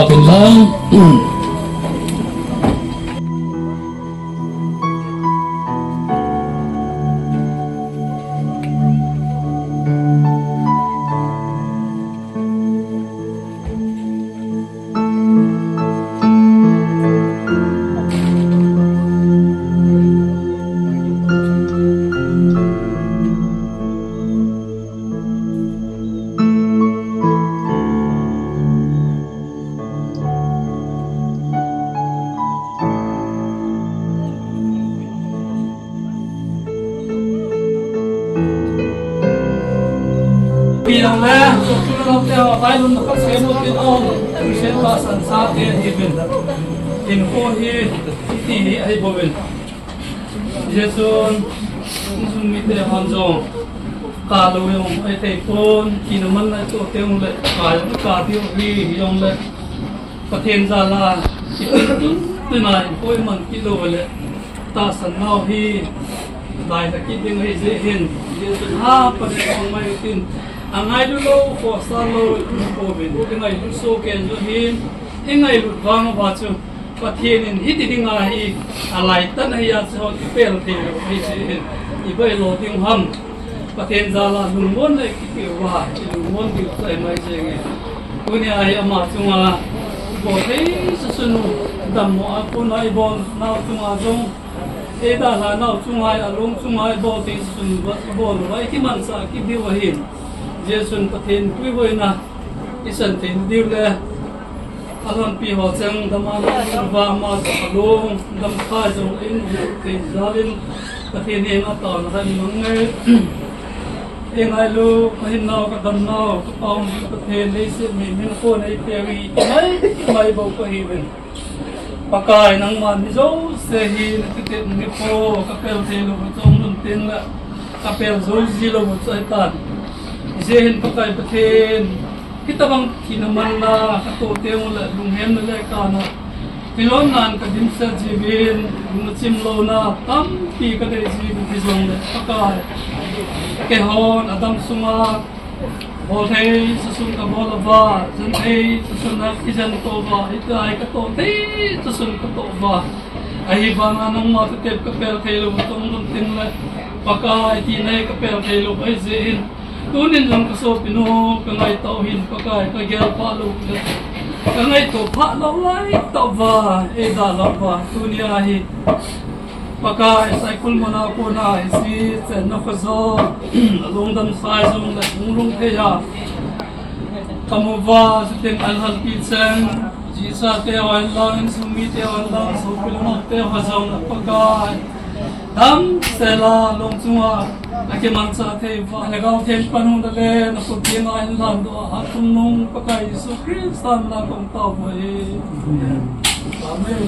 เป็นล้างปีนั้นแหละคุณเราเจ้าไปลุ้นกับเสียบุตรที่อ้อมเสียภาษาซาเทียนที่เป็นอินโคที่ไอ้บ่เป็นเยซูนมีแต่ฮันจงกาลุยงไอ้เตปนกินมันไอ้ตัวเตียงเลยกาที่วียงเลยประเทศซาลาที่ไหนคุยมันกิโลเลยตาสันนาวที่ได้ตะกี้ยังให้เห็นเยซูประเดี๋ยวไม่ตินangai lu lo ko sa lo ko bin angai lu so ken ju hin angai lu wang ba chu pathian in hi ti dinga hi alai tan hi ya so ti pel ti hi se i bai lo ting ham pathian za la lu mon le ki ti wa lu mon ti sai mai se nge kuni ai ama chunga bo thei su sunu dam mo a ko nai bon nau chunga jong e da la nau chunga along chunga bo ti sun bo lo ai ki man sa ki bi wa hin Jason Patin Tui na isan tin diu le alon pi ho chang dama wa ma long dam kha jong in ti zalin Patin en aton han mang nge eng ai lu hin nau ka dam nau ka pong Patin le se mi min ko nei pe wi mai bo ko hi ben pakai nang man zo se hi ti te ni po ka pel te lu chong lun tin la ka pel zo ji lo mo sai tan Jehen pakai paten kita bang kinaman na katote mo la lunghem na la kana tilon nan ka dimsa jibin muchim lo na tam pi ka de jibin tizong la pakai ke hon adam suma bolthei susun ka bolava janthei susun na kijan to ba itai ka to thei susun ka to ba ai banga nang ma te ka pel thelo tong lun tin la pakai ti nei ka pel thelo ai jehen tunin lang kaso pino kangai tauhin pakai kagel palu kangai to pha lo lai to va e da lo va tunia hi pakai sai kul mona ko na si chen no khazo long dam sai zong la lung the ya kamova siten al hal pi chen ji sa te wan lang sumi te wan lang so pil no te khazo na pakai dam sela long chunga ake mansa the va legal them panu da le na ko tin ai lang do ha tum nong pakai su kristan la kong ta vai amen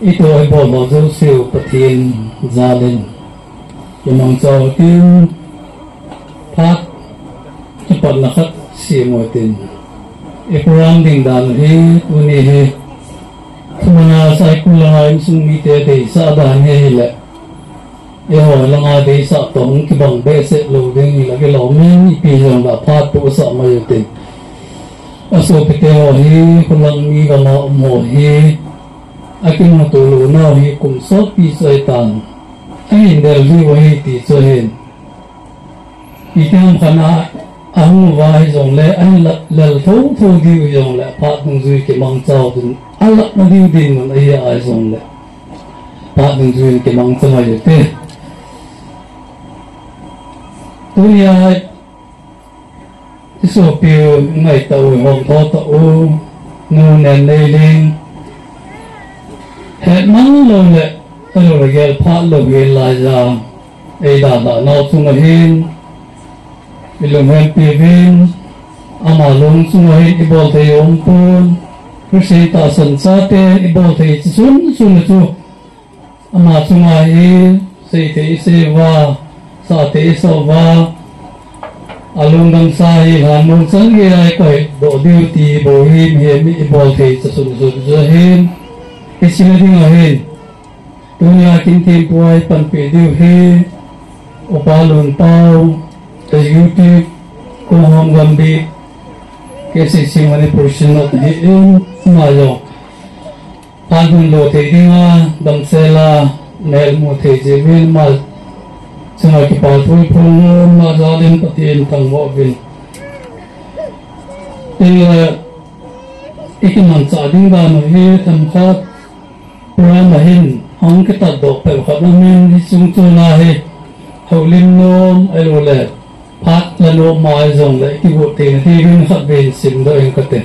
ito ay bolo Joseph Patin Zalin yung mga tin pat ipat lakat si motin ikurang ding dan he uni he kumana sa ikulangayin sumite de sa adan he hila iho langa de sa tong kibang beset lo ding ilagi lo min ipiyong na pat po sa mayutin aso piteo he kulang ni gama mo he aking matulo na hi kumsot pisaitan ay hindi wahi ti sohin itang kana ang wahi zong le ay lal thâu thâu diu zong le pat nung zui ki mang chao din alak na diu din man ay ay zong le pat nung zui ki mang chao ay te tuya iso piu ngay tao hong tho tao nu nen lei ling het mang lo le alo le gel pat lo gel la ja e da da no chung hin ilum hen pi vin ama long chung hin ibol te yom pun kusi ta san sa te ibol te sun sun chu ama chung hi se te se wa sa te so wa alung dang sa hi han mun sang gi ai koi do diu ti bo hi he mi ibol te sun sun hin isinading ahin dunia kintin puai panpediu he opalun pau te YouTube kohom gambi kesi simane portionat he in mayo padun lo te dinga damsela mel mo te jevil mal sunga ki patui phun ma zalim patin tangmo bin ikiman sa ding ba no he tamkhat mahin ang kita do pero kanamin isung tunahe haulim nom elule pat lalo mai zong le kibuti hi rin khabin sim do eng kate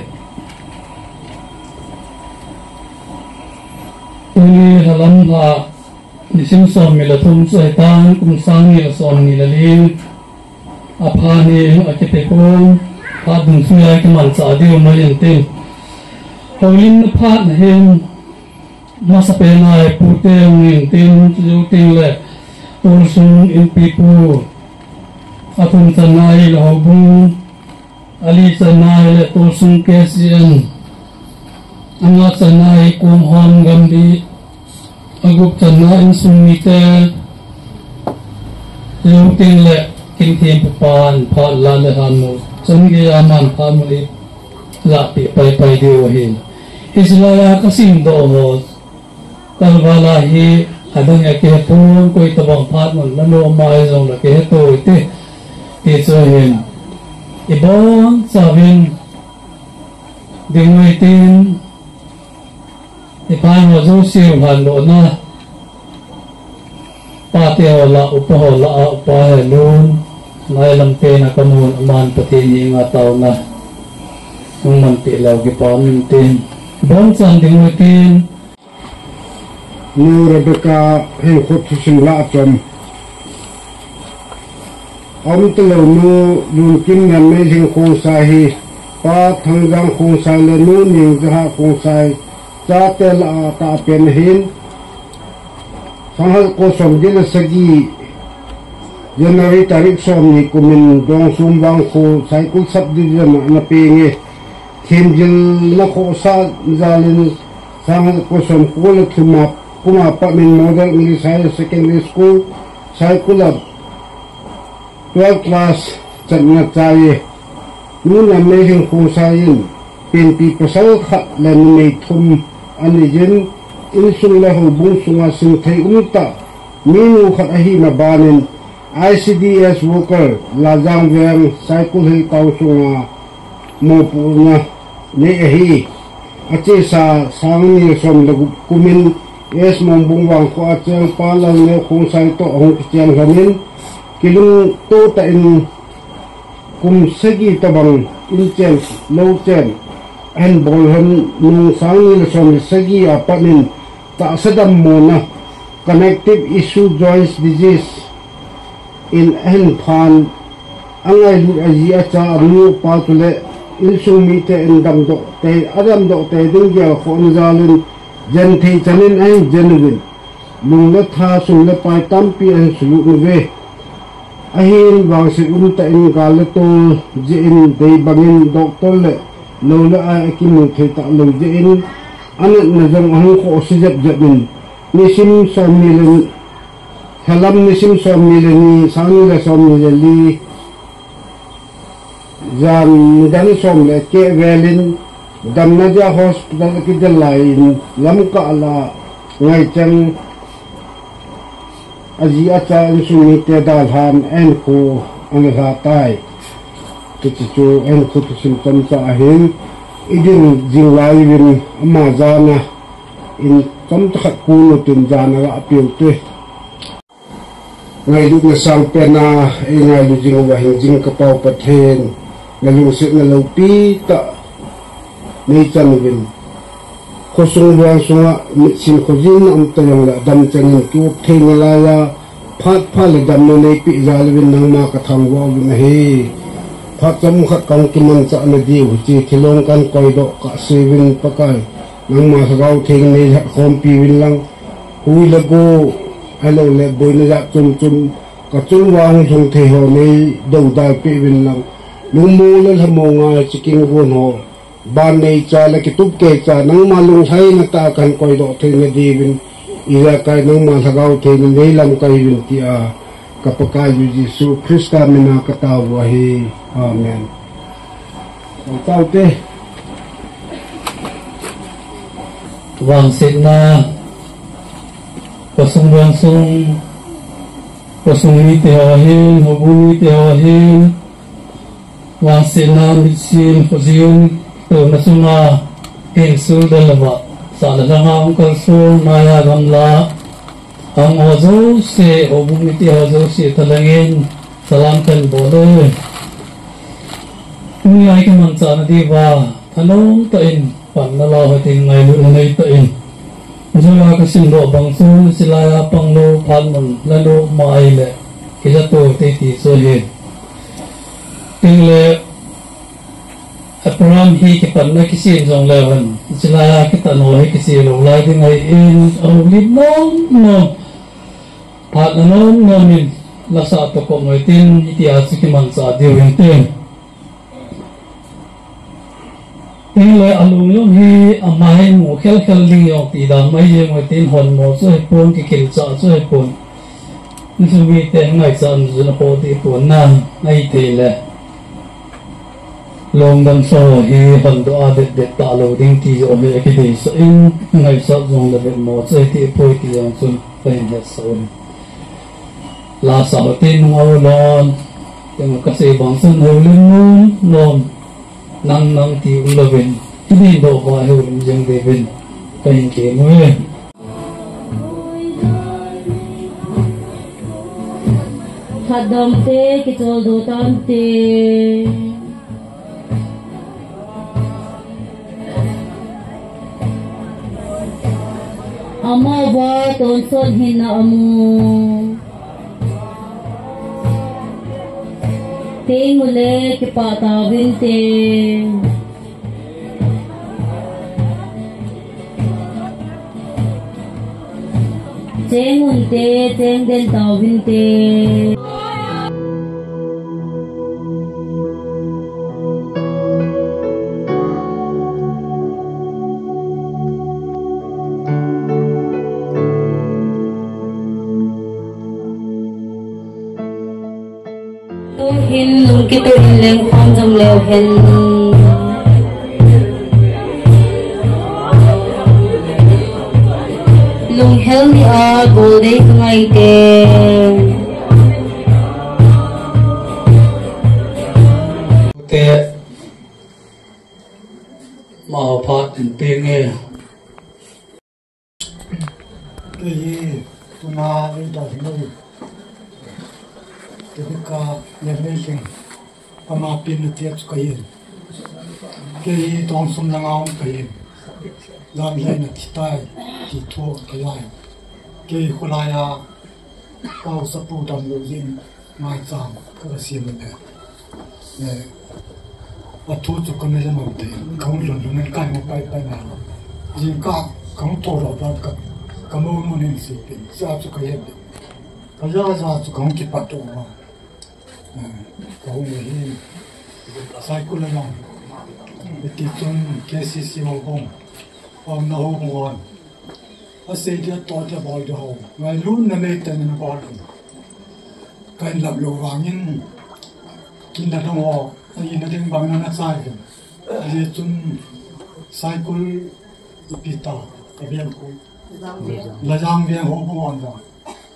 uni halam ha nisim som milatum saitan kum sangi som nilalin aphani akipekon padung suya ki man sa di umayin tin haulim na pat na hin masa pena pute ngin tin juting le tulsung in pipu atun tanai lohbu ali tanai le tulsung kesian anga tanai kum hon gambi agup tanai sumite juting le kintin pupan phan la le hanu changge aman phamuli la pi pai pai dio hin islaya kasim do ho kalwala hi adang ake pun koi tabang phat mon lalo mai zong la ke to ite ti cho hin ibon savin dingoi tin ipan ho zo siu han lo na pa te la upo la pa helun lai lam pe na kamun aman pati ni nga taw na nung man ti law gi pa min tin bon san dingoi tin nu Rebecca hen khot sim la chom om telo nu lun kin na me jing khong sa hi pa thang jang khong sa le nu ning ja khong sai cha te la ta pen hin sanghal ko som gel sagi January tarik som ni kumin dong sum bang ko cycle subdivision na penge thimjil na ko sa zalin sanghal ko som ko le thuma kuma min model English higher secondary school cycle up 12th class chatna chaye nun amazing khung sayin pin pi pasal khat lan nei thum ani jin in sung la hu bung sunga sing thai umta minu khat ahi na banin ICDS worker la jang veng cycle hi kau sunga mo purna ne ahi ache sa sangni som lagu kumin es mong wang ko achang palang ne khung sai to hong chiang hanin kilung to ta in kum segi tabang in chen lo chen en bol han nung sang ni som segi apanin ta sadam mona connective issue joints disease in en phan angai lu aji acha amu pa tule in sumi te in dam do te adam do te ding ya khon zalin dân thì cho nên anh dân mình lùng lớp tha sùng lớp bài tam pi anh sử dụng về ahin vàng sự tại gà lớp tô dễ đầy bằng doctor lệ lâu nữa ai kim một thời tạo lâu dễ anh là rằng anh khó sử dụng dễ mình nisim som milen halam nisim som mileni sang là som mileni jam dan som le ke velin damnaja hospital ki dalain lam ka la ngai chang aji acha sumi te dal han en ko ang ha tai tu chu en ko tu sim tam cha hin idin jingwai win ma jana in tam ta ku no tin jana ga apil te ngai du na sang pena e ngai lu jing wa hin jing ka pau pathen na lu se na lo pi ta nei chan win ko sung wa sunga sin ko jin am ta yang la dam changin ku theng la ya phat pha le dam no nei pi zal win nang ma ka thang wa win he phat cham khat kang ki man cha na di hu chi thilong kan koi do ka se win pakai nang ma sagau theng nei khom pi win lang hui la go alo le boy na ja chum chum ka chum wang sung the ho nei do da pi win lang lung mu le hamo nga chiking gon ho ban nei cha la ki tup ke cha nang ma lung sai na ta kan koi do the na di win ira kai nang ma sagau the nei lam kai win ti a ka pakai ju Jesu Krista mina ka ta wa hi amen tao te wang sit na kosong ni te ho hin hobu ni te ho hin wang sit na mitsin poziun to na sunga in sul dalwa sa la nga ang kalso maya gamla ang ozo se hobu ni te ozo se talangin salam kan bole ni ai ka man sa na di ba thanong ta in pan na la ha ting ngai lu nei ta in Jua kasin do bang su silaya pang lo phan mun la lo mai le kila to te ti so he ting le apram hi ki pan na kisin jong le wan silaya ki ta no he kisi lo la ding ai in au li no phat no min la sa to ko ngai tin itias ki man sa dio yin ten tiếng lời alung yom hi amai mu khel khel ling yong ti dang mai ye mo tin hon mo so he pon ki kil cha so he pon ni su mi te ngai san zun ho ti pon na ngai te le long dam so hi hon do a det det ta lo ding ti o he ki dei so in ngai sa zong le mo so ti poi ti yang sun pen he so la sa tin ngau lon tem ka se bang sun ho ling non nang ti ulovin ini do ba he jeng devin kain ke moe khadam te ki chol do tan te ama ba ton son hin na amu Ting ule ke patawin te Cheng un te cheng den tawin te hin lung ki to in leng khom jong leo hen lung hel ni a gol dei ngai te te ma phat in pe nge cái gì tụi nó đi đòi nó Ketika nyamesing pamapin na tiyak kayin, kaya itong sumlangaw kayin, lamlay na titay, tito kayay, kaya kulaya kau sa putang luzin ngay tsang kakasin na at tuto ka nila mamte, kung lulunan ka mo pay na, jing ka không thua rồi đó cả môn môn hình sự tình ra cho cái hết cái ra cho không kịp bắt được mà không người sai cô là lòng cái chuyện cái gì mà không nào không ngon ở đây dia to dia bol dia ho ngai lun na nei ten na bol kai lap lo wangin kin da dong ho ai na ding bang na sai ke je chun cycle pita abian ko la jang bian ho ngon da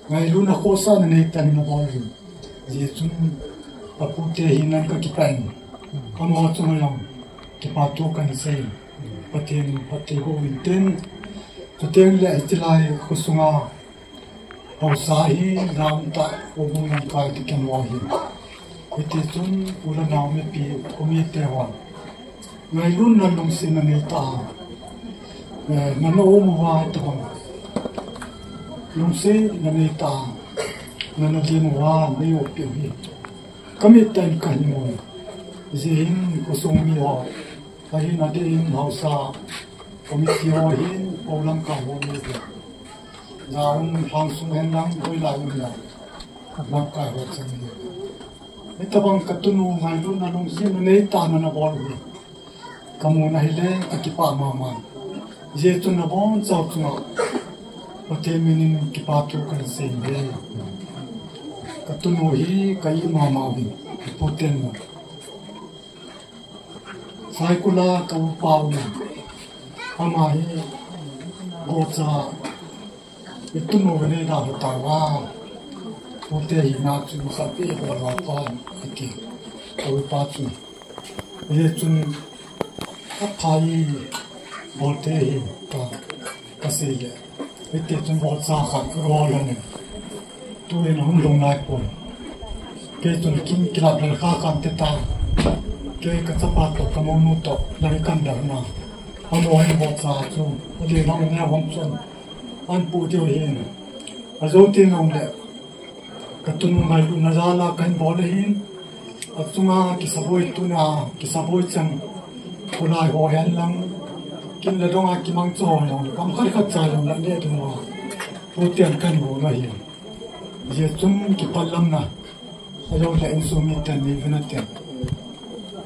ngai lun na ko sa na nei ten na bol je chun apu te hinan ka ki pen am ho chun long ki pa to kan sei patin pati ho ten cho tiếng lệ chỉ lại có sung hậu sai làm tại của vùng nam cai thì cần hòa hiệp cái tiếng chúng u là nào mới bị có miệt tệ hoàn ngày luôn là đồng sinh là người ta mà nó ôm hoa tập bằng đồng sinh là người ta mà nó điên hoa mới ôm biểu hiện cái miệt tên cảnh mồi gì có sung mi hoa hay là điên hậu sa có miệt tiêu hiến ô lăng cả vô mê được ra ông hàng sung hen lăng đôi lại một lần lăng cả vô chân hiền mấy tập bằng cắt tu nung ngày luôn là nung xiên nó nấy ta nó bol đi kamu này lên akipa mama je tu nó bon sao tu nó có thêm mình kipa tu cần xem đi cắt tu nung hi cái mama đi poten nó sai kula kau pau nó ama hi gocha itu no ne da ta wa o te hi na chu sa pe ko la pa ki o pa chu ye chun a thai bo te hi ka se ye te chun gocha kha ro la ne tu en hum long nai pon ke chun kin kila bel kha kan te ta ke ka chapa to ka mo nu to la kan da na anh nói một giờ chung, thì nó nghe không chung, anh phụ tiêu hiền, ở dấu tiền ông đẹp, cái tuần ngày luôn là ra là cái bỏ đi hiền, ở chung cái saboi tu na, cái saboi chẳng, cô lại họ hẹn lắm, kinh là đông ai kim mang cho lòng, cầm khát khát trái lòng lẫn đê tu na, phụ tiền cái bộ là hiền, giờ chung cái phần lâm na, ở dấu là anh số mi tiền đi với nó tiền,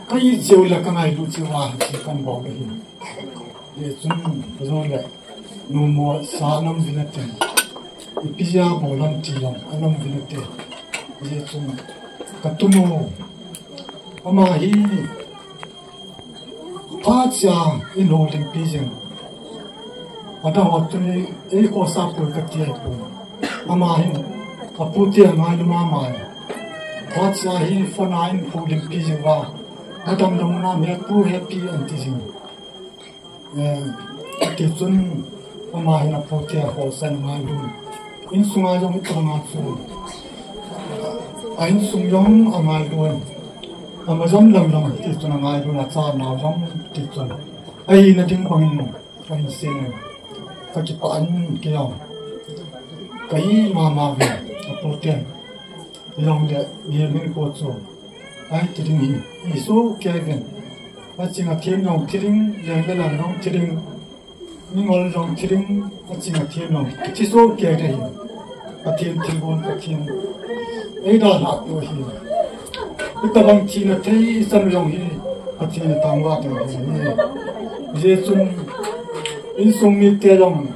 cái gì chiều là cái ngày luôn chiều à, chỉ cần bỏ đi hiền. Ye chun rồi lại nu mo sa nam vinate ipia bolam ti long anam vinate ye chun katuno ama hi pa cha in ho lim pi jeng ada waktu ni ko sa ko katia ko ama hi apu ti ma lu ma ma pa cha hi fonain pu lim pi jeng wa adam dong na me pu happy anti jeng cái chuyện mà hiện nay phụ thuộc vào sản phẩm luôn, in sung ai giống cái ngành số, in sung giống ở ngành luôn, mà giống lần cái chuyện ngành luôn là sao nào giống cái chuyện, ai là tiếng bằng cái xin, cái bản kiểu, cái mà về phụ thuộc, giống cái việc mình có số, ai thì tiếng gì số cái gì 아침에 thiên 티링 레벨은 롱 티링 닝올 롱 티링 아침에 thiên 티소 게레 아팀 팀본 아팀 에이다 나토히 이따방 티나 테이 산롱히 아팀에 당와도 이제 좀 인송미 때롱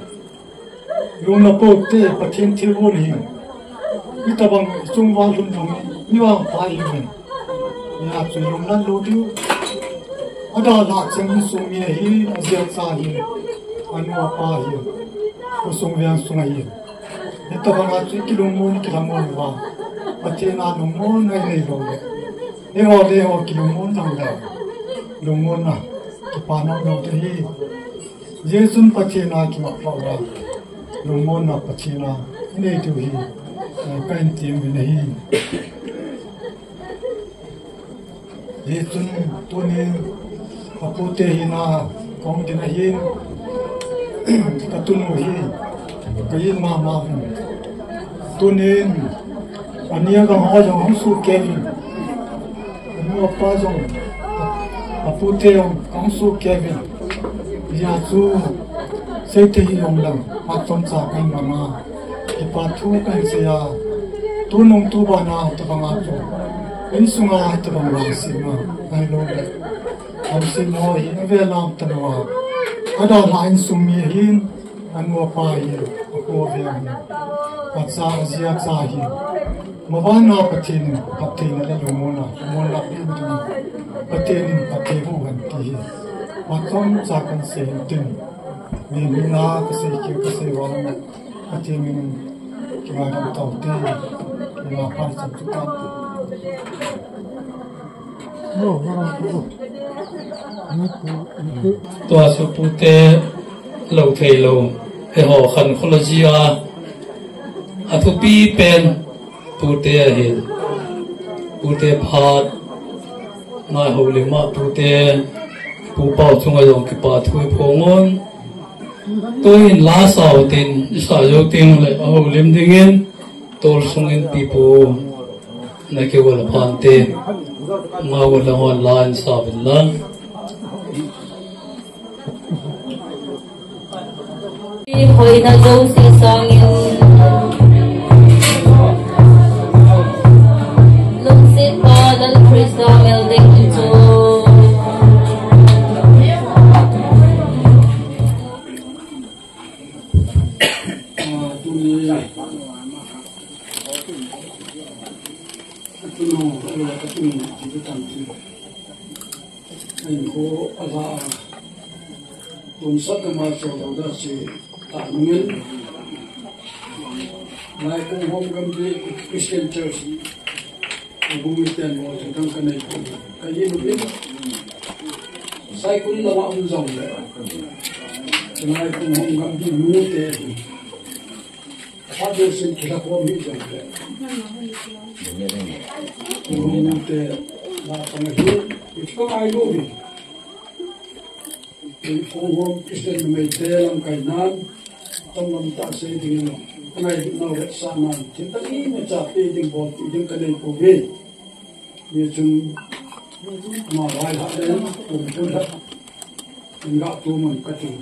용나포 때 아팀 티고리 이따방 중화순 좀 이왕 바이면 야 좀 용난 로디오 ada nak ceng sungmi hi aziat sa hi anu apa hi kusung yang sungai hi itu bang atu kilomon wa atena lumon ngai lo le ho kilomon dang da lumon na kipana no te hi jesun patena ki ma pa lumon na patena nei tu hi kain tim bi nei jesun tu ni apu te hina kong dina hin katunu hi kayin ma tunin ania ga ho jong su kevin anu apa jong apu te kong su kevin ya chu xây thì yong lăng mặt tôn sa canh mà na thì bắt thu canh xe tu nông tu bà na tu bằng áp tu in sunga tu bằng lang xin mà ngay lâu đấy anh xin nói in về làm tân hoa ở đó là anh sum mi hin anh mua pa hin mua về hin bắt sa zia sa hin mà van na patin là dùng môn là biết được patin hồ gần kỳ mà con sa con xe tin mình na cái xe kia cái xe vàng patin mình cái mà làm tàu tê cái mà phải chăm chút tao tua su pute lâu thầy lâu cái họ khẩn khôn là gì à thu pi pen pute hin pute phat ngai ho le ma pute pu pau chung ayong ki pa thui phongon tôi lá sao tin sa yo ting le ho lim dingin tol sungin pipo na ke wala phante ma wala online sa billah hồi na dấu xì sang lúc xịt ba lần Krista melding into tuần sát mà cho đầu đó sẽ tạo nên lại cũng hôm gần đây Christian Church cũng bị tiền vào trong cái này cái gì nó biết sai cũng là ông dòng đấy lại cũng hôm gần đây mua tiền phát được xin thì là có biết dòng đấy cũng mua tiền là cái này thì có ai đâu biết thì phong hôm Christian mấy thế làm cái nan trong lòng ta sẽ thì ngày nào hết sa nan thì ta nghĩ mà chả đi đến bộ đến cái này của mình vì chúng mà vài hạ đến cùng quân đất mình gặp tu mình cái chúng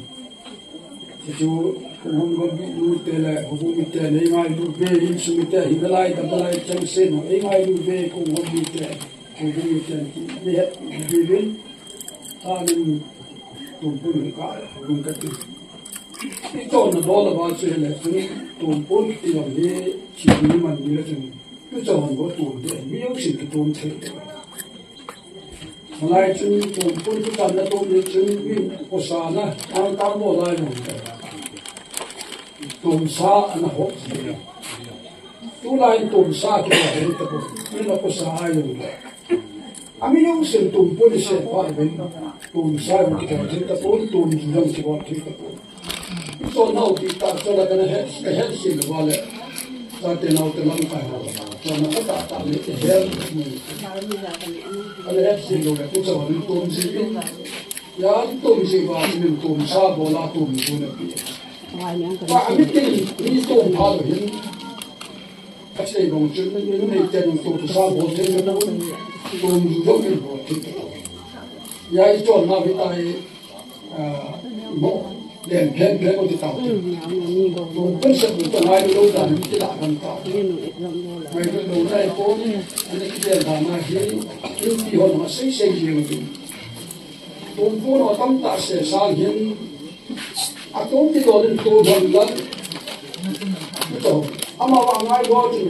thì chú cũng không có bị lùi tê lại không có bị tê này ngay lùi về in suy tê hình lại đâm lại chẳng xem mà ấy ngay lùi về cũng không bị tê cũng không bị tê thì hết vì đến ta nên tuần quân cả luôn cái gì cái chỗ nó đó là bao nhiêu là cái tuần quân thì là cái chỉ vì mình như là cái chỗ mình có tuần đấy mấy ông xin cái tuần thế mà lại chúng tuần quân cái trận là tuần thì chúng mình có sao na ăn cám bộ lại rồi tuần sa nó hốt gì tu lại tuần sa cái là cái tập nhưng mà có sao ai rồi ami yung sin tumpul siya pa rin tunsa yung kita kita po tunjang siya kita po so now kita so la kana head sin wala sa tenaw telang pa so nakatata ni head ala head sin lo ko so yung tunsi yan tunsi ba yung tunsa bola tunso na pi pa ami tin ni tun pa rin kasi yung chun ni ni ten tunsa bo ten na tuần dốc cái bộ thì vậy chọn nào với tay bộ đèn phèn phèn của tàu tuần phân sự của ngày lâu dài những cái đại làm tàu ngày đầu này có anh cái đèn thả mà khi họ mà xây xây nhiều tuần phố nó tâm ta sẽ sang hiện tuần cái đồ đến tuần gần lắm tuần ama vào ngày đó thì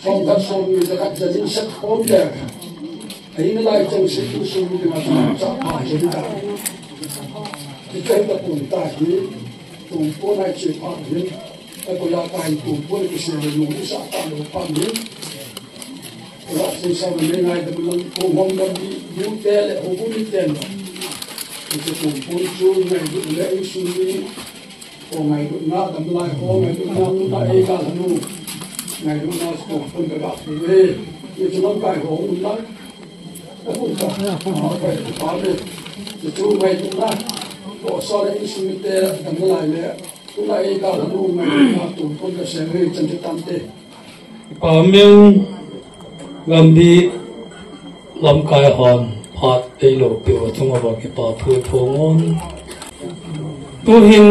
phong cách sống như các gia đình sắc ổn đẹp, ấy nó lại trong sự tu sửa thì mà chúng ta phải cho ta. Thì cái ta cùng ta thì cùng cô này chỉ phải biết, cái cô là tài cùng cô cái sự dùng cái sao ta được phải biết. Rồi thì sau này ngày thì mình cùng hôm đó đi du tè lại không có đi tè nữa. Thì cùng cô chú ngày được lễ xuân đi, còn ngày được na đâm lại hôm ngày được na chúng ta ấy cả là nu. Ngày hôm nay có phần cái gặp thì về chúng nó phải hỗ đúng lắm các cụ cả họ phải có được thì chú ngày chúng ta có so với sự nghiệp tệ làm lại lẽ chúng ta ấy cả là luôn ngày mà tụi con cái sẽ hơi chân tam tệ mình làm đi làm cái hòn phạt tây lộ biểu chúng ta vào cái bảo thôi phong ôn tu hin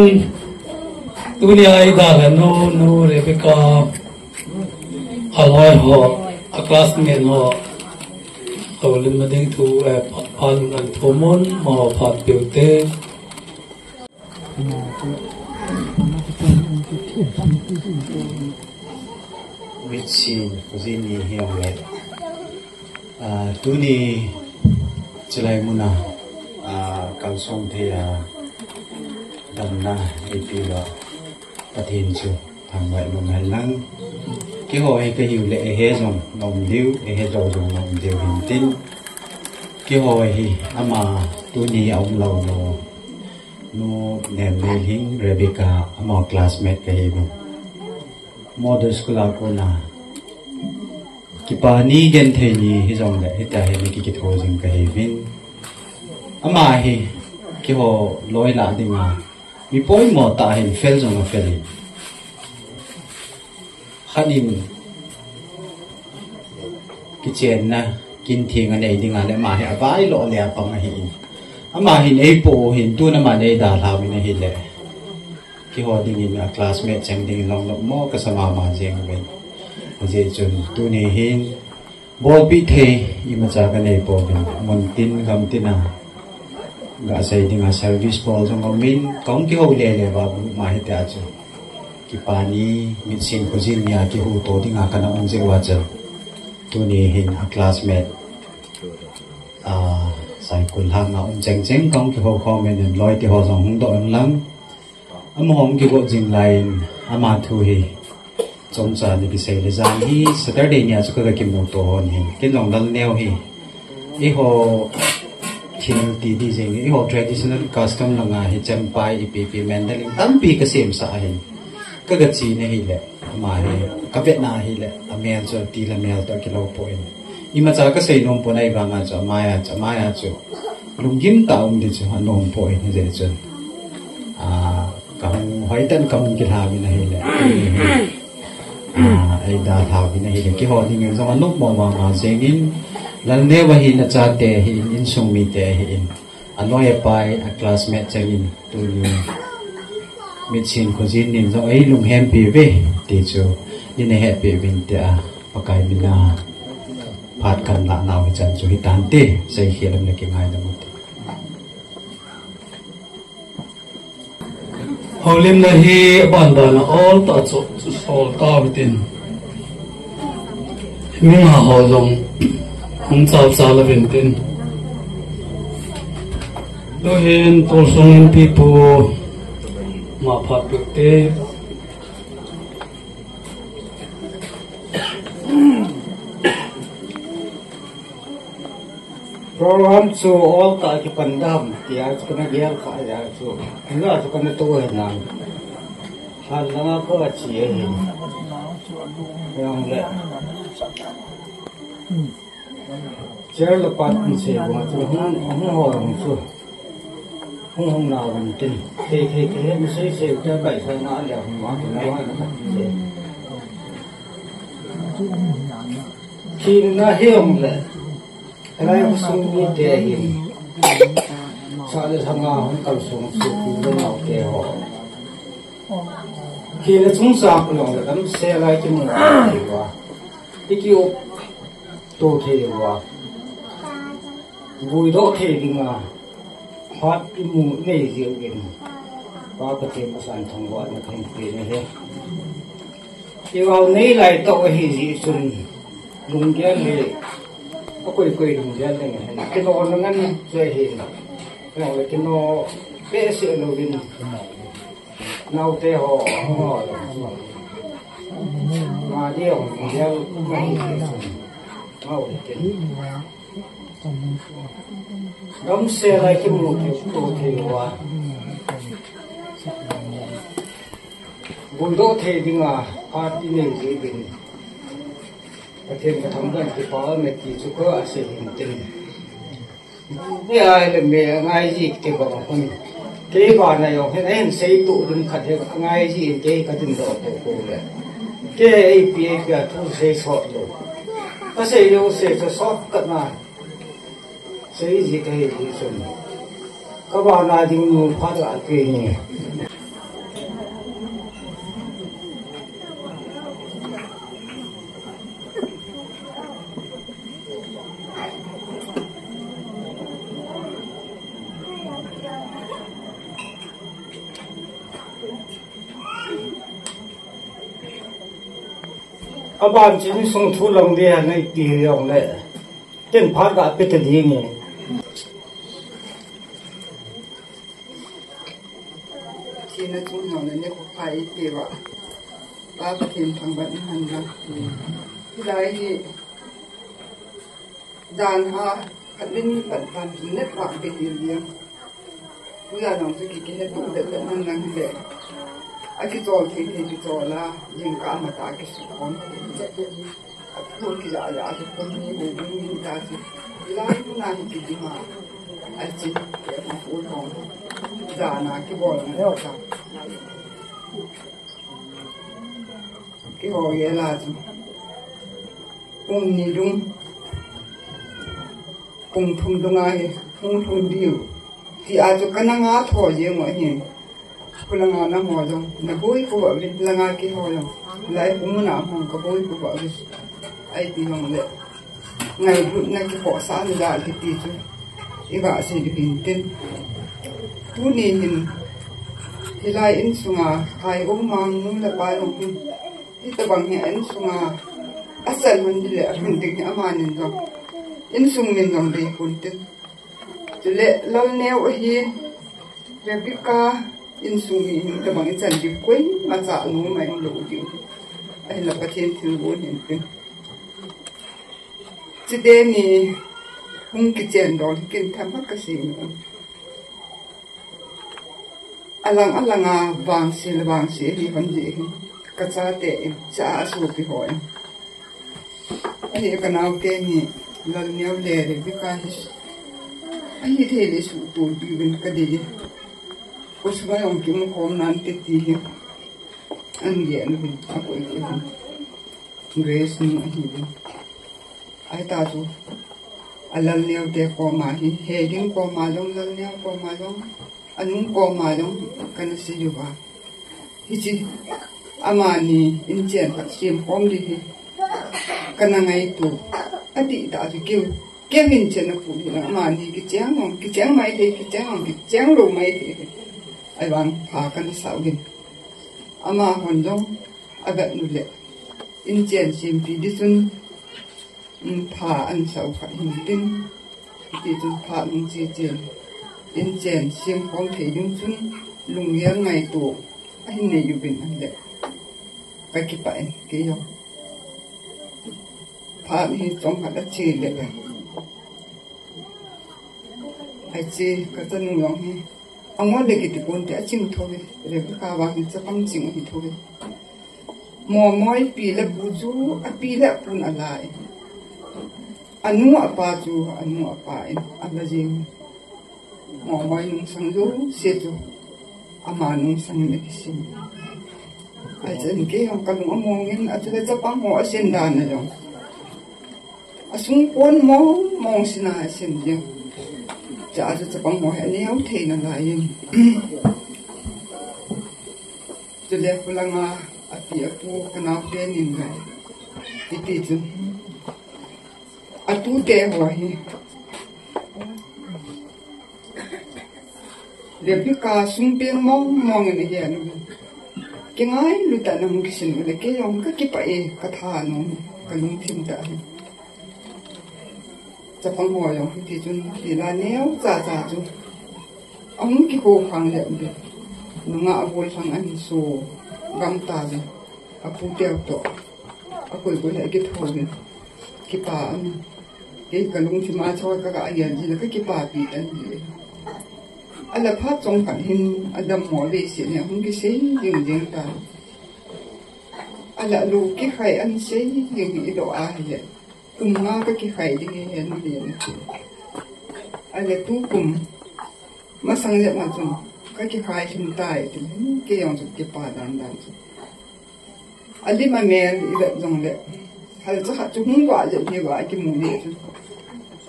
tu ni ai da la no Rebecca aloi ho a classmate ho hawlin mading tu phan an thomon ma phat piute Mitsin kuzini hiong le tu ni chelai muna kalsong thea damna ipilo pathin chu thangwai lung halang ki hoi ke hiu le he jong nom liu he jo jong nom liu hin tin ki hoi hi ama tu ni ông lo no nem le hing Rebecca ama classmate ke hi model school ko na kipani gen theni hi jong le hita he ki ki tho jing ka he vin ama hi ki ho loi la dinga mi poi mo ta hin fel jong a fel khanin ki chen na kin thing an ei dinga le ma he avai lo le apang hi ama hin ei po hin tu na ma nei da la mi na hi le ki ho ding in a classmate chang ding long lo mo ka sama ma jeng ben je chun tu ni hin bol pi the I ma cha ka nei po ben mon tin gam tina ga sai ding a service bol jong min kong ki ho le ba ma he ta chu ki pani mit sin ko jin ya ki hu to ding a kana ong je wa cha tu ni hin a classmate sai kul hang na ong cheng kong ki ho kho men loi ti ho jong hung do lang hom ki go jing line ama thu hi chom cha ni bi sei le jang hi Saturday nya chu ka ki mu to hon hi kin long dal neo hi I ho thil ti di jing I ho traditional custom langa hi champai ipp mendaling tam pi ka sem sa hi ka ga chi ne hi le ama hi ka vet na hi le amel chu ti la mel to ki lo point I ma cha ka sei nom po nai ga nga cha maya chu lungim taum di chu anom point je chu cầm hỏi tên cầm cái thà bên này là ai đã thà bên này là cái họ thì người trong lúc mà xem in lần này và hiện là cha tệ hiện in sung mi tệ hiện anh nói bài classmate chơi in tôi mình xin có gì nên trong ấy lùng hem bì về thì cho nên này happy bên tệ pakai mình là phát cần lạ nào cái chân cho hiện tan tệ xây khi làm được cái ngày đó một hawlim na hi banda na all ta cho all ta bitin mi ha hawlong hung cha la vintin do hin to song in people ma phat te program so all ta ki pandam tia chu na gel kha ya chu nga chu kan to he na hal na ko chi he yang le cher la pat se bo chu hong ho hong chu hong na wan tin ke mi se ta kai sa na le hong ma na wa na chi na he hong le Kalau sung ni tehin, saya sangat hongkal sung suku dengan teho. Kita sung sak long, kan saya lagi mungkin tewa. Ikiu to tewa, bui do tehinga, hot imu nei ziugin, bapa tewa san thongwa na thong pin he. Iwau nei lai to hizi sun lunggian le. Quay đồng ra này cái nó ngăn dây hình rồi cái nó bé sữa nó bên nấu tê họ mà đi ông ra ngay nấu cái đóng xe lại cái một cái tổ thì qua bùn đỗ thì đi mà phát đi này gì bên Akhirnya thằng cái pháo này thì chú có sẽ hiện tình. Bây giờ là mẹ ngay gì thì bảo không. Cái bà này ông hiện xây tụ đừng khát hết ngay gì cái đừng đổ cổ này. Cái APA thu xây sọt rồi. Có xây đâu xây cho sọt cận mà. Xây gì cái gì rồi. các bạn là những phát lại kỳ nhỉ các bạn chỉ sống thu lòng đi này kỳ lòng này trên phát cả biết gì nhỉ khi nó chúng nó nên có phải kỳ vợ ba cái thiên thằng bạn hành ra đây thì đàn ha hạt linh bạn bạn nét vàng cái gì vậy bây giờ nó sẽ cái nét tụ được cái năng năng để cái trò thì cái trò là những cái mà ta cái sự con thôi cái giá giá thì con như bố như ta thì lại cũng là cái gì mà anh chị cái mà phổ thông giá là cái bò này đâu cả cái hồ vậy là cùng nhị đúng cùng thùng đông ai cùng thùng điều thì ai cho cái năng á thôi vậy mọi người cô là ngà nằm hồ rồi là bôi cô vợ mình là ngà cái hồ rồi lại cũng muốn làm hồng cái bôi cô vợ mình ai thì hồng lệ ngày lúc này cái họ xã người ta thì tì chứ cái vợ sẽ được hình tên tu ni hình thì lại in xuống à hai ông mang nó là bài ông thì ta bằng hệ in xuống à asal mình đi lệ mình định nhà mà nên rồi in xuống mình làm đi cuốn tên thì lệ lâu neo ở hi Rebecca in xuống thì ta bằng chân đi quấy mà trả nó mày không đủ chịu ai là phát hiện thiếu vốn hiện tên chỉ để ni không cái chuyện đó thì kinh tham hết cái gì nữa alang à vàng xí thì vẫn gì cái cha tệ cha số cái hỏi ấy cái nào cái ni lần nhau để với cái ấy thế để số tuổi bị bên cái gì có số mấy ông kiếm hôm nan tết gì anh vậy nó bên aku cái grace ni ai ta chú lần nhau để có mà thì hệ định có mà giống lần nhau có mà giống anh có mà giống cái nó sẽ được à thì chỉ amani in chen phát triển không đi cái này tụ anh đi ta thì kêu mình chen nó phụ thì amani cái chén mai thì cái chén đồ mai thì ai bằng phá cái nó sao đi ama hòn giống ai bạn nuôi lệ in chen xem thì đi xuân phá ăn sao phải hình tin thì chúng phá ăn gì chen in chen xem không thấy đúng xuân lùng hiến ngày tụ anh nàyอยู่เป็นอันเด็กไปกี่ไปกี่ยอพานี่จงหัดชีเลยไอ้ชีก็จะนุ่งยองให้เอาว่าเด็กที่คนแต่จริงทั่วไปเรื่องข้าวว่าจะฟังจริงที่ทั่วไปมอมอยปีละบูจูปีละปุ่นอะไรอันนู้นป้าจูอันนู้นป้าอะไรจริงมอมอยนุ่งสังจูเสียจูอามานุ่งสังเล็กสิอาจารย์เกี่ยงกันมองเห็นอาจจะจะปังหัวเส้นดานนะจ๊ะอาสุงคนมองสินาเส้นเดียวจะอาจจะปังหัวอันนี้เอาเทนั่นแหละยังจะเลี้ยงพลังงานอาปีอาปูขนาดเป็นยังไงที่จุดอาตูเตะหัวเหเดี๋ยวพี่กาสุ่มเปลี่ยนมองอย่างนี้นะกี่ง่ายรู้แต่น้องกินอะไรกี่ยองก็กี่ไปกระทาน้องกระลุงทิมตาจะพังหัวอย่างที่จุนที่ลาเนี้ยจ่าจุนเอาหนุ่มกี่โคฟังเลยน้องอาบุลฟังอันโซ่กำตาเลยอาปูเตียวโตอาคุยกุยอะไรกี่ทอเลยกี่ป่าอันกี่กระลุงที่มาช่วยก็กะเอียนจีแล้วก็กี่ป่าปีอันนี้อันละพัดจงผันหินอันดำหัวเวสีเนี่ยหุ่นกี่เสียยังตาอันละลูกกี่ไข่อันเสียยังอีดอกอาเนี่ยกุมง่าก็กี่ไข่ยังเห็นเดียนอันละตู้กุมมาสังเกตมาจงก็กี่ไข่ชิมตายถึงกี่ยองจุดกี่ป่าดันจุดอันนี้มาเมนอีแบบจงเลยถ้าจะหัดจุ่มกว่าจะมีกว่ากี่มูนี่จุด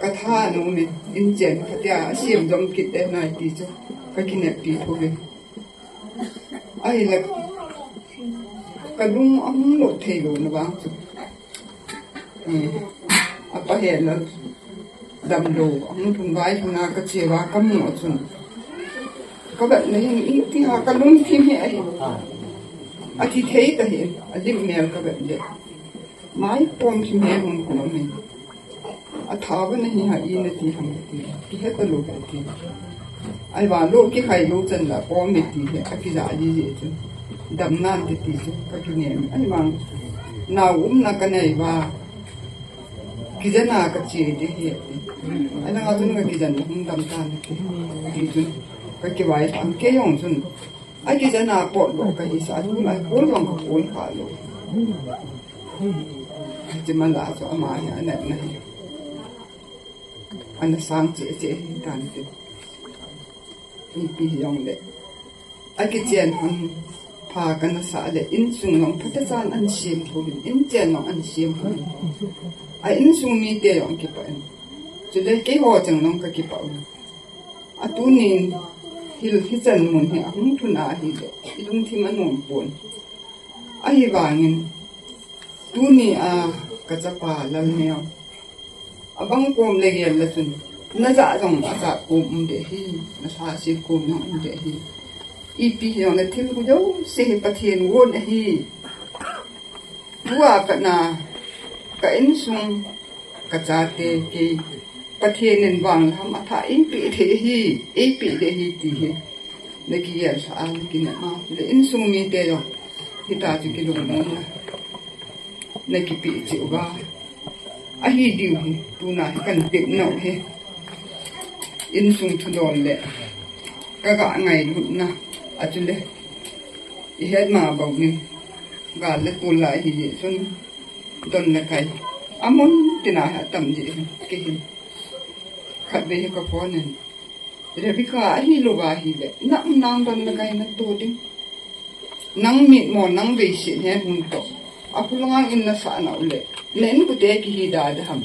กระท่าหนูเนี่ยอินเจนพัทยาเสียมดมกิดได้นายตีจ้ะก็กินเนี่ยปีทุเรศไอ้เล็กกระดุมอ้อมหลุดเทลุนะบ้างจุอ่ะไปเห็นแล้วดำดูอ้อมทุนไว้ทุนากระเจียวก็หมดจุนก็แบบนี้ที่หากระดุมที่ไม่อาทิตย์เทแต่เห็นอดีตเมียก็แบบเด็กไม้ปมที่เมียของคนนี้อาท้าวันนี้หาอินที่ทำที่ให้ตลกที่ไอ้บ้านลูกที่ใครรู้จันละปอมเด็กที่เนี่ยอากิจาจีเจจุดำน้ำที่ที่จุก็ที่เนี่ยไอ้บ้านนานักกันไอ้บ้ากิจนาก็เจดีเหตุไอ้นั่งเอาจนก็กิจนาหุ่นดำตาที่จุก็เก็บไว้ทำเกี่ยงจุนไอ้กิจนาปอดโลกก็ฮิสาจุนไอ้ปอดลงก็ปนขาโลจะมาลาจะมาเนี่ยอันนั้นอันนั้นสร้างเจ๊ดันติมีปียองเด็กไอ้กิจนามันพากันสาเด็กอินสุงลงพัฒนาอันเสียมทุบินอินเจนลงอันเสียมทุบินไอ้อินสุงมีเดียงกี่ปะจะได้เกี่ยวจังลงก็กี่ปะอ่ะตัวนี้ฮิจันมุนเนี่ยหุ่นทุนอาฮิเดฮิลุงที่มันหนุ่มปนไอ้บางเงินตัวนี้กระจับปลาลันเมียวบางกลุ่มเลยเกี่ยวละจุนน่าจะจงอาจจะกลุ่มเดียฮีน่าจะสิกลุ่มอย่างเดียฮีอีปีอย่างนั้นที่กูจะเสียประเทศวนฮีบัวกันนะกับอินซุงกระจาเตกีประเทศนั้นวางทำมาถ่ายปีเดียฮีปีเดียฮีตีฮีในกี่อย่างสารกินมาเลยอินซุงมีเดียวที่ตาจะกินลงนั้นนะในกี่ปีจิ๋วว่าไอ้ดิวตูน่ากันเด็กหน่อยอินซุงทุดอนเลยก็ไงลุนะอาจจะเลยเหตุมาบอกนี่กาลเลยตัวลายที่จนตอนนั้นใครอามุนที่น่าตั้มจีกี่ขัดไปให้กับพ่อเนี่ยเรื่องพิการฮิโลบาฮิเลยนั่งตอนนั้นใครนั่งตัวดิ้งนั่งมีหมอนนั่งเวสิเนี่ยหุ่นโตอาพุลงังอินนัสานาอุเลเล่นกุเตกิฮิดาดฮัม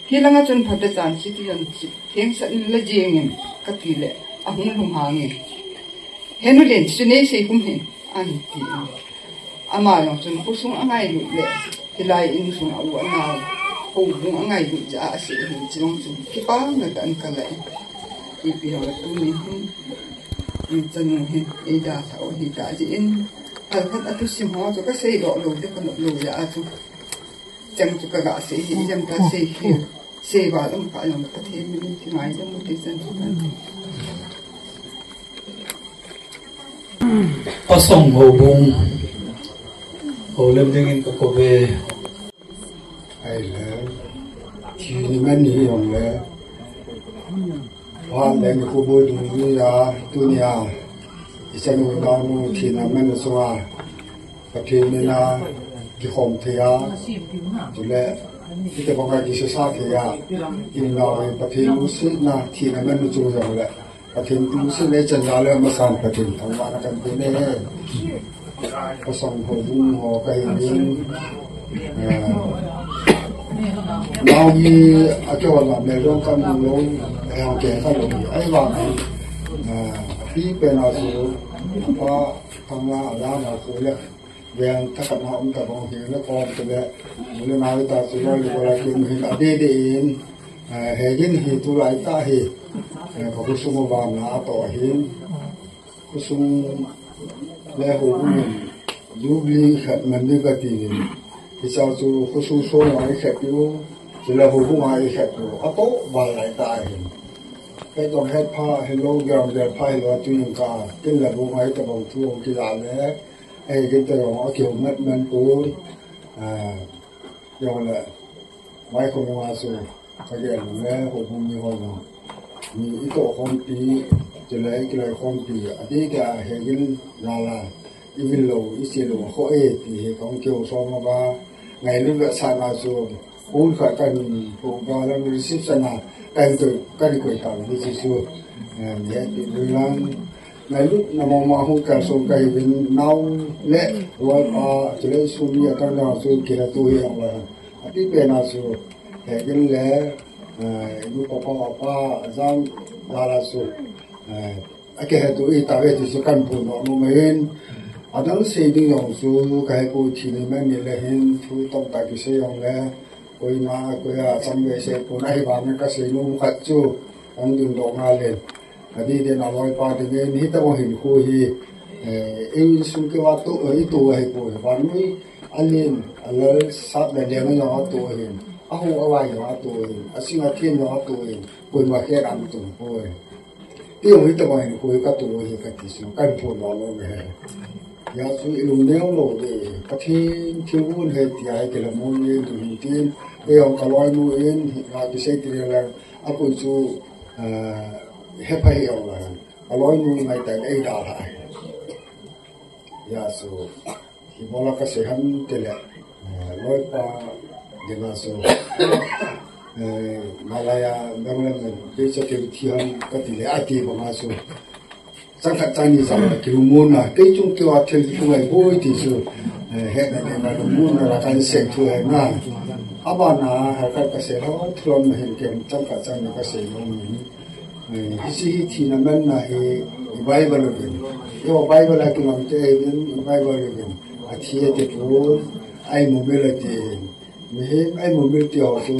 ฮิลังจนพัฒจานสิที่ยันสิเทียงสันละเจียงเงินกัติเลอาหุ่นลุงหางเงินเห็นเล่นสุนัยเสียคุ้มเห็นอันที่อามาลองจนผู้สูงอะไรลุเลฮิลายอินสูงอาวันนาผู้บุงอะไรลุจะอาศัยหินจงจุที่ป้าเงินกันกันเลยที่พี่เราตัวนี้อินจันเห็นเอดาเท่าฮิดาจีอินถ้าเขาอัตุสิมหัวจะก็เสียดอกลูกเด็กคนลูกจะอาจุจังจุกกะเสียจังกะเสียเสียว่าต้องการอย่างประเทศมันที่ไหนต้องมุติสันติกันก็ส่งโหบุงโหเริ่มดึงกับกบไอ้แล้วทีนี้มันนี่อย่างแล้วว่าแรงกูบูดูนี่ยาตุนยาอิสนุดานุทีนั้นมันสว่าประเทศนี้นะที่คมเทียจุดแรกที่จะบอกว่าที่สุดท้ายเทียอินเราประเทศรู้สึกนะทีนั้นมันจูงจังเลยประเทศรู้สึกเลยจันทร์เลยมาสานประเทศทำงานกันเป็นแน่ก็ส่งหัวบุ้งหัวไปยิงเรามีอาจารย์ในเรื่องการลงเอาแก่ข้าลงไอ้ว่าที่เป็นอาชีพเพราะทำงานร้านอาชีพเนี่ยเวียนถ้ากับน้องกับน้องเห็นแล้วพอจะเลยเรื่องอะไรต่างสิ่งอะไรก็อะไรคือเห็นอะไรเด่นเห็นเหตุอะไรต่างเหตุเขาผู้สูงวัยนะต่อเห็นผู้สูงแล้วหูยูบีขัดมันนี่ก็ตีที่เจ้าจูผู้สูงโซ่ไว้ขัดอยู่จะแล้วหูไว้ขัดอยู่อ่ะโต๊ะบานไหลตายเห็นไปต้องให้ผ้าให้โลกยอมเดินผ้าให้เราจุยงกาขึ้นแล้วหูไว้ตะบงทุ่งกีฬาแล้วไอ้กินแต่ของเอาเกี่ยวมันปูยองละไว้คงมาสู่ก็เกี่ยวแล้วผมมีคนมีอีโต้คนปีจะเลยก็เลยคนปีอันนี้ก็เห็นลาอีวิลโลอีเซโลเขาปีของเกี่ยวซองมาบ้าไงรู้ละสานาสู่ปูนขัดกันปูบาแล้วมีสิบสนากันตัวกันคุยกันที่สู่เนี่ยดูนั้นในลูกนำมาหุ่นการส่งไปเป็นน้องเละว่าจะได้สุ่มยากันน้องสุ่มกินตัวอย่างไรที่เป็นอาสูเห็นแล้ว nu papa zang dala su ake hatu I tawe tu su kan pu no men adang se ding yong su kai ko thi ne men ni le hin thu tong ta ki se yong le koi ma ko ya cham ve se pu nai ba me ka se nu khat chu ang ding dong na le adi de na loi pa de ni ta mo hin ko hi eu su ke wa to I to hai ko ba ni alin alal sat de de no to hin ahu awai yo to hin asinga thiên yo to hin koi ma ke ram tu ko ti yo ta ba hin ko ka to hi ka ti su kan pu no lo me ya su ilum neo lo de ka thiên thiên un he ti ai ke la mo ni tu hi tin e on ka loi mu in ha ki se ti la a ko chu he pa hi yo la a loi mu mai ta ei da la ya su hi bola ka se han te le loi pa de na su malaya banglam pe cha ke thi han ka ti le a ti ba ma su sang khat chani sang ki lu mon na ke chung ke wa thel chu ai boi ti su he na na mon na la kan se thu ai na aba na ha ka se lo thron ma hen ke sang khat chani ka se lo ni si thi na man na he bible ke yo bible la ki lam te den bible ke a thi te tu ai mo me la te me ai mo me ti ho so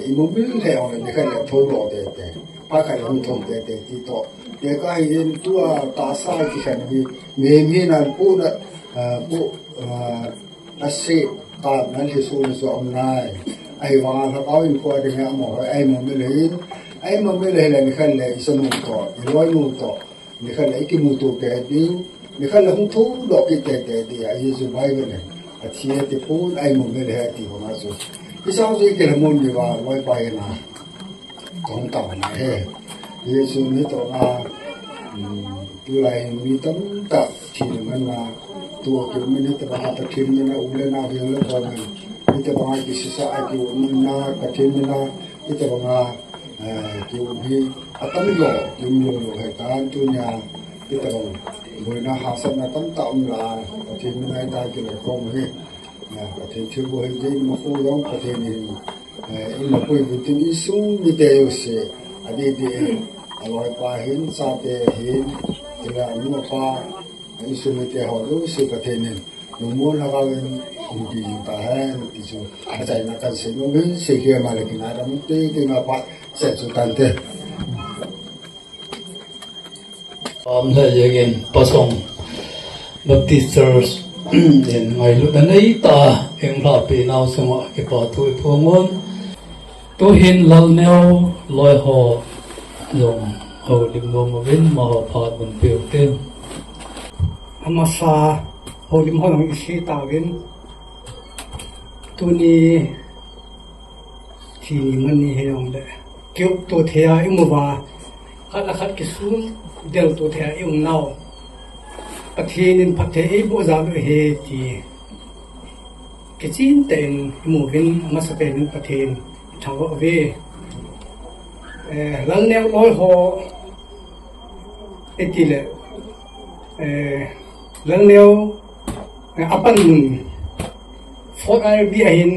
I mo me le ho ne ka le tho lo te pa ka lo tho te ti to de ka yin tu ta sa ki kan hi me na pu na pu a se ta na le su so am nai ai wa ha ka in ko de ha mo ai mo me le ni kan le so nu to I loi nu to ni kan le ki mu to ke di ni kan le hu thu do ki te di ai su bai le a thi te pu ai mo me le ha ti ho ma so I sao gì cái là môn gì vào loi bay na không tao mà he Giêsu ni to na tu lai mi tam ta thi man na tu ke mi ni ta ba ta kim ni na ule na hi le ko na ni ta ba ki sa ai ki na ka kim ni na ni ta ba ki bi atam lo kim lo he ta tu nya ni ta ba boi na ha sa na tam ta la ka kim ni na ta ki le ko he ka te chu bo he ji mo ko yong ka te ni in mo ko vi tin isu mi te yo se adi de aloi pa hin sa te hin ila ni mo pa isu mi te ho lu se ka te ni no mo la ga wen ku di ta ha ti chu a chai na ka se no bin se ke ma le ki na ra mu te ke ma pa se chu tan te le again pasong Baptist Church in ngai lu da nei ta eng la pe nau suma ke pa tu thongon tu hin lal neo loi ho long ho lim no ma vin ma ho phat mun pe ten amasa holim ho nang isi ta vin tu ni thi man ni he yong le kyo to thea imu ba khat khat ki sun del to thea yong nau Pathin pathe bo za lo he ti ke chin ten mu vin ma sa pen pathin thaw ve lang ne loi ho etile lang ne apan for ai bi hin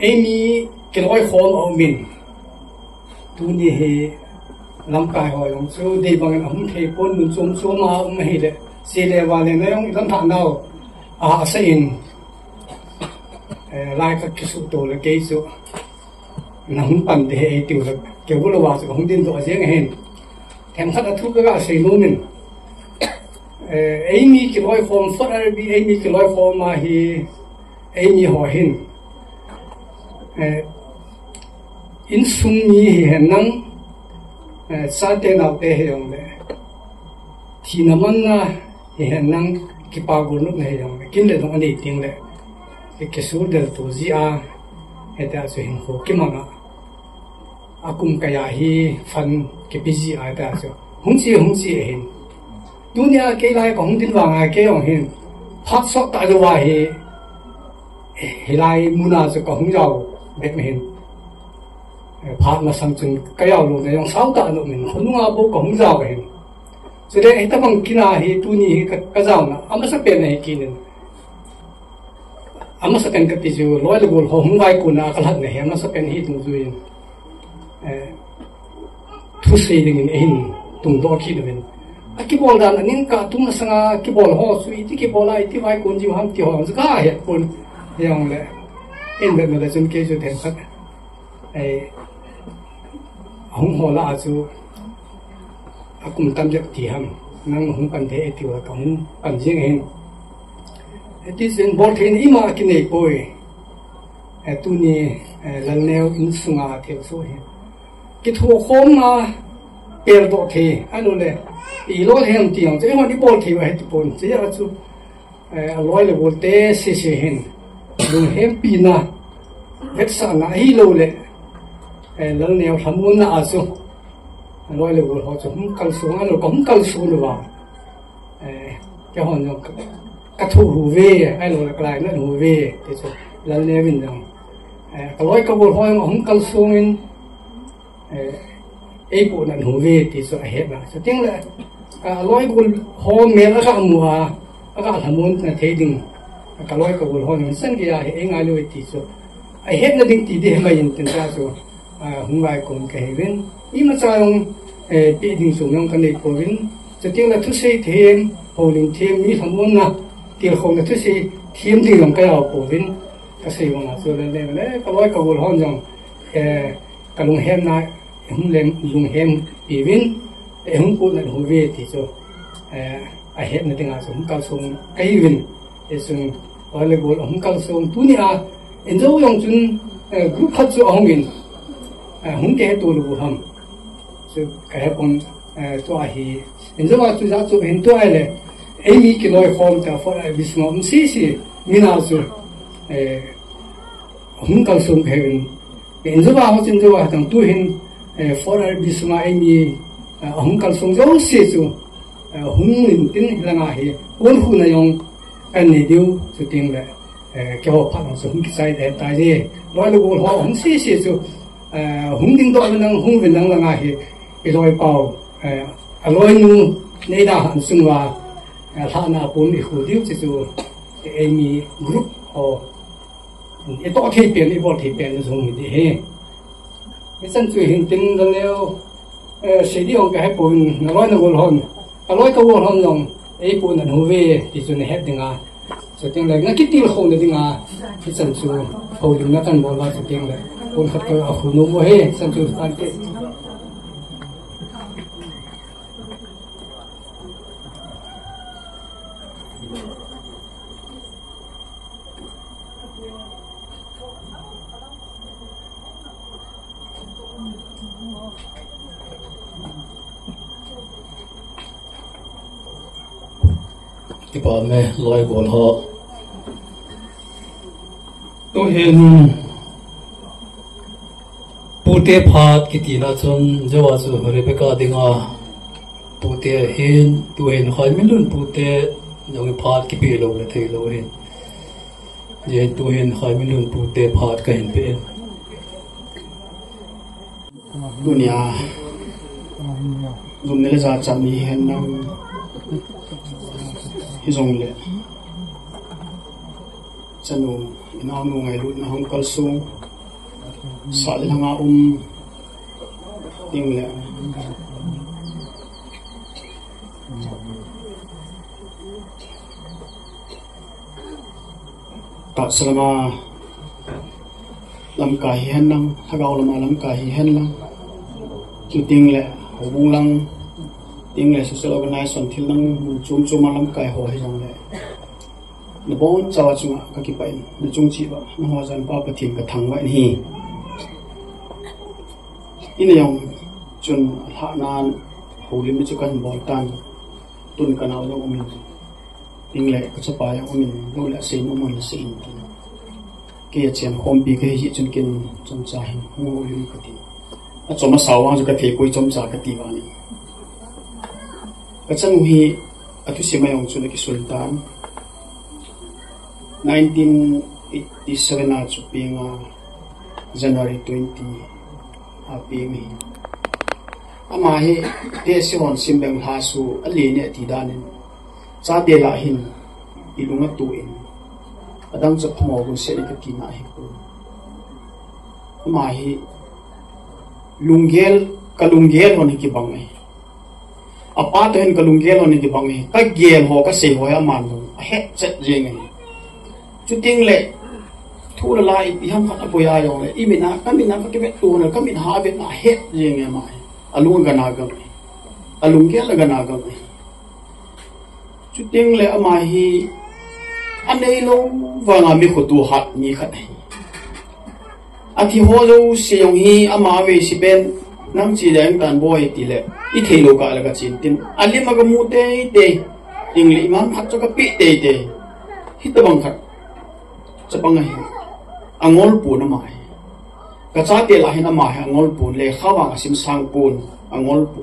emi ke loi khom au min tu ni he lam kai ho yong so de bang am the pon mun som so ma he le si le wa le ne yong lam tha nau a sa in lai ka ki su to le ke su na hun pan de he ti le ke wo lo wa su hong din to a jeng hen them khat a thu ka se no min ai mi ki loi form for ar bi ai mi ki loi form ma hi ai mi ho hin in sum ni he nang sa te na te he yong le thi na man na he nang ki pa gu no he yong le kin le dong ani ting le ke su del to ji a he ta so hin ko ki ma na akum ka ya hi fan ke pi ji a ta so hung chi hin dunia ke lai ko hung din wa nga ke yong hin phat sok ta lo wa he lai mu na so ko hung jaw bet me hin phat na sang chung ka yaw lo ne yong sao ta no min hung nga bo ko hung jaw hin so de ai ta bang kina hi tu ni ka jaw na ama sa pe na hi kinin ama sa pen ka ti ju loi le gol ho hung vai ku na ka lat ne he ama sa pen hi tu ju yin thu sei ding in hin tung do ki den ki bol dan anin ka tung sanga ki bol ho su iti ki bola iti vai kun ji ham ti ho ka he pun yang le in den le chun ke ju den khat hong ho la chu akum tam jak ti ham nang hong kan the ti wa kam an jing hen ti sen bol thin ima ki nei poi tu ni lal neo in sunga the so he ki thu khom ma per do the anu le i lo hem ti ang che ho di bol thi wa ti pon che ya chu a loi le bol te se hen lu hem pi na vet sa na hi lo le lal neo thamun na asu loi le bol ho chu hum kal su anu kom kal su lu wa ke hon no ka thu hu ve anu le klai na hu ve te chu lal neo min dang ka loi ka bol ho hum kal su min bộ nạn hồ về thì sợ hết mà sợ tiếng là lối buồn hồ mẹ nó cả mùa cả thằng muốn là thấy đừng cả lối cái buồn hồ mình sân kia ấy ngay lối thì sợ hết nó định thì để mà nhìn tình ra rồi không phải cùng cái bên nhưng mà sao bị đình xuống trong cái này của bên sợ tiếng là thứ xây thêm hồ linh thêm như thằng muốn là tiền không là thứ xây thêm thì làm cái nào của bên cái xây bằng là rồi lên đấy cái lối cái buồn hồ rằng cái lồng hem này hung lên dùng hem bị vin hung cột này hung về thì cho hết nó tiếng hung cao sung cái vin để sung gọi là gọi hung cao sung tu nia anh dâu用chun cứ khát cho hung vin hung cái tu lu ham so cái con tu ahi anh dâu tu ra tu hiện tu ai le ai mi cái lối form ta for ai bis ngom si mina so hung cao sung cái vin anh dâu họ chân dâu thằng tu hiện for our bisma emi hong kal song jo se chu hung min tin langa hi on hu na yong an ni diu chu ting le ke ho pha so hung ki sai de ta je loi lu ho hung se chu hung ding do nang hung vin nang langa hi i loi pau a loi nu nei da han sung wa tha na pun i hu diu chu emi group o e to thei pen i bo thei pen so mi de he cái sân chơi hình tin là nếu sử dụng cái bồn nói là bồn hòn, nói cái bồn hòn lòng ấy bồn là hồ về thì cho nên hết tiếng à, cho tiếng là cái tiêu không được tiếng à, cái sân chơi hồ dùng nó cần bồn vào cho tiếng là bồn khát cái hồ nông mua hết sân chơi ăn cái cái bà mẹ lôi buồn họ tôi hiện bute phat cái gì là chun giờ vào chun Rebecca đi ngà bute hiện tôi hiện khai mình luôn bute những cái phat cái bể lâu là thấy lâu hiện giờ tôi hiện khai mình luôn bute phat cái hiện bể dunia dùng để ra chăm đi hiện năng hi zong le chanu ina nu ngai lut na hong kal sung sa le hanga ting le ta salama lam ka hi hen nang hagaw lama lam ka hi hen lang chu ting le hobung lang tiếng là social organization thì năng chung mà làm cái hội rằng là nó bốn cháu chung các cái bệnh nó chung chỉ vậy nó hóa ra bao bát thiên cái thằng vậy hi ini yang chun hạ nan hậu lim mới cho cần bỏ tan tuần cái nào giống mình tiếng là cái chấp bài của mình nó là xin nó mình là xin cái chuyện không bị cái gì chun kinh trong trái hậu lim cái gì à trong mà sáu anh cho cái thầy quay trong trái cái gì vậy cái chân hi atu si mayong chun ki sultan 1987 na chuping January 20 apimi ama hi te si hon simbeng hasu ali ne ti danin cha de la hin ilunga tu in adang chap mo gu se ka ti na hi ko ama hi lungel kalungel hon ki bangai apa to hen kalungel hon ki bangai ka gel ho ka se ho ya man ho he chet jeng ai chuting le thu la lai bi ham khat apoya yo le imina kamina ka ke tu na kamin ha be na he jeng ai mai alung ga na ga alungel ga na ga chuting le ama hi anei lo wanga mi khutu hat ni khat athi ho lo se yong hi ama ve si ben nam chi dang tan boy ti le I thei lo ka la ka chin tin ali ma ga mu te te ting li imam hat cho ka pi te te hi ta bang khat cha bang hi angol pu na mai ka cha te la hi na ma ha angol pu le khawa ka sim sang pun angol pu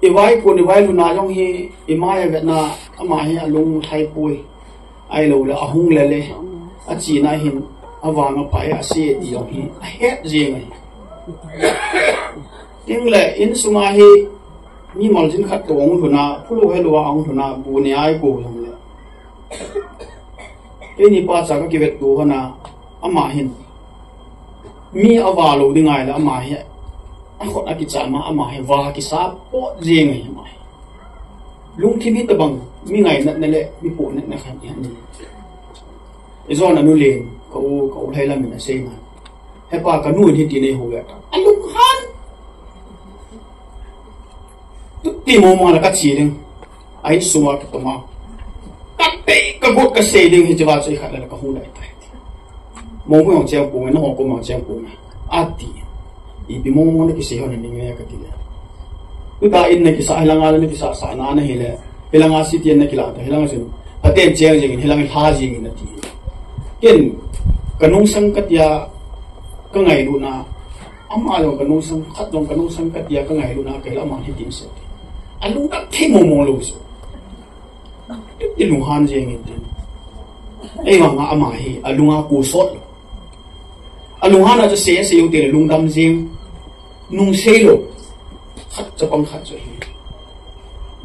iwai ko iwai lu na jong hi imaya ga na ama hi alung thai pui ai lo la ahung le le a chi na hin awang pa ya se di yong hi het jeng ai ting le in sunga hi mi mal jin khat tong lu na phulu he lu ang lu na bu ne ai ko jong le ni pa cha ka ki vet tu na ama hin mi awa lo ding ai la ama hi khot aki chama ama he wa ki sa po jeng ai mai lung thi mi ta bang mi ngai na le mi po na khan hi ni izon anu le ko thai la min se na he pa ka nu hi ti nei ho ya alung khan tu ti mo ma la ka chi ding ai suwa ka toma ka pe ka bot ka se ding hi jawa chai kha la ka hu dai tai mo mo che ko na ho ko ma che ko na ati ibi mo na ki se ho na ni nge ka ti le tu ta in na ki sa hilanga na ki sa sa na na hele hilanga si ti na ki la ta hilanga sin paten che jeng hilanga ha jeng na ti ken kanung sang katya ka ngai lu na ama lo kanung sang khat long kanung sang katya ka ngai lu na kai la ma hi tin se alung ta the mo mo lo so ti lu han jeng ni tin ai ma nga ama hi alunga ku sot alung han na se se yu te lung dam jeng nung se lo khat cha pang khat cho hi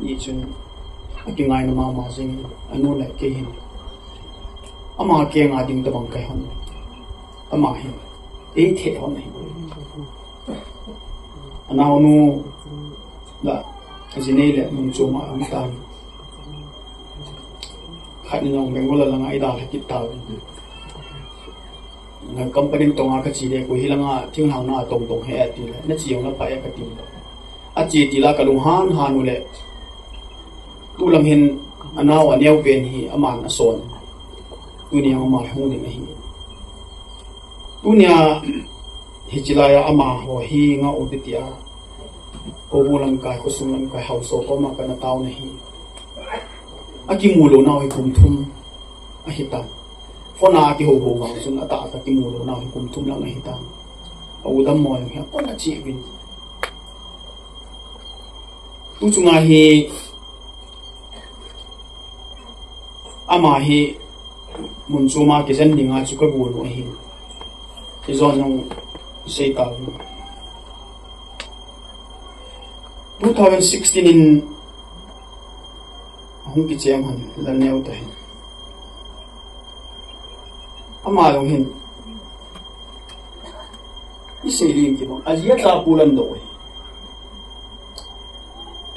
ni chun ki ngai na ma jeng anu la ke hin ama ke nga ding ta bang kai hon ama hi e the hon hi ana nu la ajine le mun chu ma am ta khat ni nong bengol la nga ida la kit ta na company to nga ka chi de ko hilanga thing hang na tong tong he ati le na chi yong na pa ya ka ti a chi ti la ka lu han hanu le tu lam hin ana wa neu pen hi aman a son dunia ama hu ni hi dunia hijilaya ama ho hi nga uditia ko bulan kai ko sumlan kai hauso ko ma kana taw na hi aki mulo na hi kum thum a hita fona ki ho ho wa sun ata ka ki mulo na hi kum thum la na hita au dam mo hi ko na chi bin tu chunga hi ama hi mun chuma ki zen dinga chu ka gu no hi izon nong sei ta 2016 in hong ki chem han la neu ta hin ama long hin I sei lim ki bon azia ta pulan do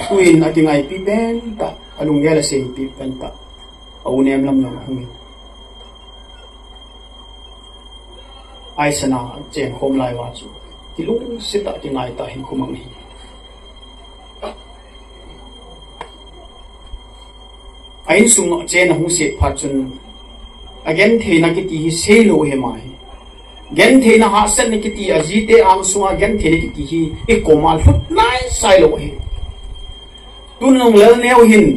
kuin akingai pi pen ta alung gela sei pi pen ta au nem lam lam hong ai sana chen khom lai wa chu ti lung sita ti ngai ta hin khumang hi ai sung chen hu se pha chun again the na ki ti hi se lo he mai gen the na ha sen ki ti a ji te ang sunga gen the ki ti hi e komal hut nai sai lo he tun nong lel neo hin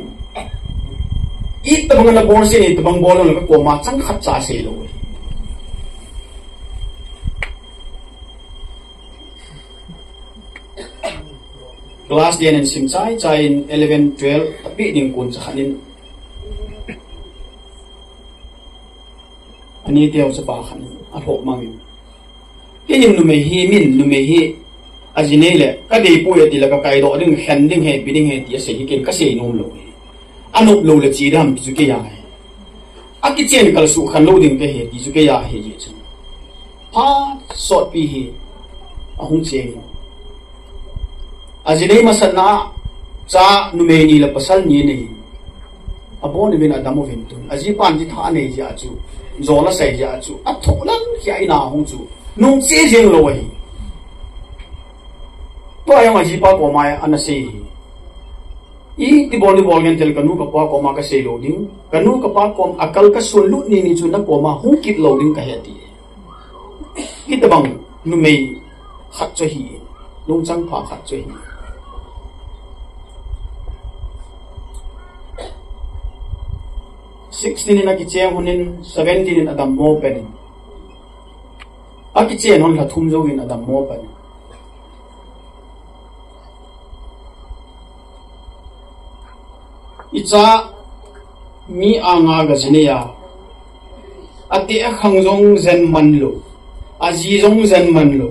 I ta bang na bon se ni ta bang bol na ko ma chang khat cha se lo class dian in sim chai chai in 11 12 tapi ding kun chanin ani teo cha pa khan a thok mang ke nim nu me hi min nu me hi ajine le ka dei pu ya ti la ka kai do ding hen ding he bi ding he ti se hi ken ka se nom lo anop lo le chi dam chu ke ya a ki chen kal su khan lo ding ke he ti chu ke ya he ji chu phá sọt pi hi ahung cheng ajinei masana cha numeni la pasal ni nei abon bin adamo vintun aji pan ji tha nei ja chu zola sai ja chu atholan kya ina hung chu nung che jeng lo hi to ayang aji pa ko mai anase I ti boli bolgen tel kanu ka pa ko ma ka sei loading kanu ka pa kom akal ka sun lu ni ni chu na ko ma hung kit loading ka heti kitabang nu mei khat cho hi lung chang pha khat cho hi sixteen in a kitchen honin 17 in adam mo pen a kitchen hon la thum jo in adam mo pen icha mi anga ga jineya ate a khangjong zen manlo aji jong zen manlo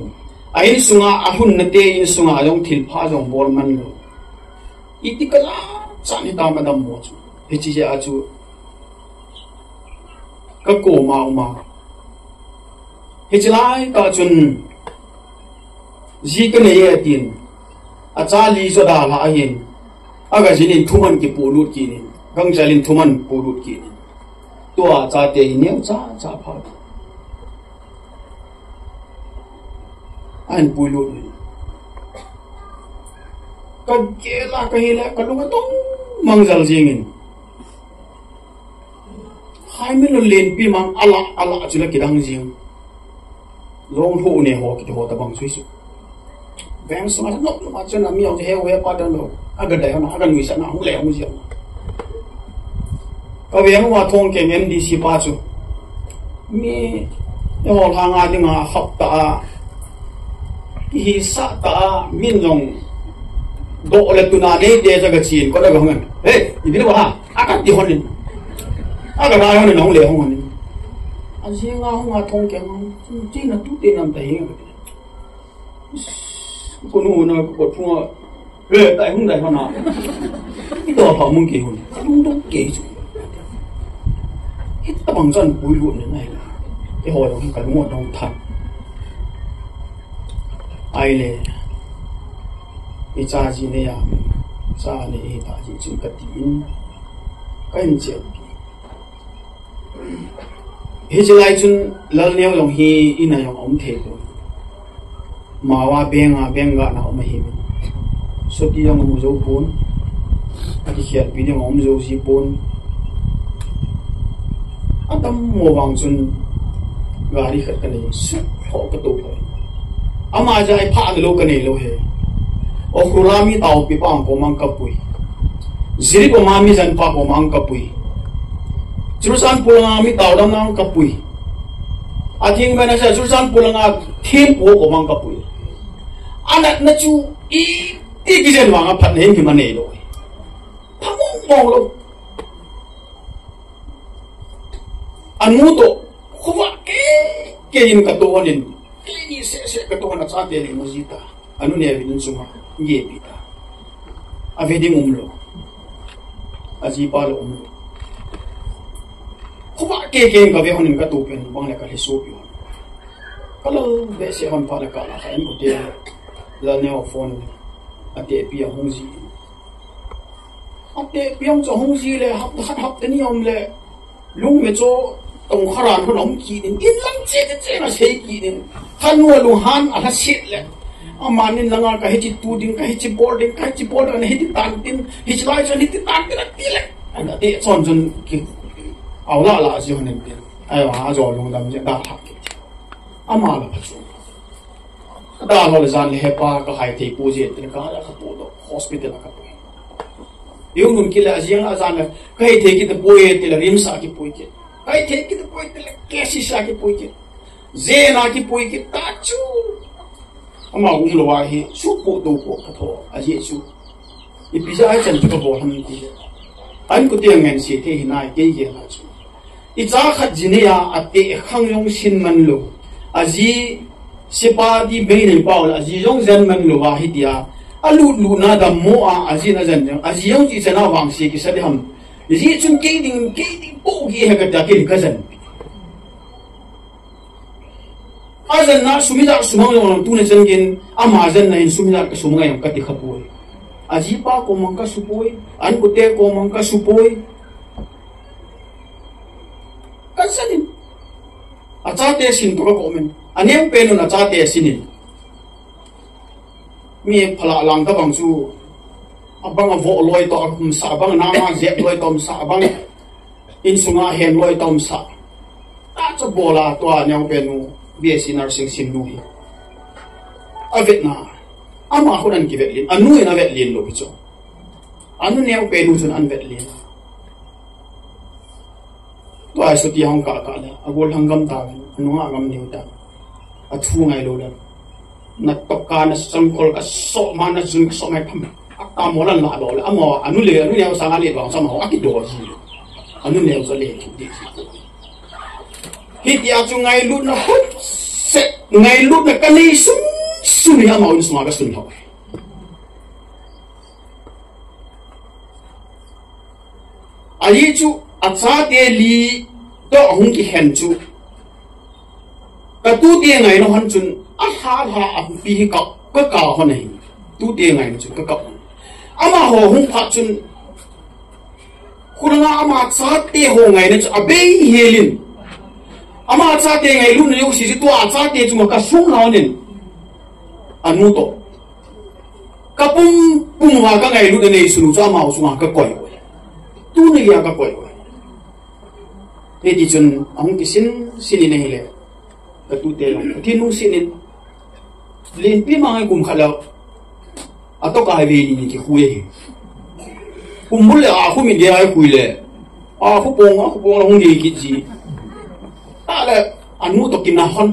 ain sunga ahun nate in sunga jong thilpha jong bol manlo itikala chani ta madam mo chu hichi ja chu ka ko ma hichlai ka chun ji ka ne ye tin a cha li so da la hin aga jinin thuman ki pulut ki ni gang jalin thuman pulut ki ni to a cha te ne cha pha an pulut ni ka kela ka hila ka lu tong mangjal jingin hai min len pi mang ala chula ki dang jing long ho ne ho ki ho ta bang sui su bang so ma no ma chen ami au he we pa dan lo aga dai na aga nui sa na hu le hu ji ka bang wa thong ke MDC pa chu mi ne ho la nga ding a hap ta hi sa ta min long do le tu na ne de ja ga chin ko da ga ngan he i bi ba ha aga ti hon ni aga na yo ni nong le hon ni a ji nga hu nga thong ke ma chi na tu te nam ta hi ko nu na ko phu tại không đại hoàn nào cái đồ họ muốn kêu không đúng kêu chứ hết các bằng chân bùi luộn như này là cái hồi không cần một đồng thật ai lệ cái cha gì này à cha này ta chỉ chịu cái tiền cái anh chịu hết giờ lại chun lần nhau lòng hi in này ông thề rồi mà wa beng gà nào mà hiểu số kia ông mua dầu pôn, cái hiện bây giờ ông dầu gì pôn, anh tâm mua vàng chun gà đi khát cái này suốt họ cái tổ thôi, anh mà chạy phá cái lô cái này lô hè, ở khu la mi tàu bị băng có mang cặp bụi, ziri có mang mi dân phá có mang cặp bụi, jurusan pulang mi tàu đâm mang cặp bụi, anh听bên này jurusan pulang thêm bộ có mang cặp bụi, anh nói chú ý cái gì mà ngáp phát hiện cái mà này rồi, thằng mong luôn, anh muốn to, không phải cái gì cái đồ này, cái gì sẽ cái đồ này sao để làm gì ta, anh nói về những sự mà gì bị ta, à về đi lo, à gì ba lo không phải cái về họ cái đồ bên bằng lại cái số biểu, kalau về sẽ hoàn phải cái là anh có thể là neo phone ate pia hongji ate piang cho hongji le hap tani om le lung me cho tong kharan ko nom ki nin in lang che na sei ki nin hanwa lu han ala sit le amanin langa ka hechi tu ding ka hechi boarding ka hechi board an hechi tan tin hechi lai cho hechi tan tin ti le ana te chon chon ki awla la ji honen tin ai wa jo lung dam je da ha ki ama la chu da lo le zan le hepa ka hai thei pu je tin ka la ka pu do hospital ka pu yung nun kila ajiang azan la ka hai thei ki te pu ye te la rim sa ki pu ki kai thei ki te pu te la keshi sa ki pu ki ze na ki pu ki ta chu ama ung lo wa hi su pu do ko ka tho aji chu i pi ja ai chan chu ko bo ham ki an ko te ngen si the hi nai ke ye la chu i cha khat jinia ate khang yong sin man lo aji sipa di bay nei pau la ji jong zen man lo wa hi dia alu lu na da mo a aji na zen jang aji yong ji chana wang si ki sa de ham ji chun ke ding po gi ha ka ta ke ka zen ajan na sumida sumang yong tu na jengin amazon na in sumida ka sumang yong kati khapoy aji pa ko mangka supoy an kute ko mangka supoy kansanin achate sin to ko men anem penu na chate sinin mi phala lang ka bang chu abang vo loi to akum sa bang na ma je loi tom sa bang in sunga hen loi tom sa ta cha bola to anyang penu BSc nursing sinu hi avet na ama ko nan kivetlin anu ina vetlin lo bicho anu ne penu chun an vetlin to ai so ti hong ka ka la agol hangam ta anu nga ngam niu ta athu ngai lo la na tokka na sangkol ka so mana jun so mai pham ta mo lan la lo la amo anu le sa nga le ba sa ma aki do ji anu ne so le ki di hit ya chu ngai lu na hot se ngai lu na ka ni su ni amo in sma ka sun ho ali chu acha te li to hung ki hen chu ka tu te ngai no han chun a ha a pi ka ka ho nei tu te ngai no chu ka ama ho hung pha chun kuranga ama cha te ho ngai ne chu abe helin ama cha te ngai lu ne yo si tu a cha te chu ma ka sung lao nen anu to ka pum wa ka ngai lu ne nei sunu cha ma su ma ka koi tu ne ya ka koi ni di chun ang kisin sini nei le ka tu te long ti nu sinin lin pi ma ngai kum khala ato ka ve ni ki huye kum mul a khu min dia ai kuile a khu pong hong di ki ji ta le anu to kin na hon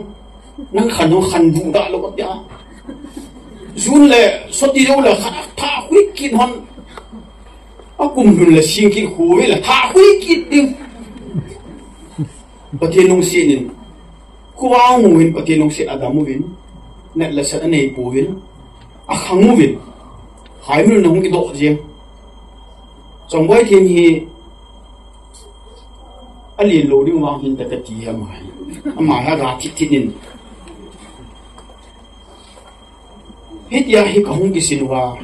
nang khan du da lo ka ya jun le so ti yo le tha hui kin hon a kum hun le sing ki huye le tha hui ki ding patinong sinin kuwang win patinong sin adamu win net la sa nei po win a khangu win hai mi na hung ki do jeng chong boy thiên hi ali lo ding wang hin ta ka ti ha mai ha ga thi nin hit ya hi ka hung ki sin wa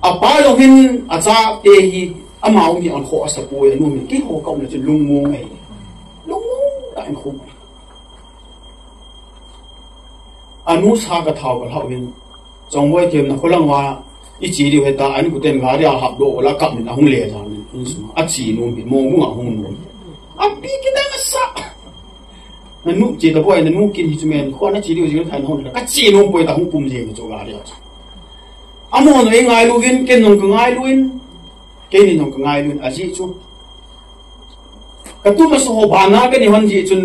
apa lo hin a cha te hi amao ni an kho asa po ya nu mi ki ho ka na chu lung mo ngai anh không anu sa ka thao ka hawin chong boy kem na kholang wa i chi ri heta anh ku ten ga ria hap do la kap ni hung le ja ni in su a chi no bi mo mu nga hung no a pi ki da sa na nu chi da boy na nu kin hi chu men kho na chi ri ji ka hon ka chi no boy ta hung pum je ni chu ga ria amo no e ngai lu win ken nong ka ngai luin ke ni nong ka ngai luin a ji chu katu mas ho bana ka ni hon ji chun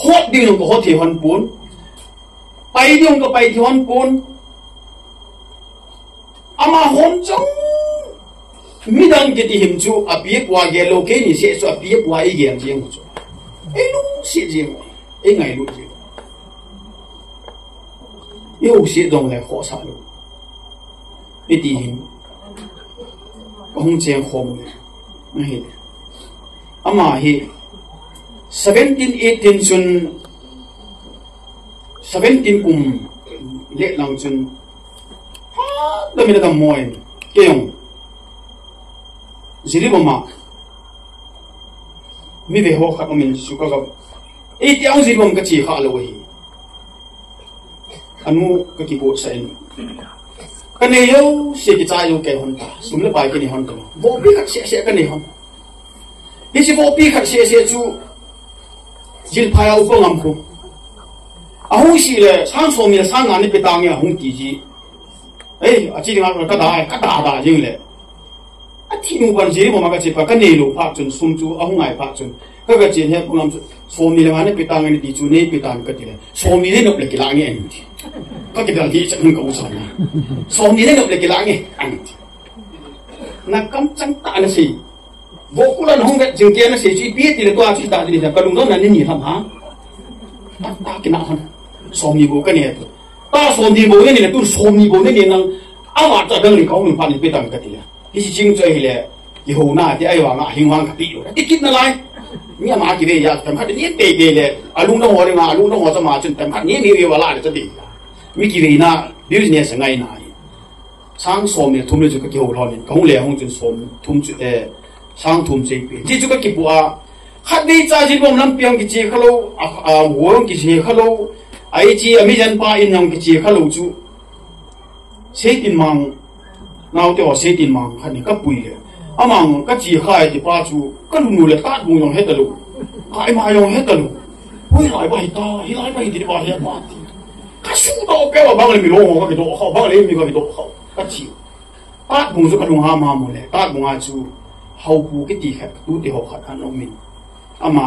hot di no ko hot hi hon pun pai di ko pai thi hon pun ama hon chong midang ke ti him chu apie kwa ge lo ke ni se so apie kwa i ge ji mo chu e lu si ji mo e ngai lu ji yo si dong le ho sa lu e ti him kong chen ho mo ngai ama hi 17-18 chun 17 kum le lang chun ha da mi da moi keong zili mama mi ve ho kha min su ka ga e ti ang zili mom ka chi kha lo hi anu ka ki ko sa en ka ne yo se ki cha yo ke hon ta sum le bai ke ni hon ta bo bi ka se ka ne hon ni si bo pi khat se chu jil phaya u ko ngam ko a hu si le sang so mi sang nga ni pe tang ya hung ti ji ei a chi nga ka da jing le a thi mu ban ji mo ma ka chi pa ka ne lo pha chun sum chu a hu ngai pha chun ka ga chi he pu ngam so mi le nga ni pe tang ni ti chu ne pe tang ka ti le so mi le no le ki la nge en ti ka ki da ti cha ng ko sa na so mi le no le ki la nge an ti na kam chang ta na si vô kulan hong cái chừng kia nó sẽ chỉ biết thì là toa chỉ ta thì là cái đúng đó là nên nhỉ hả ta cái nào hơn xóm đi bộ cái này ta xóm đi bộ cái này là tôi xóm đi bộ cái này năng áo mặc ta đang đi câu mình phản đi biết tăng cái gì là cái gì chừng chơi là cái hồ na thì ai vào ngã hình hoàng cái gì rồi cái kít nó lại เนี่ยมากี่เวียแต่ขัดนี้เตะเลยอาลุงต้องหัวเลยมาอาลุงต้องหัวจะมาจนแต่ขัดนี้มีเวลาจะดีมีกี่เวียน่ะบิวเนี่ยสังไงน่ะช่างสมเนี่ยทุ่มเลยจุกกี่หัวทอนเนี่ยเขาเลยห้องจนสมทุ่มจุช่างทุ่มเจ็บที่จุกกี่ปัวขัดนี้จ้าจีบผมน้ำเปียงกี่จีเขาลูหัวกี่จีเขาลูไอจีอเมริกันป้าอินยังกี่จีเขาลูจูเสียตินมังน่าจะว่าเสียตินมังขัดนี้ก็ปุยเลยอามังก็จีข่ายที่ป้าจูก็ลุงเลยตัดบุญยองเฮตลูไอ้มายองเฮตลูเฮ้ยหลายใบตาหลายใบที่บ้านเฮียบ้านก็สู้ต่อไปว่าบางเลยมีโลงก็ไปโดเขาบางเลยมีก็ไปโดเขาก็จีตัดบุญจูก็ลุงหามาหมดเลยตัดบุญอาจูเฮาปูก็ตีขัดตู้ที่เขาขัดอันน้องมินอามา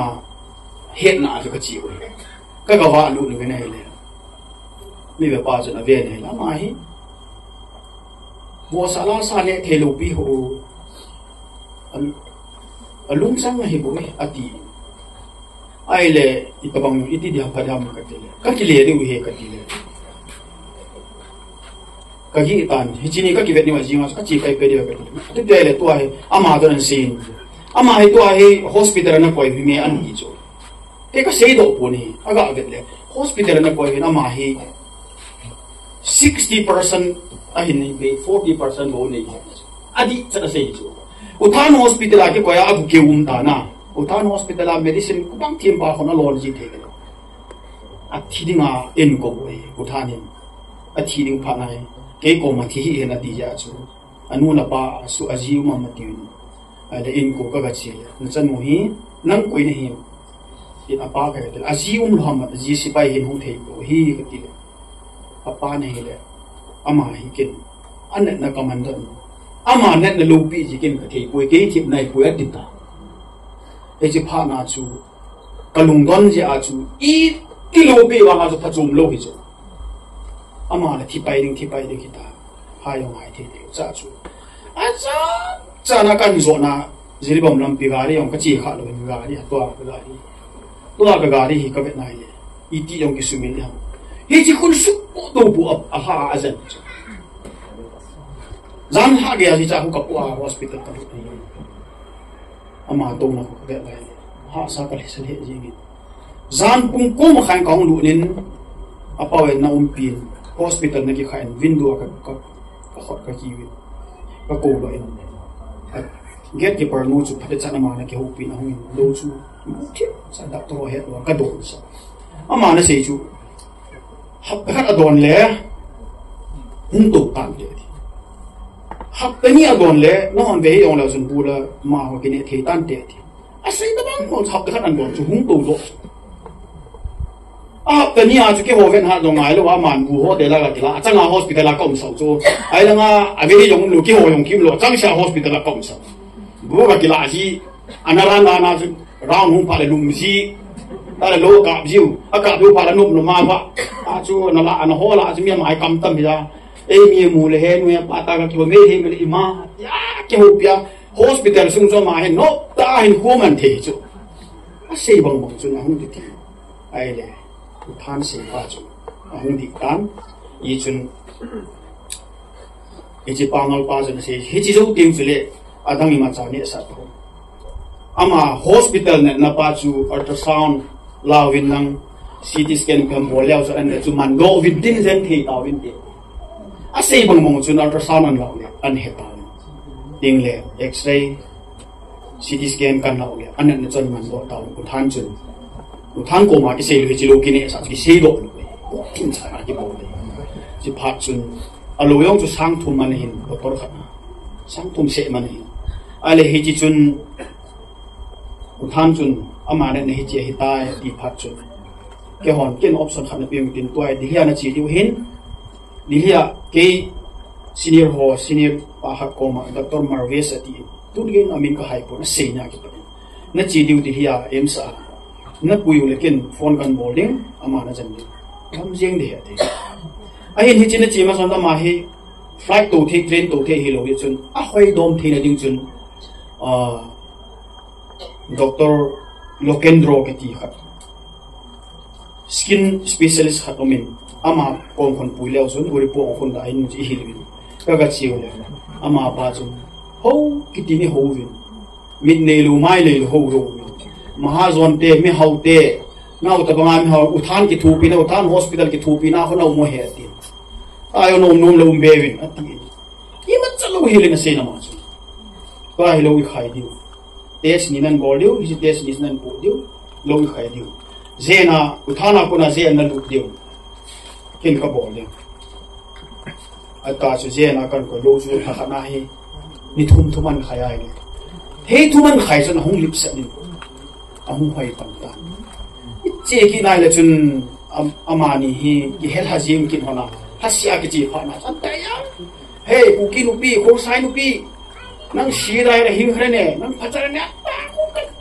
เฮ็ดหน้าจูก็จีเลยก็กว่าลูกเลยไม่เลยมีแบบป้าจนเวียนเลยละมาเฮบัวสาลาสาเล่เทลูปีโฮลุงสังเหิบุยอดีไอ้เล่อีกบางอีที่เดียวพอดำกันเลยก็กิเลสดูเฮกันเลยก็ยี่ตันที่นี่ก็กิเลสนี่ว่าจริงว่าก็จีไปเดียวกันทุกเดือนเลยตัวเฮอามาตัวนั้นซีนอามาให้ตัวเฮฮอสพิทอลนั่นป่วยมีอันนี้จ้ะแต่ก็เสียดอกปุ่นเฮอากาศกันเลยฮอสพิทอลนั่นป่วยอามาให้ 60% ไอ้นี่ไป 40% โบนี่อดีจะเสียจ้ะอุทานฮอสพิทอลก็ยังอาบุเกี่ยวตานะอุทานฮอสพิทอลเมดิซินก็บางทีมป่าคนละล้อจีเทกันอาทิตย์นึงเอ็นก็ไปอุทานเนี่ยอาทิตย์นึงผ่านไปเกี่ยวกับมาที่เห็นอดีตจ้ะอันนู้นป่าสุอาจิวมามาที่นี่อะไรเอ็นก็ก็เชียร์นั่นจะนู่นฮีนั่งคุยนี่ฮีอินป่ากันเลยอาจิวมุฮัมมัดจีสิไปเห็นหุ่นเทปฮีกันที่เลยป่าเนี่ยเลยอามาฮิกินอันนั้นนักมันดันอามาเนี่ยในลูกปีจิกินกันที่คุยกี่ทิพย์ในคุยอดีตไอ้เจ้าพานาจูกลุงดอนเจ้าจูอีที่ลูกปีว่าเราจะพัฒน์โลกจูอามาเนี่ยที่ไปดึงกีตาหายองหายที่เดียวจ้าจูอาจารย์จ้านักการโซน่าจิริบอมลำปีการียองก็จีขาลงการีตัวการีก็เป็นนายเลยอีที่ยองกิสุมิลเลยเฮ้ยที่คุณสุดตัวบัวอาหารอาจารย์จำหาเกียรติจากหุกับว่าฮอสพิทอลตั้งแต่ยังอามาตรงนั้นก็แบบไรหาสักอะไรสักอย่างยิ่งจำปุ่งกุ้งขันของลูกนินอาป่วยน้าอุ้มปีนฮอสพิทอลนักขันวินดัวก็ขดก็กีวินก็โกลอยนั่นเก็ตที่ปรนูจุดพัฒนามานักหุ่นปีนเอาเงินโดจูเที่ยวสันดับตัวเหตุว่ากระโดดซะอามาเนี่ยเสียจูฮับขัดอดอนเลยหุ่นตุกตันเลยฮับเป็นนี่อดอนเลยน้องเบย์ยองเราจนบูละมาหัวกินเทตันเตะที่อาศัยแต่บางคนฮับขัดอดอนจูหุ่นตุกโลฮับเป็นนี่อาจจะแค่หัวเป็นหัดตรงไหนหรือว่ามันบูหัวเดล่ากันละจังหวะฮอสพิทอลก็ไม่สาวจูไอ้เรื่องอ่ะเบย์ยองลูกแค่หัวยองคิมโลจังหวะฮอสพิทอลก็ไม่สาวบูกันละจีอันนั้นน่าจะร่างหุ่นพาเลยลุงจีแต่โลกกับจิวอากาศดูพารานุบลมาว่าอาจูนั่นละอันหัวละอาจจะมีหมายคำตั้มยามีมูลเหตุมีปาตากะคิวเมย์มีอิมาอยากเกี่ยวกับฮอสพิทอลซึ่งจะมาเห็นนกตาเห็นหัวมันเทจูอาศัยบางจุดนะหุ่นที่ไอ้เลยทานเสียป้าจูหุ่นที่กันยี่จุนไอ้จีปังเอาป้าจูนเสียที่จูทีมจุเลยอาดังอิมาจานี่สัตว์อามาฮอสพิทอลเนี่ยนับป้าจูอัลตราซาวน์ลาวินนังซีทีสแกนกันหมดแล้วส่วนนั้นจุมันโลวินดินเซนที่ตาวินเดียอาศัยบางมองจุนอัลตราซาวน์นั่นเราเนี่ยอันเหตุการณ์ดิ่งเลยเอ็กซเรย์ซีทีสแกนกันเราเนี่ยอันนั้นจุมันโลตาอุทานจุนอุทานโกมาที่เซลล์ที่โลกินเนี่ยสัตว์ที่เซลล์เลยทิ้งใส่ที่บอกเลยที่พัดจุนอารมณ์ยองจุสร้างทุ่มมันเห็นก็ตัวขัดสร้างทุ่มเสมันเห็นอะไรเหตุจุนอุทานจุนอามาเนี่ยในเหตุตายที่พัดจุนแกหอนเกี่ยนออปชั่นขันเพียงตินตัวดิเฮียน่าจีดิวเห็นดิเฮียเกย์ซีเนียร์ฮอซีเนียร์ปาฮักโกมาดรมาร์เวสตีตุนเกนอามินก็หายปนเสียเนี่ยกิตน่าจีดิวดิเฮียเอ็มซ่าน่าปุยเลยกินโฟนกันโบลิ่งอามาน่าจันดิทำเสียงเดียดไอ้เห็นที่จีน่าจีมาสันตมาให้ไฟล์ตัวที่เทรนตัวที่ฮิโลวิจุนอ่ะคอยดมที่น่าดิวจุนดรโลเคนโดรกตีครับสกินสเปเชียลิสต์ขัดอมินอามาโกงคนปุยเลี้ยวส่วนบริโภคคนได้นุ่งจีฮิลวินก็กระชิวเลยอามาป้าจุนโฮกิตินี่โฮวินมิดเนลูไม่เลยโฮโรวิน Mahazon te mi hau te ngau ta banga mi hau uthan ki thu pi na uthan hospital ki thu pi na ho no mo he ti ayo no nom lo bevin ati ki mat chalo hi le se na ma chu ka hi lo khai diu tes ni nan bol diu hi tes ni nan pu diu lo khai diu zena uthana ko na ze na lu diu kin ka bol diu ata chu zena kan ko lo chu kha na hi ni thum thuman khai ai ni he thuman khai san hong lip sa ni ahung hoi pan ta che ki nai la chun amani hi ki hel hazim kin hona hasia ki chi pha na san ta ya hey ku ki nu pi ko sai nu pi nang shi rai la him hre ne nang phachar ne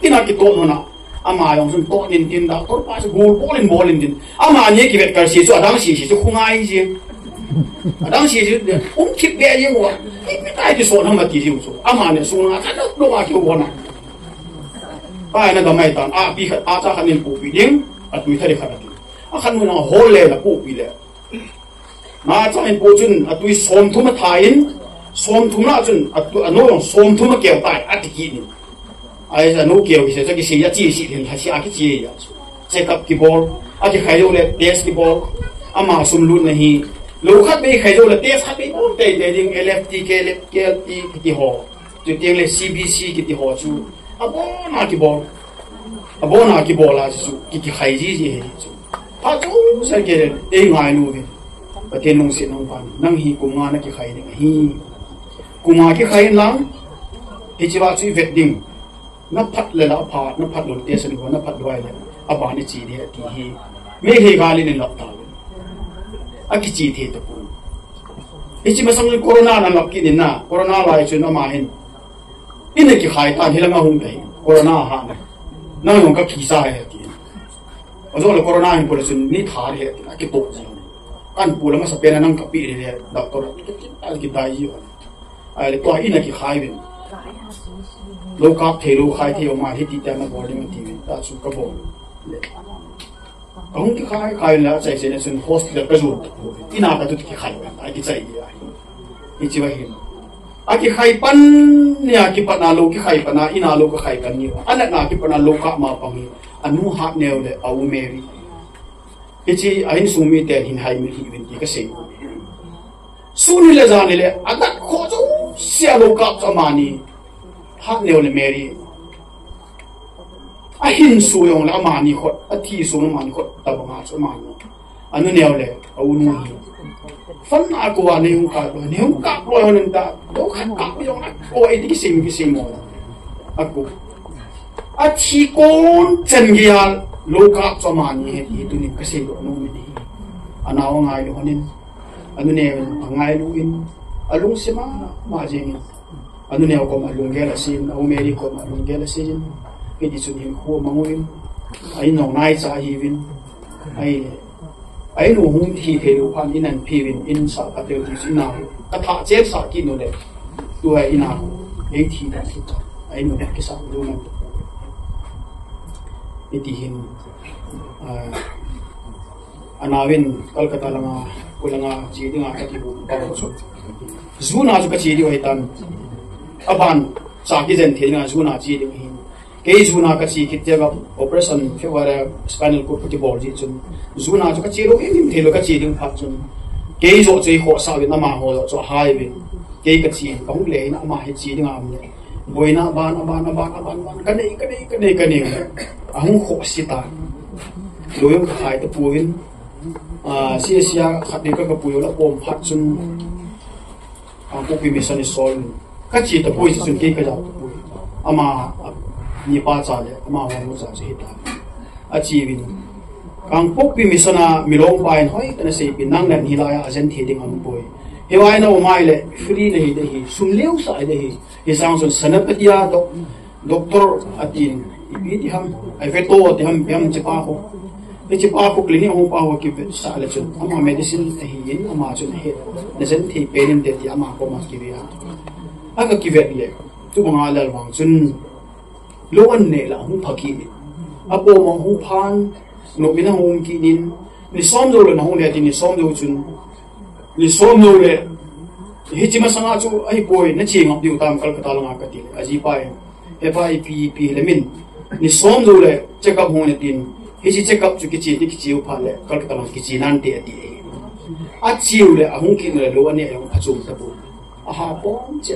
tina ki to hona ama yong sun to nin tin da tor pa gol bolin din ama ni ki vet kar si chu adang si chu khungai ji adang si chu khip be ye wa ki tai ti so na ma ti ju chu ama ne su na ta do ma ki wona pa na da mai tan a pi khat a cha khanin pu pi ding a tui thari khat ki a khan mun ho le la pu pi le na cha in pu chun a tui som thuma thain som thuma chun a tu ano yong som thuma ke pa a ti ki ni ai sa no ke ki se ki se ya chi si hin ha si a ki chi ya check up ki bol a ki khai le test ki bol ama sum lu nahi lo khat be khai le test khat be on te te ding lft ke lft ki ho tu tiang le cbc ki ho chu abona ki bol la su ki khai ji ji chu pa chu sa ke e ngai nu ve pa te nong se nong pan nang hi kum nga na ki khai ni hi kuma ki khai lang e chi ba chu vet ding na phat le la pha na phat lo te san ko na phat dwai le aba ni chi de ti hi me he ga li ni lap ta a ki chi the to pu e chi ma sang corona na lap ki ni na corona lai chu na ma hin ina ki khai ta hi la ma hung dai corona ha na yong ka ki sa he ti azo le corona hin pole sun ni thar he ti ki to ji kan pula ma sa pena nang ka pi le doctor ki dai ji ai le to ina ki khai bin lo ka the lo khai the ma hi ti ta na body ma ti ta su ka bo le ahung ki khai la chai se ne sun hospital ka zu ina ka tu ki khai ai ki chai ya i chi wa hi aki khai pan ne aki pana lo ki khai pana ina lo ka khai kan ni ana na ki pana lo ka ma pangi anu ha ne le au meri ichi ain sumi te hin hai mi hi win ki ka se suni le za ne le ada kho jo sia lo ka cha mani ha ne le meri a hin su yong la mani khot a thi su no mani khot ta ba ma chu ma no anu ne le au nu hi fan aku ane yung ka ko yon ta do khat ka yung ko ai di sim mo aku a chi kon chen gya lo ka chamani he ti tu ni ka se do no mi ni anaw ngai lo hanin anu ne ngai lu in alung sima ma jing anu ne ko ma lung gela sin au meri ko ma lung gela sin ke di sun hin ko manguin ai no nai cha hi win ai lu hung thi the lu pan in an pi win in sa ka te ti na ka tha che sa ki no le tu ai ina ei thi da thi ai no ki sa lu na iti hin anawin Kolkata langa kulanga chi dinga ka ti bu pa so zuna ju ka chi di wai tan aban sa ki zen the nga zuna chi di hin ke zuna ka chi ki te ga operation february spinal cord ki bol ji chun zuna ju ka chi ro im the lo ka chi ding pha chun ke zo chei ho sa wi na ma ho cho hai bi ke ka chi ka hu le na ma he chi dinga am le boina ban ka nei ahung kho si ta lo yong khai ta puin sia khat ni ka puyo la pom phat chun ko pi mission is sol ka chi ta pui chun ke ka ja pui ama ni pa cha le ama ho mo cha se ta a chi win kang pok pi mission a milong pain hoi ta se pi nang na ni la ya ajen the ding am pui he wai na o mai le free nei de hi sum leu sa de hi he sang sun sanapatia doctor atin ipi ti ham ai ve to ti ham che pa ko pe che pa ko clinic ho pa ho ki sa le chun ama medicine hi yin ama chun he na zen thi penin de ti ama ko ma ki ya aga ki ve le tu ma la wang chun lo an ne la hu phaki apo ma hu phan no mina hu ki nin ni som do le na hu le ti ni som do chun ni som do le hi chi ma sanga chu ai boy na chi ngap diu tam Kolkata langa ka ti aji pai he pai pi le min ni som zo le check up hone tin hi chi check up chu ki chi ti ki chiu pha le kal ka tang ki chi nan te ti a chiu le a hung ki le lo ane yong a chum ta bu a ha pom che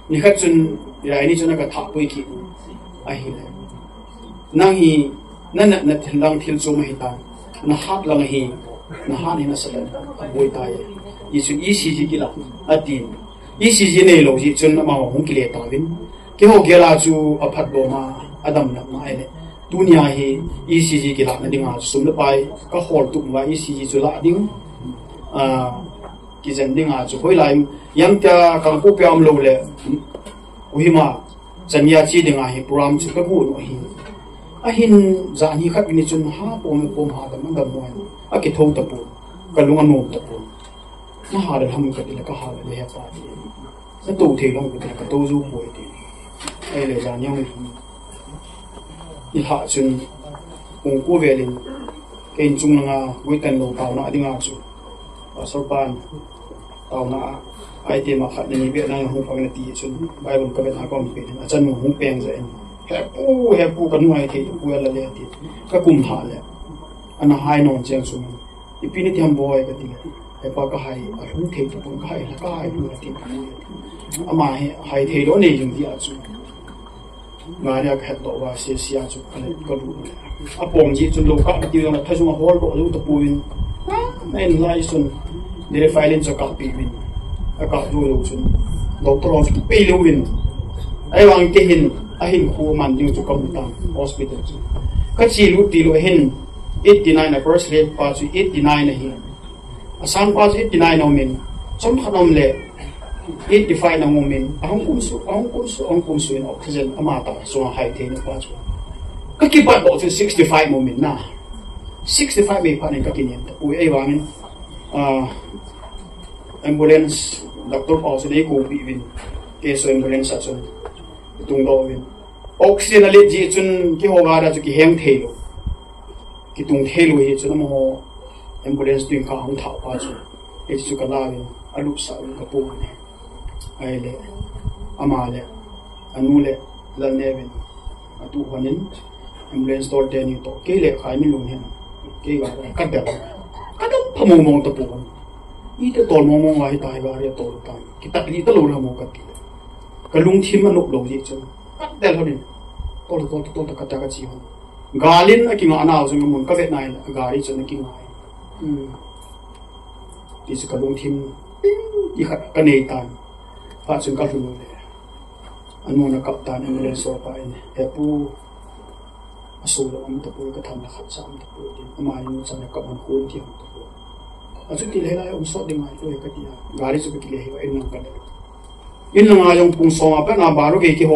ni khat chun ya ni chuna ka tha pui ki a hi le nang hi na lang thil chu ma hi ta na hat lang hi na ha ni na sa le boi ta ye yi chu ECG ki la a tin ECG nei lo ji chun ma hung ki le ta win ki ho ge la chu a phat bo ma adam na ma ai le dunia hi ECG ki la na dinga sum le pai ka hol tu wa ECG chu la ding ki zen dinga chu hoi lai yang ta kang pu pyam lo le uhima chania chi dinga hi program chu ka bu no hi a hin za ni khat ni chun ha pom ha da man da mo a ki tho ta pu ka lunga no ta pu na ha da ham ka ti la ka ha le ha pa ti sa tu the long ka to zu mo ti ai le za nyang i ha chun ong ku ve lin ken chung nga wi kan lo taw na dinga chu sor ban taw na ai te ma khat ni be na hu pa na ti chun bible ka be na ko pe na chan mu hung peng za en he pu kan mai the pu la le ti ka kum ha le ana hai non chang chu i pi ni tiam boy ka ti he pa ka hai a hung the pu ka hai la ka hai lu ti ama hai the do ne jing ti a chu nga ria ka to wa se sia chu ka lu a pom ji chun lo ka ti na tha chu ma hol lo lu ta pu win en lai sun dire file cho ka pi win a ka lu lo chun doctor of pe lu win ai wang ke hin a hin khu man ding chu ka mu ta hospital chu ka chi lu ti lo hin 89 na first rate pa chu 89 na hin a san pa 89 no min chom khanom le 85 na moment ang kum su in oxygen amata so high ten pa chu ka ki pa do 65 moment na 65 may pa nin ka kinyen ta ui ai wangin ambulance doctor pa so dei ko bi win ke so ambulance sa chun tung do win oxygen ale ji chun ki ho ga da chu ki heng thelo ki tung thelo hi chun mo ambulance tuing ka hong thau pa chu e chu ka la win alu sa ka pu ne ai le ama le anu le la nevin atu honin ambulance tol te ni to ke le khai mi lu hen ke ga ka da phamu mong ta pu i te tol mong mong ai tai ga re tol ta ki ta li ta lo la mo ka ti ka lung thim an lo ji chu ka da lo ni tol ta ka ta ka chi ho galin a ki nga na zo mun ka ve nai ga ri chu na ki ngai ti su ka lung thim i khat ka nei tan pa chun ka lu le anu na kap ta ni le so pa in e pu aso lo am ta pu ka tham na khat sam ta pu ti ama ni mu chang ka man ko ti am ta pu a chu ti le la um so ding mai lo ka ti gari chu ki le hi in na ka le in na nga jong pung so ma pa na ba ro ge ki ho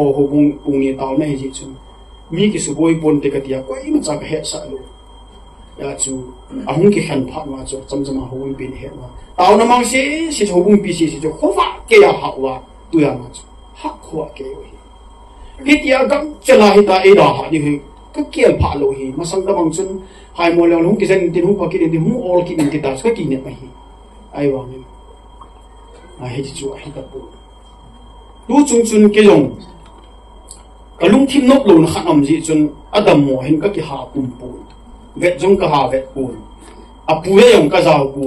pung ni taw na hi ji chu mi ki su boi pon te ka ti ko i ma cha ka he sa lo ya chu ahung ki khan pha ma chu cham cham ho bin he ma taw na mang si chu bung pi si chu kho fa ke ya ha wa tu ya ma chu ha kho ke yo hi ki ti ya gam chala hi ta e da ha ni ka kiel pha lo hi ma sang da bang chun hai mo le hung ki zen tin hung pa ki tin hung all ki tin ki ta ka ki ne ma hi ai wa ni a he chu a hi ta pu tu chung chun ke yong ka lung thim nok lo na khan am ji chun adam mo hin ka ki ha pum pu vet jong ka ha vet pu a pu ye yong ka za pu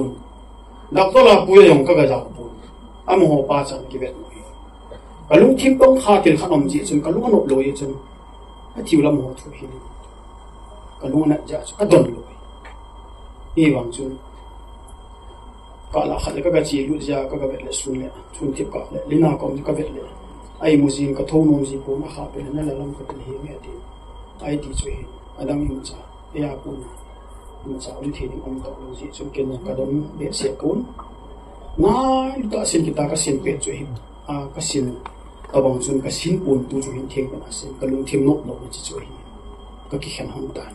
dak to la pu ye yong ka za pu a mo ho pa chan ki vet ka lung thim tong kha til khan am ji chun ka lung nok lo ye chun a thiu la mo thu hi ka lung na ja ka don lo e wang chun ka la khat ka chi lu ja ka vet le sun le chun tip ka le lina kom ka vet le ai muzin ka thon nom ji ko na kha pe na la lam ka hi me ti ai ti chwe adam yu cha ya ku na cha ri thi ni om to lo ji chun ken ka don be se kun na ta sin ki ta ka sin pe chwe a ka sin ka bang chun ka sin pun tu chu hin theng na se ka lung thim nok nok chi chwe ka ki khan hon tan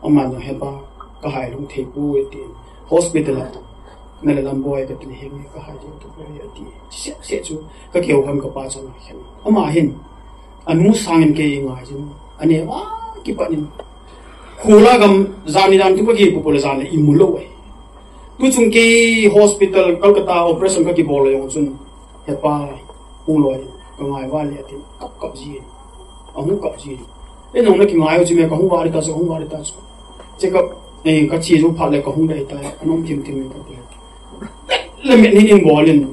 amma no he ba ka hai lung the pu e ti hospital na le lam boy ka ti hi ka hai ji tu pe ya ti se chu ka keu ham ka pa chang hen ama hin anu sangin ke ngai jin ane wa ki pa ni khula gam zani dan tu ki ko pole zan i mulo we tu chung ki hospital kolkata operation ka ki bol yong chun he pa u loi ka ngai wa le ti kap kap ji ông cặp gì cái nông này cái ngày hôm nay có không vào ta chứ chỉ có cái chi số phát lại có không đầy ta anh ông tìm mình có là mình hình bỏ lên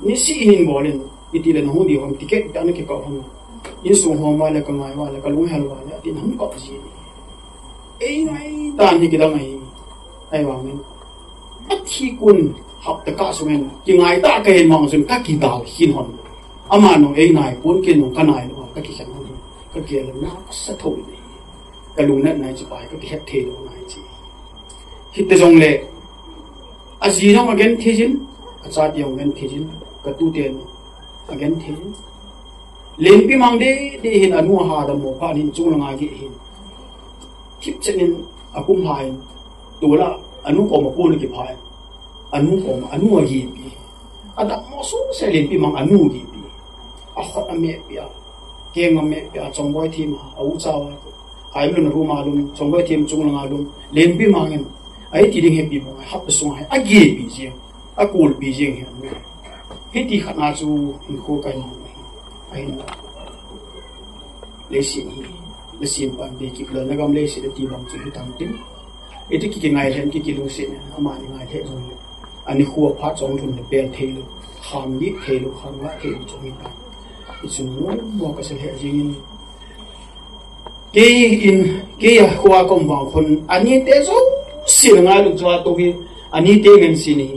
ni sĩ hình bỏ lên ít là nó không đi không ticket đã nó cái cậu không in xuống hôm qua là cái ngày qua là cái lúa heo qua là thì không có gì ấy ngay tan thì cái đó này ai bảo mình thi quân học tất cả số mình cái ngày ta cái mong xem các kỳ đạo hin hòn ama nó ấy này bốn kia nó cái này nó các kỳ chẳng không cái kia là nó sát thôi cái lúa này chỉ phải cái hết thế đó này chỉ hít tới dòng lệ gì nó mà gen thế chứ cái sao điều gen thế chứ cái tu tiền gen thế lên pi mang đi hin anu ha da mo pa hin chung langa gi hin khip chenin akum hai tu la anu ko ma pu ni ki phai anu ko ma anu gi pi ada mo su se lên pi mang anu gi pi a khot a me pi a ke ngam me pi a chong boy thim au chawa ai lu na ru ma lum chong boy thim chung langa lum lên pi mang en ai ti ding happy mo hap su hai a gi pi ji a kul pi ji hi ti khana chu in ko kai ai lesi pan de ki kla nagam lesi de ti bang chu tam tin eti ki ngai hen ki lu se ama ni ngai the jong ani khuwa pha chong thun de pel thelu kham ni thelu kham la thelu chong ta ichu mo ka se he jing ke ya khuwa kom bang khun ani te zo sin ngai lu chwa to hi ani te ngen sin ni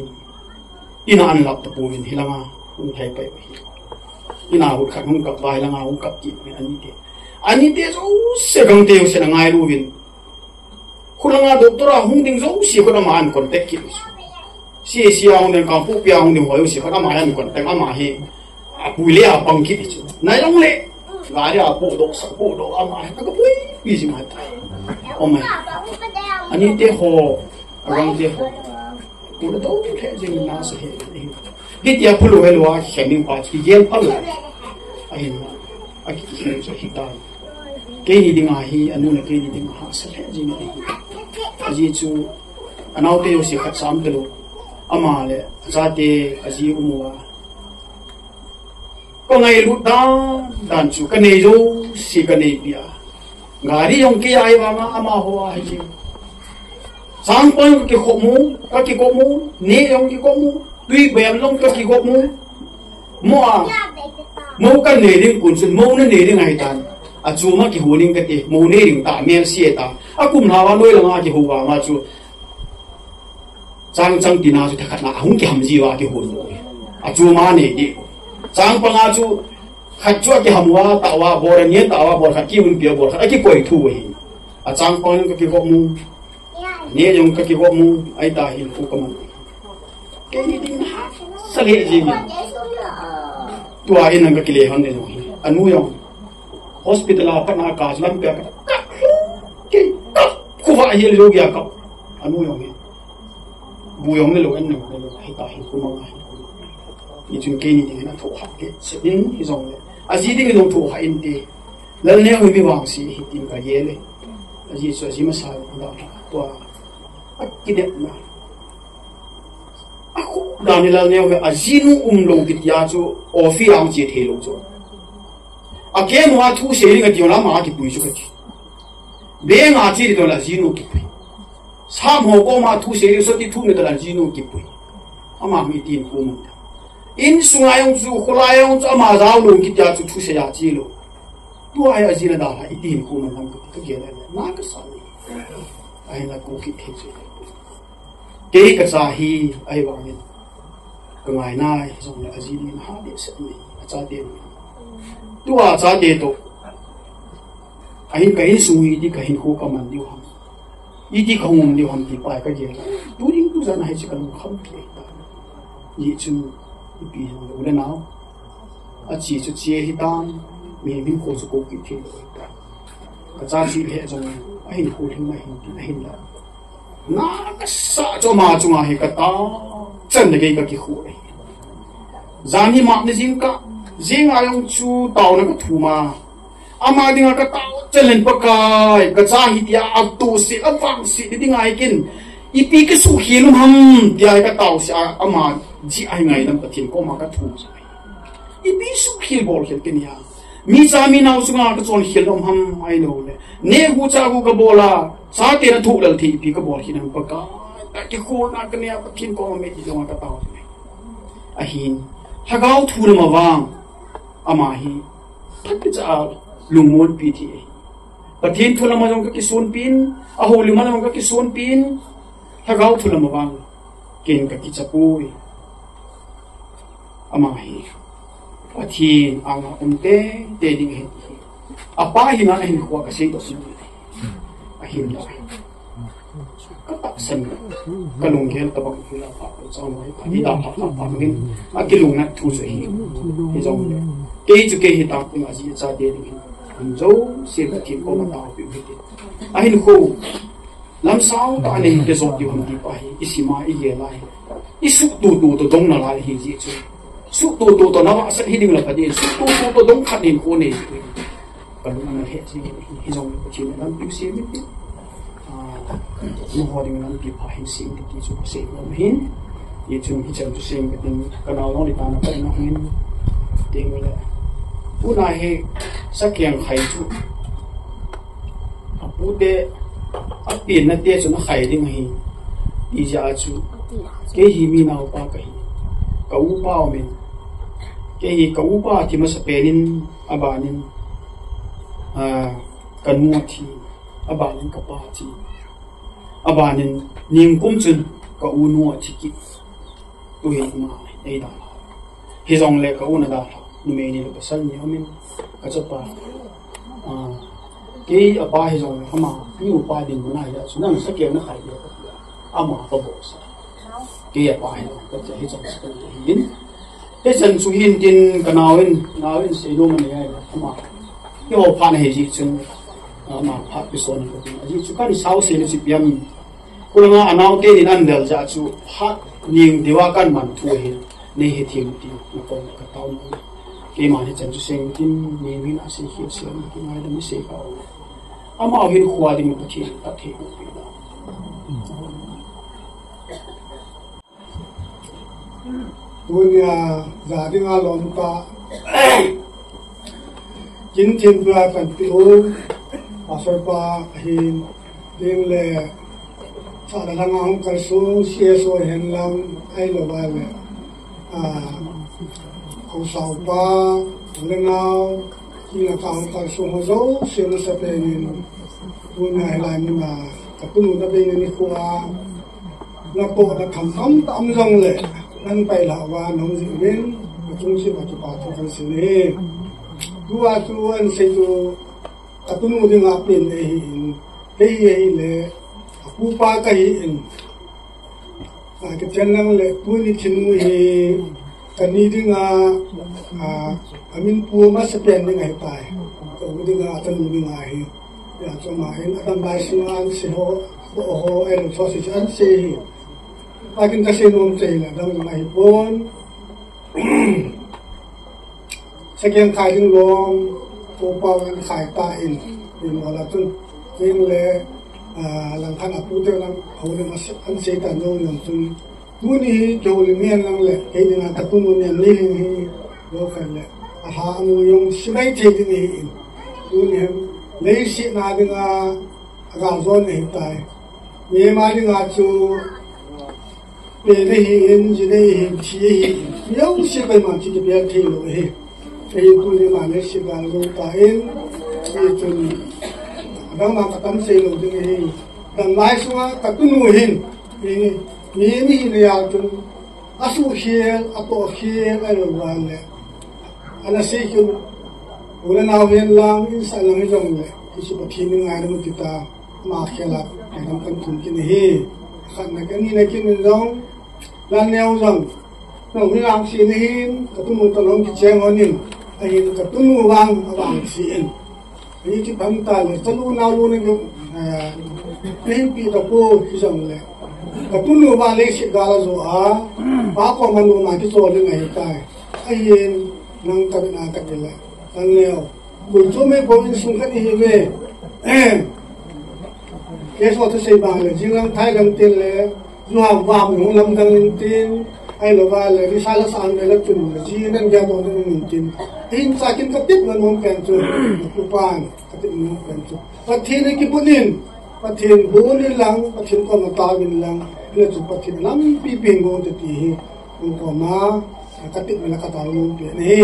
ina an lap ta pu min hilanga un thai pai ina hut khat hung kap bai langa hung kap ki ani te zo se gang te se ngai lu win khulanga doctora hung ding zo si khona man contact ki si hung ding ka pu pia hung ding hoyo si khona man contact ama hi pu le a pang ki chu nai long le ga ria pu do ama ka ko pui pi si ma ta o mai ani te ho rang te ho pu do the jing na se he dia pulu helwa hening pa ki gel pal ahin aki ki so hitan ke ni dinga hi anu na ke ni dinga ha sa he jing ni aji chu anau te yo si khat sam te lo ama le za te aji umwa ko ngai lu dan chu ka nei zo si ka nei pia ngari yong ke ai wa ma ama ho a hi sang pon ki ko mu ne yong ki ko mu tuy bèm long cái kỳ gốc mua cái nề đình cuốn xuân mua nó nề đình ngày tan chú mà kỳ hồ đình cái gì mua nề đình ta miếng xìa ta cùng nào nuôi là ngã kỳ hồ vào mà chú trang tiền nào chú thật là không kỳ hầm gì vào kỳ hồ nuôi chú mà nề đi trang bằng chú khách chú kỳ hầm vào tạo vào bò ra nhét tạo vào bò khách kỳ mình biểu bò khách cái quầy thu vậy trang bằng cái kỳ gốc mua nề dùng cái kỳ gốc mua ai ta hiện phụ cầm cái gì đi sao hệ gì tua in ang kakile han de anu yong hospital a patna ka lam pe cái khu va hi lo gya ka anu yong bu yong ne lo en ne lo hi ta hi ku ma ni chung ke ni ding na tho ha ke se in hi zong le a ji ding no tho ha in te lal ne wi wang si hi tin ka ye le a ji so ji ma sa da tua a ki de na aku danilal ne ho azinu lo kitya chu ofi ang che thelo chu ake mo thu se ri ga diona ma ki pui chu ka chi be nga chi ri do la zinu ki pui sa mo ko ma thu se ri so ti thu ne da la zinu ki pui ama mi tin ko mo in sungayong chu kholayong chu ama zaw lo kitya chu thu se ya chi lo tu ai azina da la itin ko mo nam ka ge na ka sa ni ai na ko ki the chu cái cái sao hi ai bảo mình cái ngày nay dùng là gì đi hát để sẽ mình trả tiền tua trả tiền to ai cái suy đi cái khu cầm ăn điều ham ý đi không điều ham thì phải cái gì tu đi tu ra này chỉ cần không thể gì chứ bị nó lên nào chỉ cho chia hi tan mình có số cố kỹ thì cái giá trị hệ trong ai khu thì này là na ka sa cho ma chunga he ka ta chen de ke ka ki khu ai zani ma ne jing ka jing a yong chu taw na ka thu ma ama dinga ka taw chelen pa kai ka cha hi dia a tu si a wang si di ngai kin ipi ka su hilum ham dia ka taw sa ama ji ai ngai nam pathin ko ma ka thu sa ipi su hil bol hel kin ya mi cha mi nau sunga ka chon hil om ham ai no le ne hu cha hu ka bola sa te na thu dal thi pi ka bol hin pa ka ta ki khol na ka ne pa thin ko me ji long ka taw ne a hin hagau thu na ma wang ama hi phat cha lungmon pi thi pathin thu na ma jong ka ki sun pin a ho lima na ka ki sun pin hagau thu na ma wang ken ka ki chapui ama hi pathin anga umte te ding he apa hi na hin ko ka sei to sin a hin la ka ta san ka lung gel ta bang hila pa chang mai pa hi da pa ngin a ki lung na thu se hi jong le ke ju ke hi ta ma ji cha de ding hin zo se ka thi ko ma ta pi hi a hin ko lam sao ta ne ke zo ti hum ti pa hi isima i ye lai isu tu to dong na lai hi ji chu su tu to na wa sa hi ding la pa de su tu to dong khat din ko ne ka lu na he chi hi jong ko chi na pi se mi ti mu ho ding na pi pa hin sing ti chu se mo hin ye chung hi chang chu sing ka ding ka na lo ni ta na pa na hin ding la u na he sa kyang khai chu a pu de a pi na te chu na khai ding hi i ja chu ke hi mi na pa ka hi ka u pa o men ke hi ka u pa ti ma sa penin abanin kan mu thi abanin ka pa thi abanin ning kum chun ka u nu thi ki tu hi ma ei da hi jong le ka u na da nu me ni lo san ni amin ka cha pa ke apa hi jong ma pi u pa din na ya su nang sa ke na khai ya ama ka bo sa ke ya pa hi ka cha hi jong sa hin te san su hin tin ka nawin se do man ya ama ke ho pa na he ji chung ma pha pi son ko ji chu kan sao se ni piam kulanga anaw te ni an dal ja chu hat ning diwa kan man thu he ne he thim ti ko ka taw ke ma ni chan chu seng tin ni min a se hi se ni ki mai da mi se ka ama hin khwa ding pa thi ta the ko pi da dunia jadi ngalon ta jin jin bua kan ti o asal pa hin ding le sa da lang ang kal su sie so hen lang ai lo ba le ko sao pa le nao ki na ka ang kal su ho zo se lo sa pe ni dunia lai ni ma ka tu na be ni ko a na po da tham tham tam long leนั่นไปละว่าน้องสิเว้นมาจุงสิมาจุปาทุกันสิเน่ดูว่าชวนเสดูกระตุ้นมืองับเป็นเองเฮ้ยเลยผู้ป้าก็เห็นก็เช่นนั้นเลยผู้นี้ชินมือกันนี้ดึงอามินปูมาสเปนดึงไงไปก็ดึงตันดึงไงอยากจะมาเห็นอันใดสิ่งนั้นเสียโอ้โหไอ้เราชอบสิ่งนั้นเสียakin kasi nung sila dahil maipon sa kiyang kayang long upang kaya tain yung wala tun yung le lang kan aputi lang huli mas ang setan doon yung tun tuni kihuli miyan lang le kaya din natatunod niyan liling hi local le ahaan mo yung sinay cheding hiin tuni leisi na din agazon hitay may mali nga su về đây hiện giờ đây hiện chỉ hiện nếu sẽ phải mà chỉ biết thay đổi hết thì tôi đi mà lấy sự gan luôn tại thì tôi đang làm các xây dựng cái này đang lái xuống các cái nuôi hình thì mình là tôi asu hiền ato hiền ai rồi vậy anh sẽ chịu udah nào hiền lang insya Allah cái dòng này thì sẽ bắt hiền ngay đó kita makan lah dalam pentung kini karena kan ini kini dong lan neo rằng nông mi làm xin hin cái tu một tầng cái chén ngon nhìn anh cái tu nu vàng xin cái cái bánh ta là chân u nào luôn cái bị đau cô cái dòng này cái tu nu vàng lấy xịt gà là rồi ba con mình nuôi cái chỗ này ngày tai anh nang cái nào cái này lan neo buổi tối mấy bố mình xuống cái gì về cái số thứ sáu là riêng làm Thái làm tiền là du học vào mình làm đang lên tiền ai lo va le ri sala san le la tun ji nan ja do nan tin tin sa kin ka tip nan mon kan chu ku pan ka tip mon kan chu pathin ki punin pathin buni lang pathin ko ma ta bin lang le chu pathin lam pi ping go te ti hi ku ko ma ka tip la ka ta mon pe ni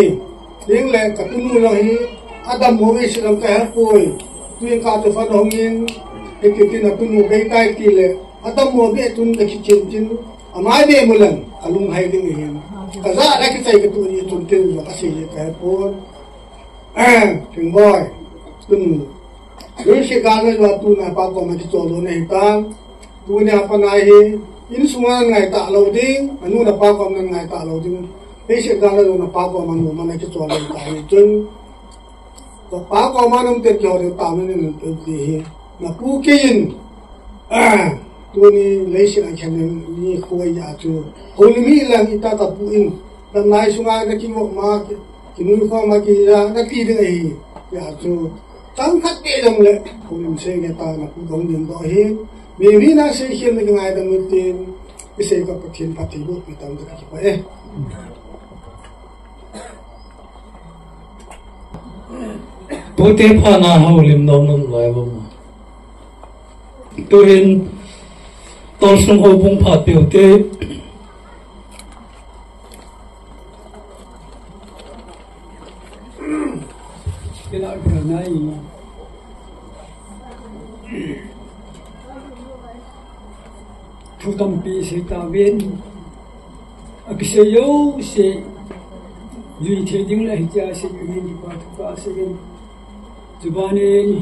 ding le ka tu nu la hi adam mo wi silam ka ha poi tuin ka to fa dong in ke ki na tu nu gai kai ti le adam mo be tun ka ki chin chin amai be mulan alung hai ding hi ka za la ki tai ka tu ni tun tin lo ka si ka po ting boy tun lu shi ga na wa tu na pa ko ma ti to lo nei ta tu ne pa na hi in sunga ngai ta lo ding anu na pa ko na ngai ta lo ding pe shi ga na pa ko ma nu ma na ki to lo ta hi tun to pa ko ma num te kyo de ta me ne te ti hi na pu kin tu ni le shi na chen ni ko ya chu ko ni mi lang ita ta pu in dan nai sunga na ki mo ma ki nu ko ma ki ya na ti de ai ya chu tang khat te dong le ko ni se ge ta na pu dong din do hi mi na se hi ni ngai da mu tin bi se ka pathin pati bu mi tam da ki pa tôi tiếp ana hậu lim nom nom lại bông tôi hiện tôi sống ở vùng phát biểu tế cái loại cửa này thu tâm bị sự tạo biến cái sự yếu sự duy thế những lời cha sự những gì qua thu cả sự chú ba nên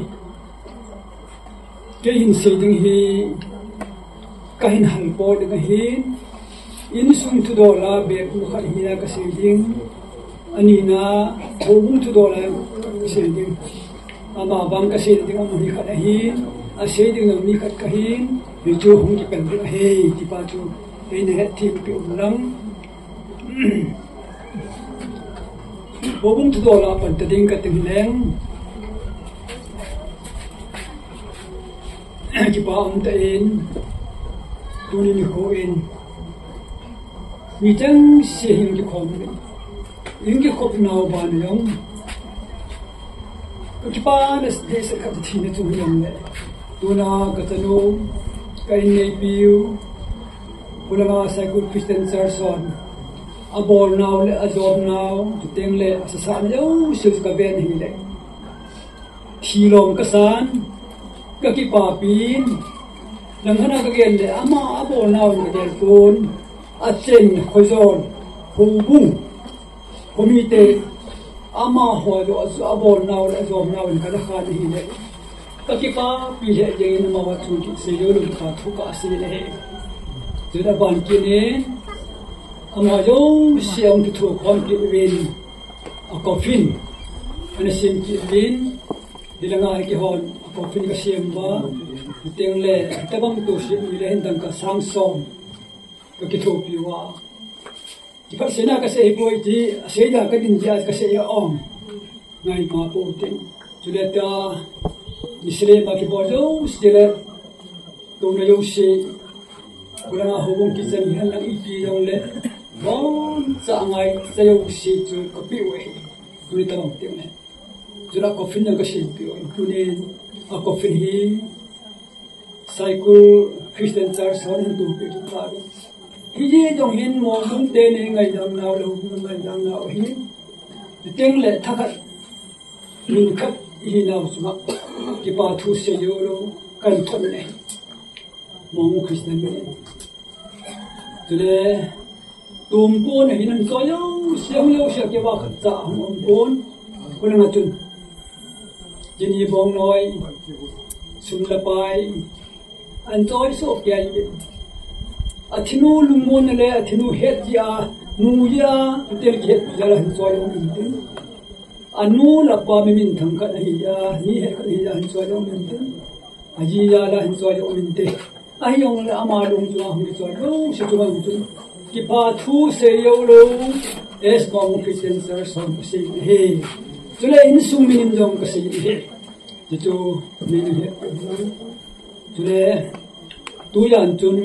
cái hình sự những hi cái hình hành bộ những hi in sung thu đồ là biệt của khai hi là cái sự những anh na hùng thu đồ là cái sự những mà bằng cái sự những ông đi khai hi à sự những ông đi khai hi vì chú hùng chỉ cần được hay thì ba chú cái này thì bị ủng lắm bố bung thu đồ là phần tự tin cái tình leng chỉ bảo ông ta in tu ni khổ in mi chẳng sẽ hình cái khổ này những cái khổ nào bàn nhung cái ba là để sẽ gặp thì nó tu nhung này tu na cái tano cái này biu ulama sai good Christian Church abol now le azob now tu teng le asasan lo sus ka ben hi le thilom ka san ka ki pa pin lang hana ka gen le ama abol now ka del kun a chen khozon hu bu komite ama ho do abol now le azob now ka da khan hi le ka ki pa pi le je na ma wa chu ki se yo lo ka thu ka se le he tu da ban ki ne ama yo siam ki thu khom ki win a coffin ana sim ki win dilanga ki hon a coffin ka siam ba teng le tabam tu si le hen dang ka sang som ka ki thu pi wa ki pa sena ka se boi ti se da ka din ja ka se ya om ngai ma po ting tu le ta misle ma ki bo yo stile tu na yo se kurang hubung ki jan han lang ipi yong le bon sa ngai sa yo si tu ko pi we tu ni tamang ti ne jura coffin na ka si pi tu ne a coffin hi cycle Christian Church hon tu pi tu ta hi ji dong hin mo bung te ne ngai dang naw lo ngai dang naw hi teng le thakat min khat hi naw suma ki pa thu se yo lo kan thon ne mo Christian ne today tôm côn này nên có yêu sẽ cái bao khẩn dạ mồm côn con là chun dân gì bong nói sum la pai anh tôi số cái gì athinu lumon le athinu het ya nu ya tel het ya la hin soi ông tin anu la pa mi min thang ka hi ya ni het ka hi ya hin soi ông tin aji ya la hin soi ông tin ai yong la ama lung chu hong ki soi lo se chu bang chu ki pa thu se yo lo es bang Christian Church hon se he chu le in sum min dong ka se he ji chu min he chu le tu yan chun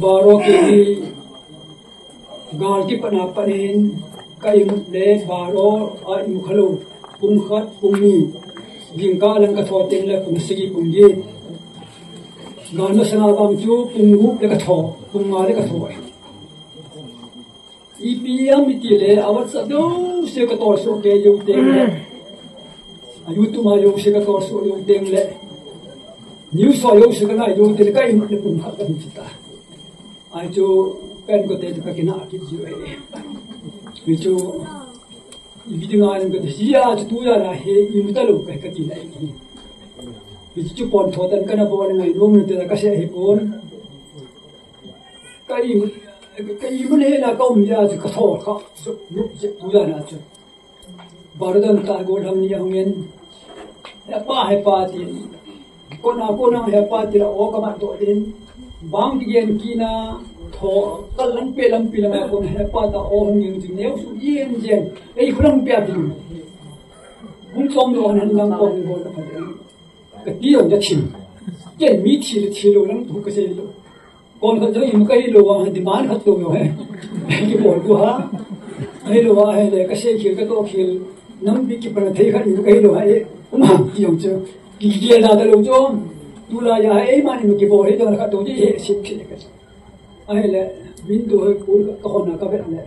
baro ki gal ki pana panin kai mu le baro a mu khalo kum khat kum mi ding ka lang ka tho teng le kum sigi kum ye gal na sana bam chu kum gu le ka tho kum ma le ka tho IPM iti le awat sa do se ka tor so ke yu teng le ayu tu ma yu se ka tor so yu teng le news so yu se ka na yu te kai mu le kum khat ka chita ai chu pen ko te ka kina ki ji ai mi chu ibidinga an ko si ya tu ya na he i mu ta lo ka ka ti lai ki mi chu pon tho tan kana bo ngai rom te ka se he pon kai mu ne na ka um ya ka tho ka tu ya na chu baradan ta go dham ni hungen he pa ti ko na he pa ti la o ka ma to din bang ti gen ki na tho kal lang pe lam pi la ko he pa ta o hung ning jing neu su yen jen ei khram pe ti hung som lo nan lang ko go na ka ti yong ja chin ken mi thi lo lang tu ka se lo kon ka jang im kai lo wa di man khat to yo he ki bol ku ha ai lo wa he le ka se khil ka to khil nam bi ki pra thei kha im kai lo ha e ma ti yong che ki ki la da lo jo tu la ya ai ma ni ki bo he to ka to ji he sip ki ka ai le window he ko ka ho na ka be le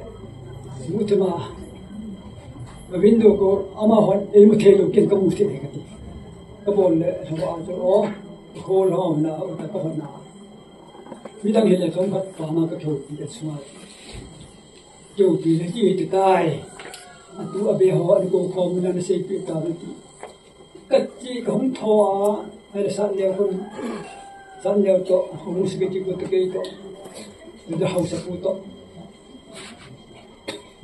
mu te ma window ko ama ho e mu the lo ken ka mu te ka ti ka bol le so ba jo o ko lo na ka ho na mi dang hele thong ka pa ma ka tho ti a chuma yo ti le ki ti tai a tu a be ho an ko khom na se pi ta ti ka chi khom tho a ai sa le ko san le to mu se ki ko te ke to de hausa ko to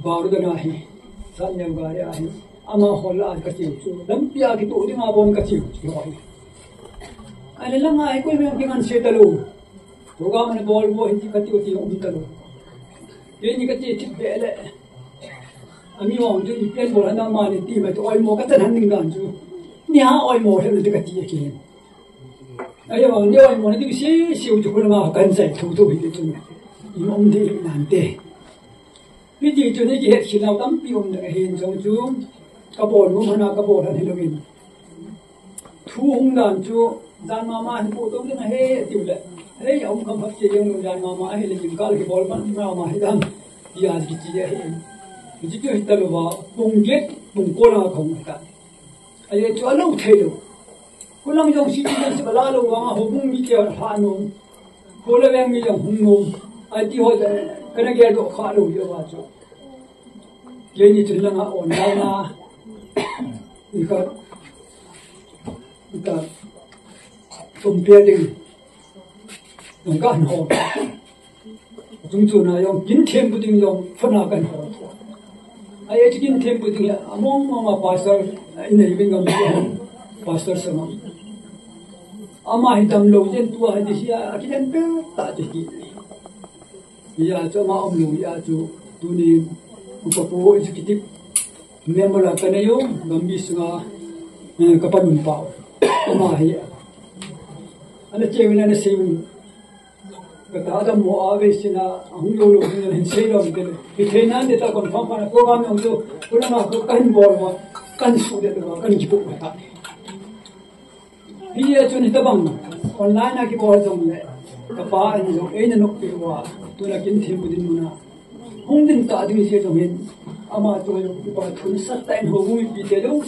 baru da na hi san le ga ya hi ama ho la ka chi chu dam pia ki to di ma bon ka chi ho ai la ma ai ko me ki man se ta lo program ne bol bo hindi kati oti ong talo ye ni kati tip bele ami ong ju ipen bol na ma ni ti ma to oi mo ka tan han ning dan ju ni ha oi mo he de kati ye ki ai wa ni oi mo ni ti si u ju ko ma kan sai thu thu hi tu i ong de nan de ni ti ju ni ki he chi lau tam pi ong de hen jong ju ka bol mo na ka bol han lo min thu hong dan ju dan ma ma po to na he ti le hey ông không phát triển nhiều dàn mà hay là những cái bol bắn mà hay đang đi ăn cái gì đấy chỉ cái hình tượng là bùng ghét bùng cô là không phải ai cho lâu thế rồi cô làm trong sự kiện sẽ là lâu mà họ bùng mi theo phá nông cô là bên mi trong hung nông ai đi họ cái này cái độ khá lâu nhiều quá chứ cái này chỉ là ngã ổn lại na đi cả tôm bia đình用干好，总之呢，用今天不定用分下干好。哎呀，这今天不定呀，忙pastor，因为那个pastor什么，阿妈还当老人多还是呀，今天别打这些，呀，这嘛我们呀就都呢，不过一直给member lah kena yo, gambi sunga, kapan umpau, ama ya. Ada cewek ada sewu. Kata ada mau awes na, hong yo lo hong hen sei lo gitu. Itenan dia tak confirm pada program yang tu, pulang aku kan bawa, kan sudah tu, kan jipu kata. Dia tu ni tabang, online aku bawa jom le, kapal ni jom, ini nak piwa, tu nak kini tipu di mana. Hong din tak ada mesti jom hen, ama tu yang piwa tu satain hong mi pi dia jom,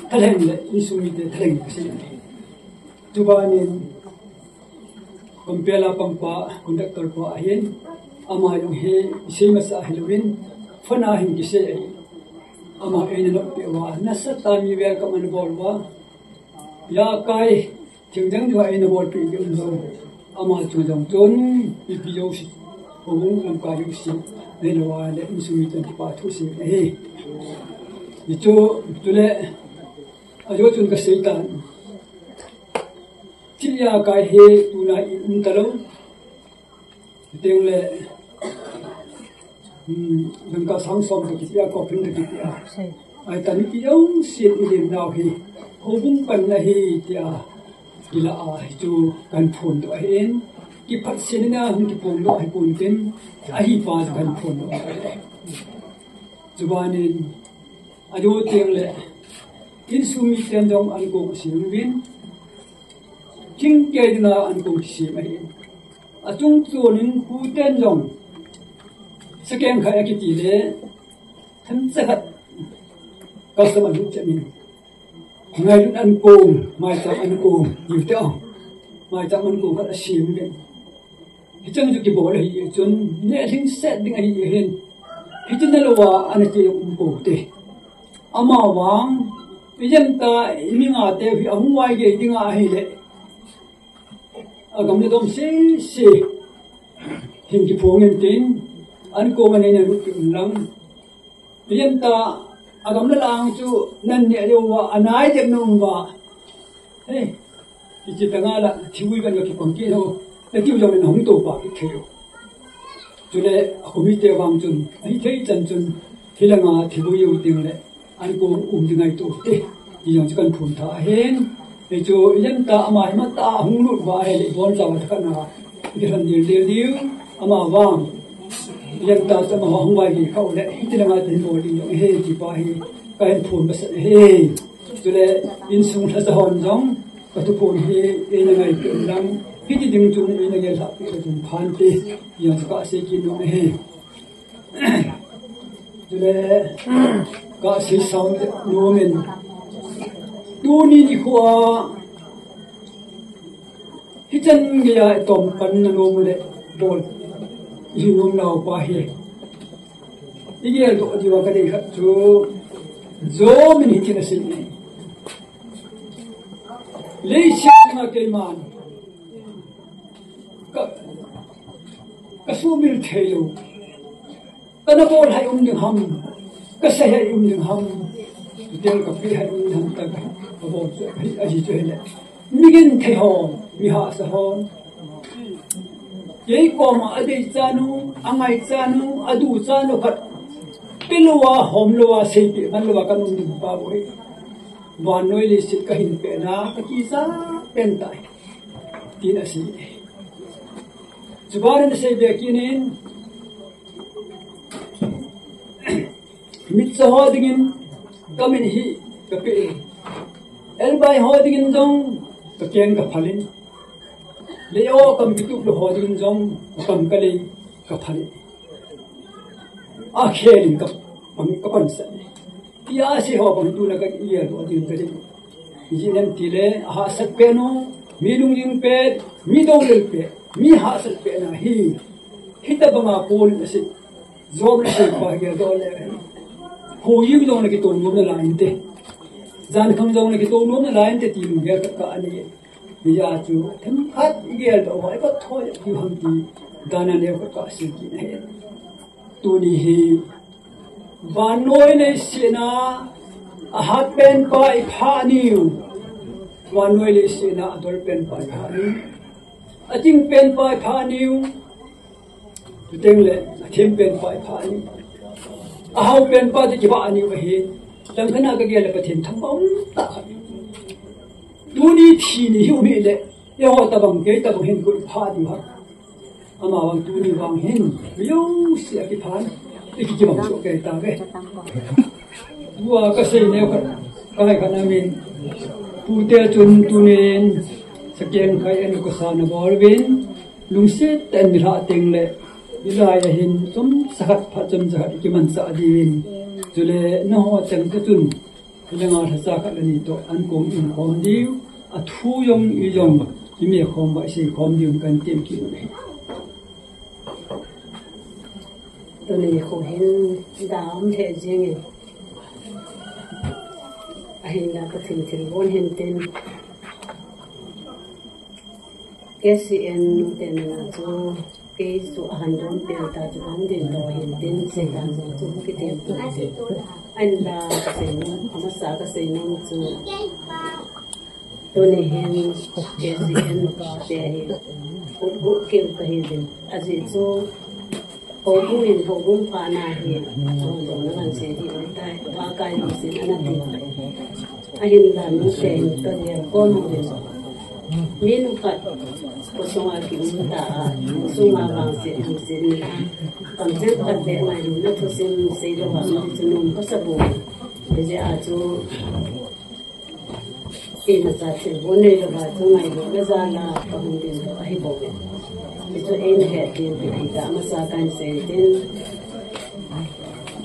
terheng le, isu mi dia terheng kesini. Cuba ni. Pempela pampa konduktor pa ahin ama yung he same sa Halloween fanahin kise ama ene no pewa nasa tami wer ka man bolwa ya kai tingjang jo ene bol pi ge no ama chu jong chon pi yo si hong lam ka yu si ne lo wa le insumi tan pa thu si he icho tule ajo chun ka seitan Cilia kai he tuna intalong, teng le, jangka samsom tu kita koping tu kita, ai tani kiyong sit ilim nau he, hubung pan la he dia, gila ah itu kan pun tu ahin, ki phat sinina hun ki pon lo hai pon tin a hi pa kan pon lo chubanin ado teng le in sumi ten dong an ko sim win king ke dina an ko sim ai a chung chunin hu ten dong second kha ki ti le tham sakhat ka sama lu chamin ngai lu an ko mai ta an ko yu ta mai ta an ko ka sim win hi chang ju ki bo le hi chun ne thing set ding ai hen hi chin na lo wa an che ko te ama wang ijan ta ini nga te hi amu wai ge dinga hi le agam le dom se him ki phongin tin an ko man ne ru ki lang ijan ta agam le lang chu nan ne lo wa anai je nung wa he ki chi ta nga la thiwi ban ki pang ki no te ki jo ne hong to pa ki kheo chu le ko mi te wang chun ai thei chan chun hilanga thibu yu ting le an ko dingai to te yang kan phun tha hen e cho yan ta ama ma ta hung lu ba he le bon ta ma thak na ki ran dir ama wang yan ta ta ma hung wai ki khau le ti la ma tin bo di yong he ti pa he kan phun ba sa he cho le in sung tha sa hon jong ka tu phun he e na ngai ki lang ki ti ding chu ni na ge sa ki chu phan te yang ka se ki no he cho le ka se sound no men tu ni di khuwa hi chan ge ya tom pan na no le bol hi nom nau pa hi ige to di wa ka de kha chu zo min hi kin sin ne le shi ma ke man ka su mil thelo kana bol hai ding ham ka sa hai ding ham del ka pi hai ding ham ta ka bol a ji che le mi gen the ho mi ha sa ho ye ko ma ade chanu angai chanu adu chanu khat pilwa homlowa sei pi manlowa kanum dim pa boi wan noi le sit ka hin pe na ka ki sa pen tai tin asi jubarin sei be kinin mit ho dingin kamin hi ka pe elbai ho dingin dong ka ken ka phalin leo kam bitu lo ho dingin dong kam ka le ka phalin a khelin ka pang ka pan sa ya si ho bang tu la ka iya do din ka de ji nan ti le ha sak pe no mi lung ling pe mi dong le pe mi ha sak pe na hi hita ba ma pol se zob le pa ge do le ho yu dong le ki to no la in te zan khang dong le ki to no la in te ti lu ge ka ani ya chu them khat ge do wa ko thoi ki ham ti dana ne ka si ki ne tu ni hi van noi ne sina a hat pen pa I pha niu van noi le sina adol pen pa pha ni a ting pen pa pha niu tu teng le a them pen pa pha ni a hau pen pa ti ba ni wa hi tang khana ka ge le pa them thang bom ta kha tu ni thi ni hu ni le ya ho ta bang ke ta bang hin ko pha di ha ama wang tu ni wang hin yo sia ki phan iki ki bang so ke ta ge bua ka sei ne ka kai ka na min pu te chun tu nen saken khai an ko sa na bor bin lung se ten ra teng le ila ya hin som sakhat pha cham ja ki man sa din chule no ho chang ka chun lenga tha sa ka ni to an kong in khom diu a thu yong I yong ki me khom ba sei khom diu kan tem ki ne tôi này khôngห็นดาวมันเท่จริงเห็นแล้วก็ถึงวันเห็นเต็มแกสิเอ็นเต็มนะจูแกสุหันโดนเปลี่ยนตาจูหันเดินต่อเห็นเต็มเสียงดังจูก็เต็มตัวอันละเสียงอามาสาก็เสียงจูตัวนี้เห็นแกสิเอ็นก็เสียเห็นปุ๊บเกี่ยวกับเห็นอาจจะจูโอ้บุญโอ้บุญพานาเห็นโอ้โหนั่นเสียที่วันใต้ว่ากายมีสิ่งนั้นดีไอ้เห็นหลานนี่เสียงก็เรียกก้อนหัว min kat ko songa ki ta sunga bang se ham se ni kam se kat be mai lu na to sim se lo ba ni tu num ko sa bo be je a chu e na ta se bo ne lo ba tu mai lo ga za na ka hun din ko ai bo be be chu e na he tin be ta ma sa kan se tin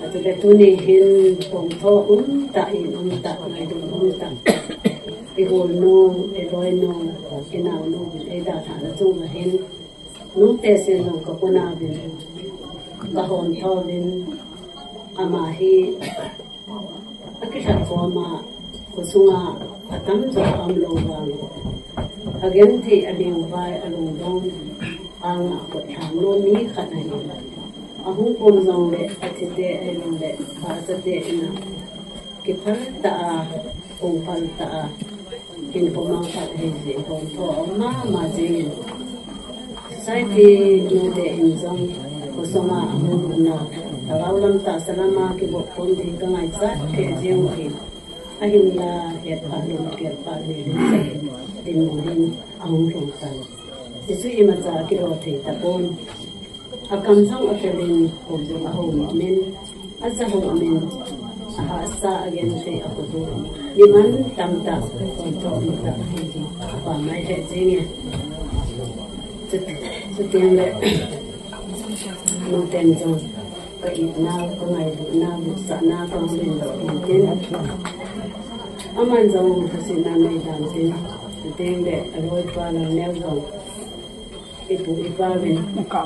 atu le tu ni hin pom tho ta in ta mai du ta cái hồ nô cái đôi nô cái nào nô cái đào thả nó chung là hen nút tê sen lòng có con nào bên cái hồn thò bên ama hi cái sản phẩm mà có sung à tắm cho âm lâu vàng again thì anh em vai anh đông ang có thằng nô ní khát này ahung pom zong le atite anh le phá sát để na cái phá ta ông phá ta in ko mang khat he je ko to ma je sai ti no de in zong ko soma amu na tawalam ta salama ki bo kon de ka ngai sa ke je u ki ahin la he pa ni ke pa ni din mo din amu rong san ti su ima ta ki ro the ta kon akam sang atelin ko je ma ho min asa ho min sa again say ako do liman tamta kontrol ta pa mai he jinge so tiang le no tension pa itna ko ngai na sa na ko din do tin aman zong kasi na mai dan tin tiang le avoid pa na nel zong ipu ipalin ka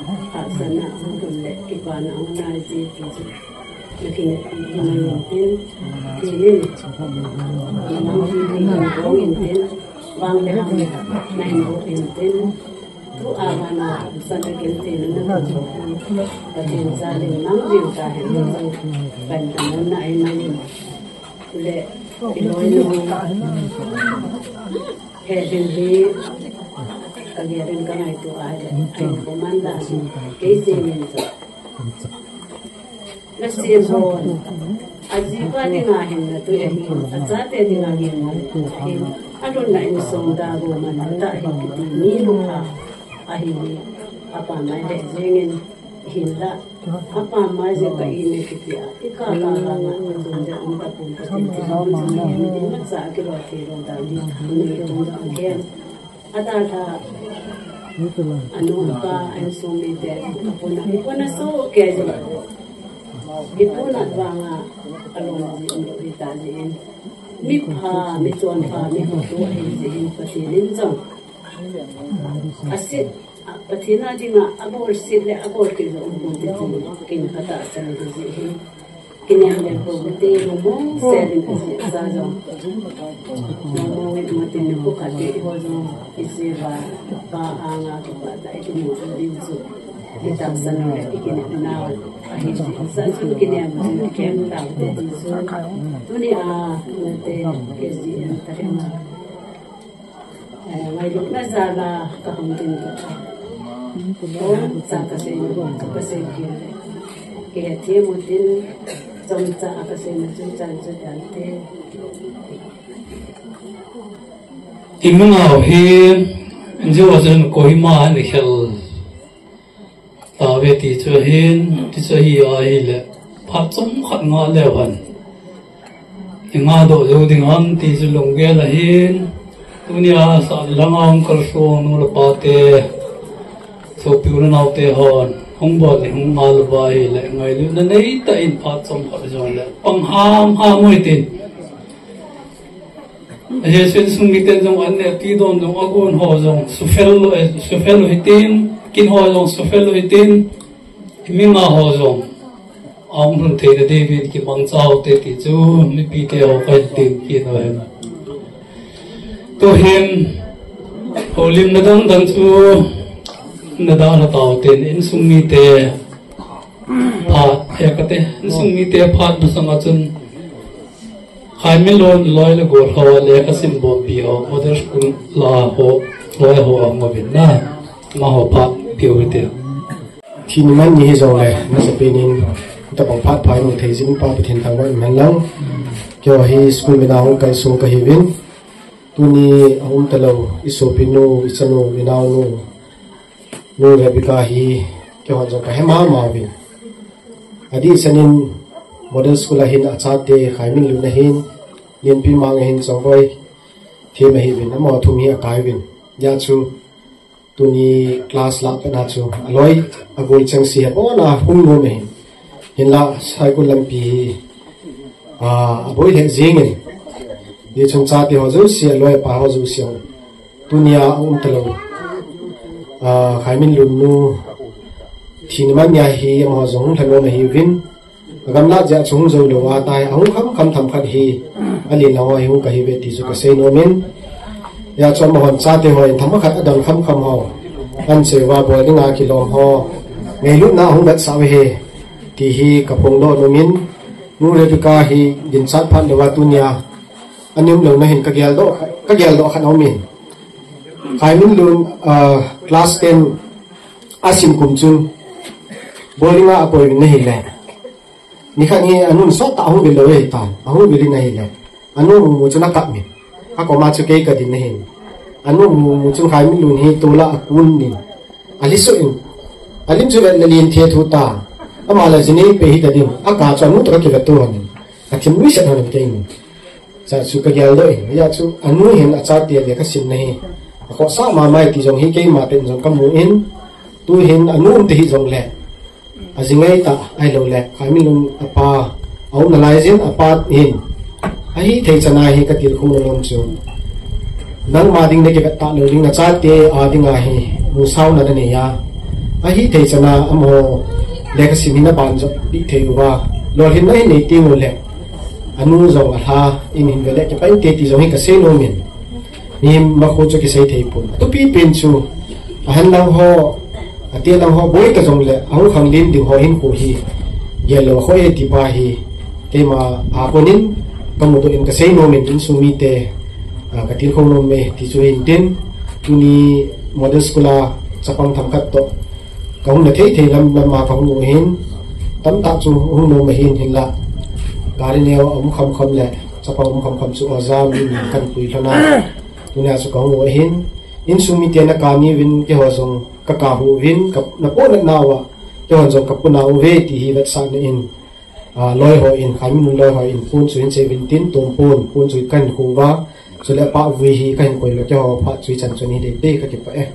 sana ang le ipana ang na ji looking at tin kini ngomongin tin bang deham main ngomongin tin tu agana sana tin na ko patin saling mang din ka hin ban tan na ai mai le iloi no he din hi kalian kan itu ada komanda ke sini nasi bon ajiba di ngahin na tu ehin atsate di ngahin na tu ehin alun na in sonda go manata hin kiti ni luha ahin apa mai de jengin hinda apa mai je ka ine kiti ika ka ka na sonda unta pun patin ti ni ma sa ke ro ti ro da di ni ro da ke ada tha anu ka en sumi de puna so ke je itu nak banga along di tajin mi pha mi chuan pha mi ho tu ai jin patilin jong asit patina dinga abor sit le abor ke zo um ti kin kata san ji hin kin yang le ko te mo selin ji sa zo mo mo tin ko ka te ho zo isi ba anga ko ba dai ti mo din zo kita sana ikin na ahi sa su kini am kem ta te su tuni a te kesi antarema mai lu na sala ka hum tin ko sa ka se ka se ke te mo tin som ta ka se na chu chan chu dan te imang hi njo wasan ko hima ni khel ta về thì cho hin thì cho hi ai le phát trong khát ngã leo hẳn ngã độ rồi thì ngắm thì cho lồng ghé là hin dunia sa lang ang kalsuang nung lapate so piu na naute hon hong bo ni hong mal bai le ngai lu na nei ta in phát trong khát rồi le pang ham moi tin he sen sung mi ten jong an ne ti don jong agun ho jong sufel hitin kin ho jong sufel hitin mi ma ho jong am hun the de david ki mang chao te ti chu mi pi te ho kai tim ki no hem to hem holim na dang chu na da na taw ten in sung mi te phat he ka te in sung mi te phat na sanga chun khai mi lon loi la gor ho le ka sim bo pi ho mother school la ho loi ho ma bin na ma ho pa piu te thì mình như rồi này nó sẽ bên in ta bằng phát phải một thầy dính pa bị thiên thằng vậy mình lắm cho hi school bên nào cái số cái hi vin tuni talo isopinu isano winau no Rebecca hi ke honjong ka hema mawi adi sanin model school hin achate khaimin lu na hin yen pi mang hin songoi the ma hi win amo thumi akai win ya chu tuni class la ka na chu aloi agol chang si bo na hung no me hin la sai ko lam pi aboi he zingin ye chung cha ti ho zo si aloi pa ho zo si tunia talo khaimin lu nu thin man ya hi mo zong thalo na hi win agam na ja chung zo lo wa tai ahung kham tham khat hi ali lawa hi ka hi be ti su ka sei no min ya chom mo hon cha te hoi tham khat adon kham ho an se wa bo ni nga ki lom ho ngei lu na hung bat sa we he ti hi ka pong do no min nu Rebecca hi din chat phan de wa tunia anim lo na hin ka gel do khan ho min khaimin lu class 10 asim kum chung bolinga apoi na hi le ni khani anun so ta hu bilo e ta hu bili na hi le anu mu chuna ka mi a ko ma chu ke ka din hin anu mu chu khai min lu ni tola akun ni ali so in alim chu le lin the thu ta ama la jini pe hi ta din a ka chu mu to ke la to ni a thim mi sa na ke ni sa chu ka gel do ya chu anu hin a cha te le ka sin nei ko sa ma mai ti jong hi ke ma ten jong ka mu in tu hin anu te hi jong le azingai ta ai lo le khaimin lum apa au na lai jin apa hin ai thei chana hi ka til khung lom chu nang ma ding ne ke ta lo ding na cha te a ding a hi mu sau na ne ya ai thei chana amo le ka sin na ban jo bi thei wa lo hin nai nei ti mu le anu zong a ha in hin vele ke pai te ti zong hi ka se no min ni ma kho chu ki sei thei pun to pi pen chu han lang ho ati lang ho boy ka jong le au khang lin ding ho hin ko hi yelo ho e ti pa hi te ma aponin kamu to in ka sei no men in sumi te ka til khong no me ti chu in tin tuni model school chapang tham khat to kaung na thei thei lam ma ka hu hin tam ta chu hu no me hin la gari ne kham le chapang kham chu azam min kan pui thana tunia chu ka hu hin in sumi te na ka ni win ke ho jong ka hu win ka na po na nawa ke hon jong ka puna u ve ti hi vat sa na in loi ho in khaimin loi ho in pun chu in 17 tum pun chu kan hu wa chu le pa vi hi kan koi lo ke ho pa chu chan chu ni de te ka ki pa e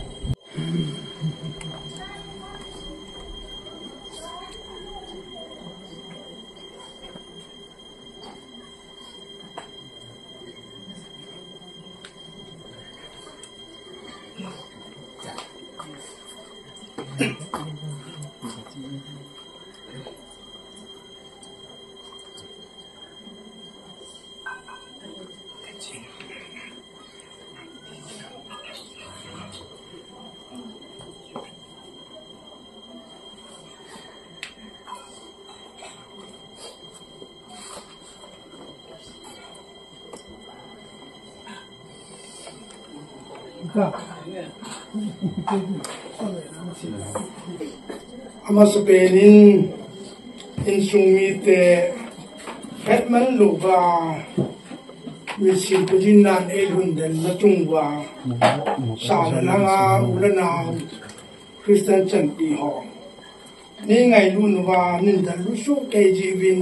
ama Spainin in sumite hetman luba misin pujinan elhunden na tungwa sa nga ulana Christian champi ho ni ngai lunwa ninda lusu ke jivin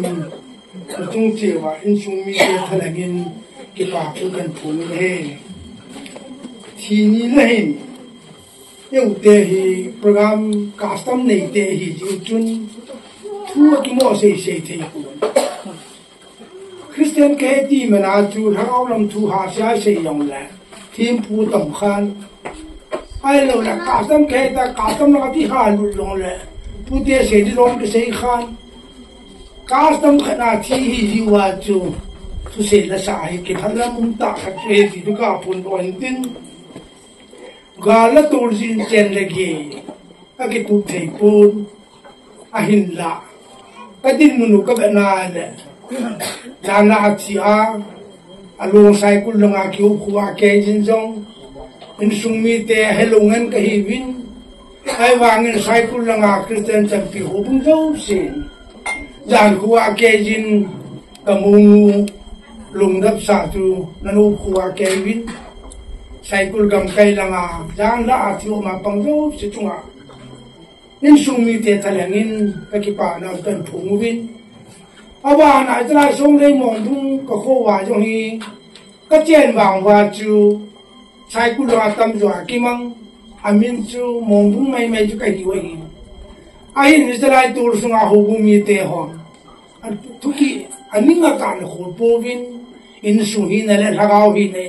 tung chewa in sumite thalagin kipa kan phun he thì lên yêu tế hi program custom này tế hi chịu chun thua cái mỏ xây thế Christian cái gì mà na chú tháo làm thu hà sẽ xây dùng lại thêm phụ tổng khan ai lâu là custom cái ta custom nó thì hà luôn dùng lại phụ tế xây đi luôn cái xây khan custom cái na thì hi chịu à chú chú xây là sai cái phần là muốn ta cái gì thì cả phun toàn tin gala tulsin chen lagi agi tu thei pun ahin la kadin munu ka bana le dana atia along sai kul nga ki ukwa ke jin jong in sumi te helongan ka hiwin ai wangin sai kul nga Christian champi hubung zo sin jan kuwa ke jin kamungu lungdap sa tu nanu kuwa ke win cycle gam kai langa jang la athio ma pangjo si chunga nin sumi te thalangin kakipa na kan thungwin awa na tra song le mong dung ka kho wa jong hi ka chen wang wa chu cycle wa tam jo akimang amin chu mong dung mai mai chu kai hi ai ni tra tur sunga ho mi te ho thuki aninga kan ho povin in su hi na le thagao hi ne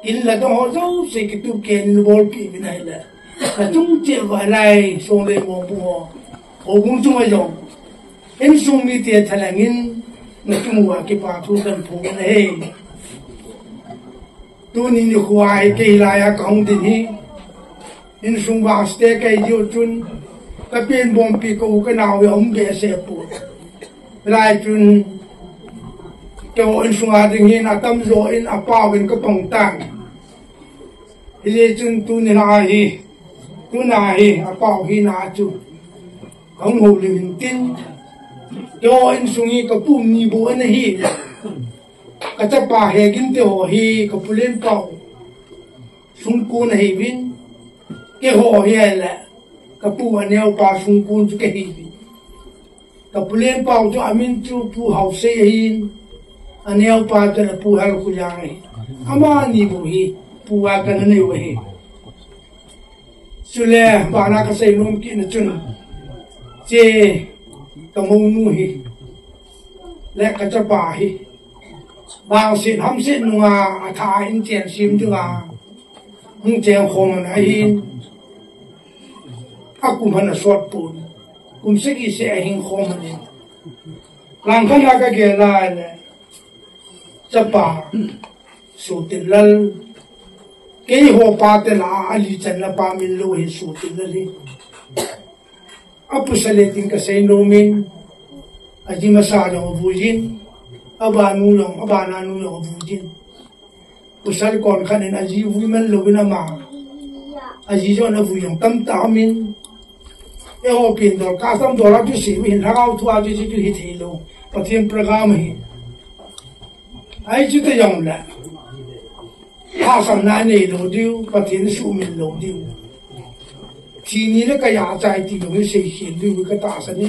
in la do zo se ki tu ke ni bol pi ni na la la chung che wa lai song le mong bu ho gung chung ai yong in su mi te thalangin na chung wa ki pa thu kan phu ne tu ni ni huai ke la ya kong din hi in sung wa ste ke yo chun ka pin bom pi ko ka naw ya be se pu lai chun cho in sung a ding hin atam zo in apa ben ka pong tang ile chun tu ni na hi apa hi na chu hong ho ling tin cho in sung hi ka pu ni bo na hi ka ta pa he gin te ho hi ka pulen pau sung ku na hi vin ke ho hi la ka pu aneu pa sung ku chu ke hi ka pulen pau cho amin chu pu hau se hin aneu pa ta la pu hal ku yang hi ama ni bu hi pu wa kan ne we hi sule ba na ka sei lum ki na chun che ka mong nu hi le ka cha ba hi bao xin hâm xin nunga tha in chen sim junga hung chen khom na hin akum hana sot pun kum se ki se hin khom ni lang khana ka ge la le chapa su tilal ke ho pa te la ali chen la pa min lo hi su tilali apu sale tin ka sei no min aji masa jo bujin abanu long abana nu long bujin pusal kon khanen aji women lovina ma aji jo na vu yong tam ta min e ho pin do ka sam do la tu si win hao tu a ji tu hi thi lo pathian program hi ai chu te yong la ha sam na ne lo diu pathian su min lo diu chi ni le ka ya chai ti yong se hi diu ka ta sa ni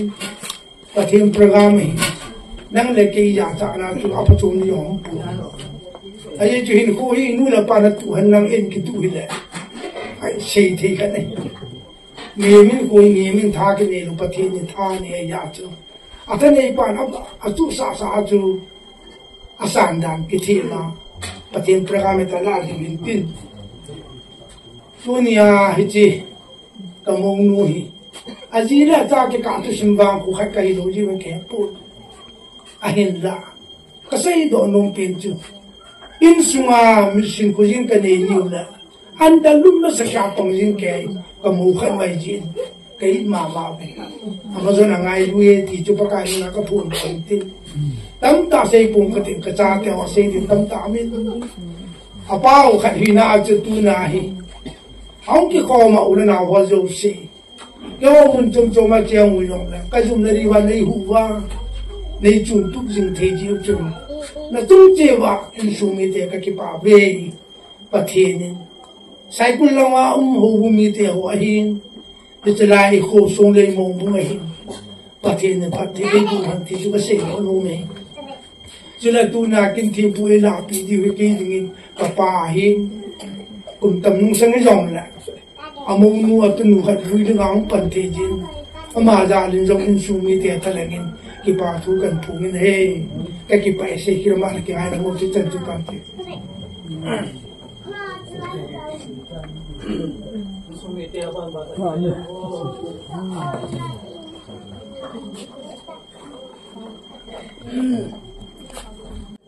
pathian program hi nang le ke ya ta na tu apa chu ni yong pu ai chu hin ko hi nu la pa na tu han nang en ki tu hi le ai sei thi ka nei me min ko ni min tha ke ne lu pathian ni tha ne ya chu ata nei pa na a tu sa chu asan dan ki thi na pathian program ta la di min tin tu ni a hi chi ka mong nu hi aji la ta ke ka tu sim bang ku kha kai lo ji wen ke pu ahin la kasai do nong pin chu in sunga mission ko jin ka nei niu la anda lum na sa sha tong jin ke ka mu khan mai jin kai ma ma be amazon ngai ruye ti chu pa ka ni na ka phun tin tin tam ta sei pung ka tin ka cha te wa sei tin tam ta min apao khat hi na chu tu na hi hong ki ko ma u na wa zo si yo mun chum chum ma chiang u yong la ka zum na ri wa nei hu wa nei chun tu jing the ji chun na tung che wa in su mi te ka ki pa be pa the ni sai kun la wa ho bu mi te ho hin de te lai kho song le mo bu ma hin pa the ni pa the le bu han ti ju ka se no no me ju la tu na kin thi bu la pi di we ki ding pa pa hin kum tam nung sang yong la among nu at nu hat vui de gang pan the jin ama ja lin jong in su mi te ta lagin ki pa thu kan phu ngin he ka ki pa se ki ma ki ai mo ti tan tu pan ti su mi te ba ba ta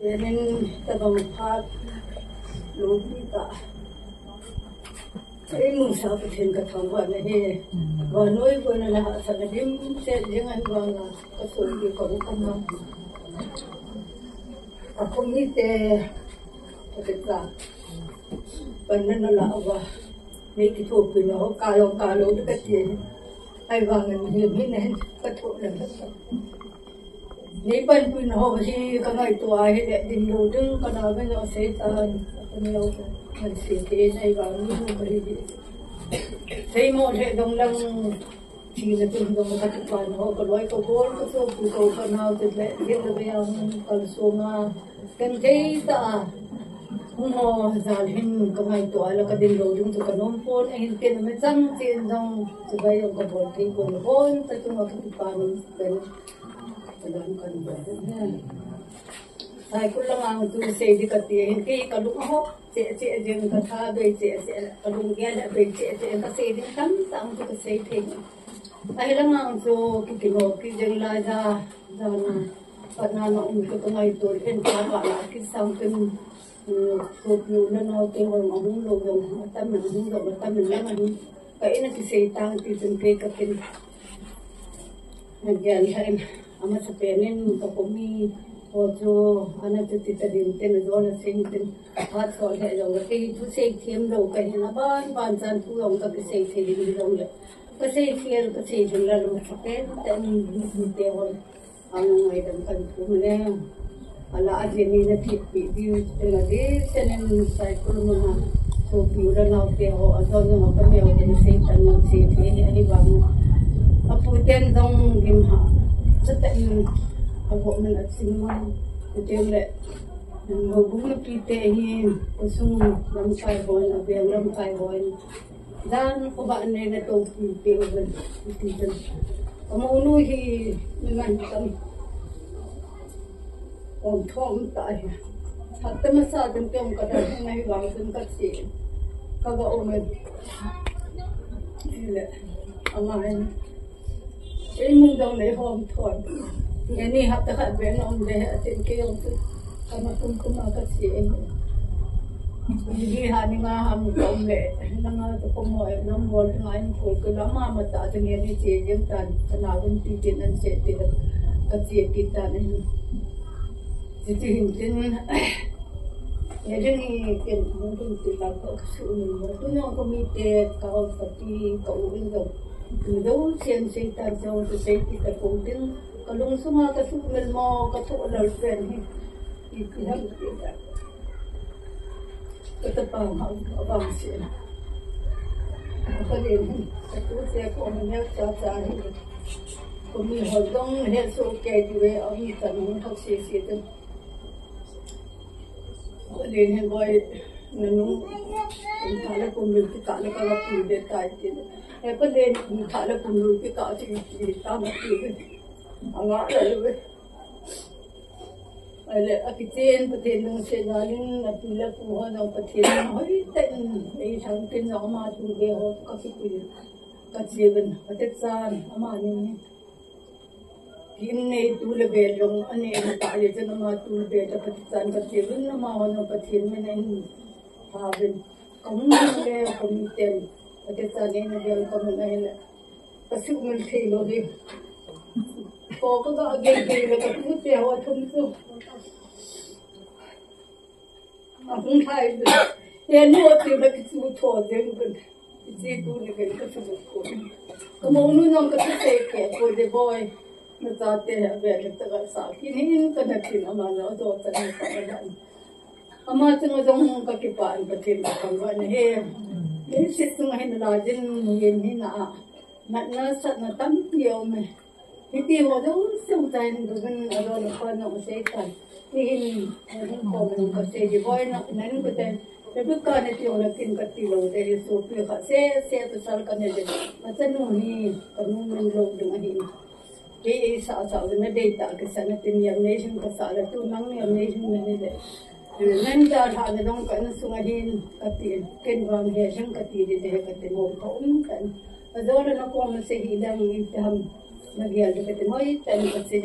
Erin tabang phat lo ta ai mung sa pa thin ka thang wa na he wa noi ko na la sa na dim se jeng an wa nga ka so ki ko ko ma a ko mi te ka pan na la wa me ki tho pi no ka lo ka ti ai wa ngan hi mi ne ka tho na ni pan pi no ba si ka ngai to ai de din lo ding ka na ba no se ta เป็นเรามันเสียใจในบางเรื่องบริบทใช้หมดเหตุดงดังที่จะเป็นดงกัดฟันเขาก็ร้อยก็โกนก็สู้ผู้เขาขนาดจะเละเยอะเลยเอาก็สู้มากันเท่ตาหัวจานหินก็ไม่ตัวแล้วก็ดินโลดุงตัวขนมพอนเห็นเป็นไม่จังเตียนจังจะไปยังกบฏที่คนพอนแต่ตัวกัดฟันเป็นดังกันแบบนี้ใช่คุณละมังตัวเสียดีกับเตียนที่กระดูกหอกเจ๊เจ๊เจ๊กระทาเบยเจ๊เจ๊กระดูกแย่เบยเจ๊เจ๊ก็เสียดีทั้งตั้งตัวเสียทิ้งไอ้ละมังตัวกิโลกิเจริญลาจานะปัญหาหนุ่มก็ต้องไอ้ตัวเอ็นการว่าคิดซ้ำเป็นตัวอยู่นั่นเอาเต็มวันมองลงลงตั้งมันดูดอกตั้งมันแล้วมันไปนั่นที่เสียตังที่เป็นเกกับเป็นอย่างเงี้ยใช่อามาสเปนนี่ก็ผมมีโอ้โหอันนั้นจะติดดินเต็มโดนเส้นเป็นพัดสอนให้เราที่ทุกเส้นเทียมเราไปเห็นนะบ้านจันทุกอย่างก็เป็นเส้นเทียมเราเลยก็เส้นเทียมก็เส้นถึงเราเราสเปนแต่มีเดียวอันนั้นไอ้ดังกันทุกเนี่ยอะไรอาจจะมีนาทีปีเดียวแต่ละเดือนเส้นนั้นใส่กุลมาทุกอยู่แล้วเราเดียวอันนั้นเราเป็นเดียวเป็นเส้นแต่ละเส้นเทียมให้บางอ่ะพูดเด่นตรงกิมหาจะแต่aku nak simpan kecil nak bukan kita ini kosong ramai boy, abang ramai boy, dan obat ni nak tahu kita orang kita. Kamu uluhi memang kami orang thom tak. Hatta masa tentang kadang ni bang tentang si, kagak umur. Ini amalan. Ini mungkin ni hom thom. Ini hafta kat benar deh atin kau tu kama kum akat sih. Jadi hari ngaham kau le, nanga tu komoy nombor ngain kau kelama mata tu ni sih yang tan tenaga titin dan sih tidak kecil kita ni. Jadi hintin, jadi ni kan mungkin kita kesulitan. Tu yang komite kau tapi kau itu, itu sian jauh tu sih kita kumpul. Kalau semua kesulitan mau kesulitan ni, itu yang kita ketepang abang sih. Apa dia ni? Satu saya komennya caca ni. Kami hodong ni sukai juga awak tanam tak sih tu. Apa dia ni boy nanu kalau kumul kalau kumul tak itu. Apa dia ni kalau kumul kalau kita mati. Angah lalu, ada akitin petin dengan senaling nampila puhan atau petin, hari ten, ini sangkin nama tu dia hok kasih kasihan, petesan, ama ni. Kini tu lebih long, ane tak ada nama tu lebih petesan kasihan, nama orang petin mana ini, habis, kamu ni komiten, petesan ini dia kamu ni, kasih mesti lagi. Kau tu tak gay le, kau tu siapa thum tu? Aku thai tu, yang ni orang tu kita thua dia kan, jadi tu ni kan kita thua. Kamu nu yang kita seke, kau de boy, kita teh berada dekat sakit ni kan kita nama nama tu tadi kawan. Amat macam kakipan betul kawan ni. Ini setengah ni lajin ni nak sat nak tampil meh. Hindi mo daw sometimes doon ano pa na usetan. Ini kau kasi di boy na nanin ko din. Tapi kan itu orang tin katilo dari sopi kasi saya tu sal kan dia. Macam ni kamu menlog dengan ini. Dia saat na data kasi natin yang nation kasala tu nang yang nation na nila. Nanda ada dong kan sungahin katil ken bang nation katil dia katil mo kan. Adoro na ko masihidang itaham. Nagyal dekat moy tan kasi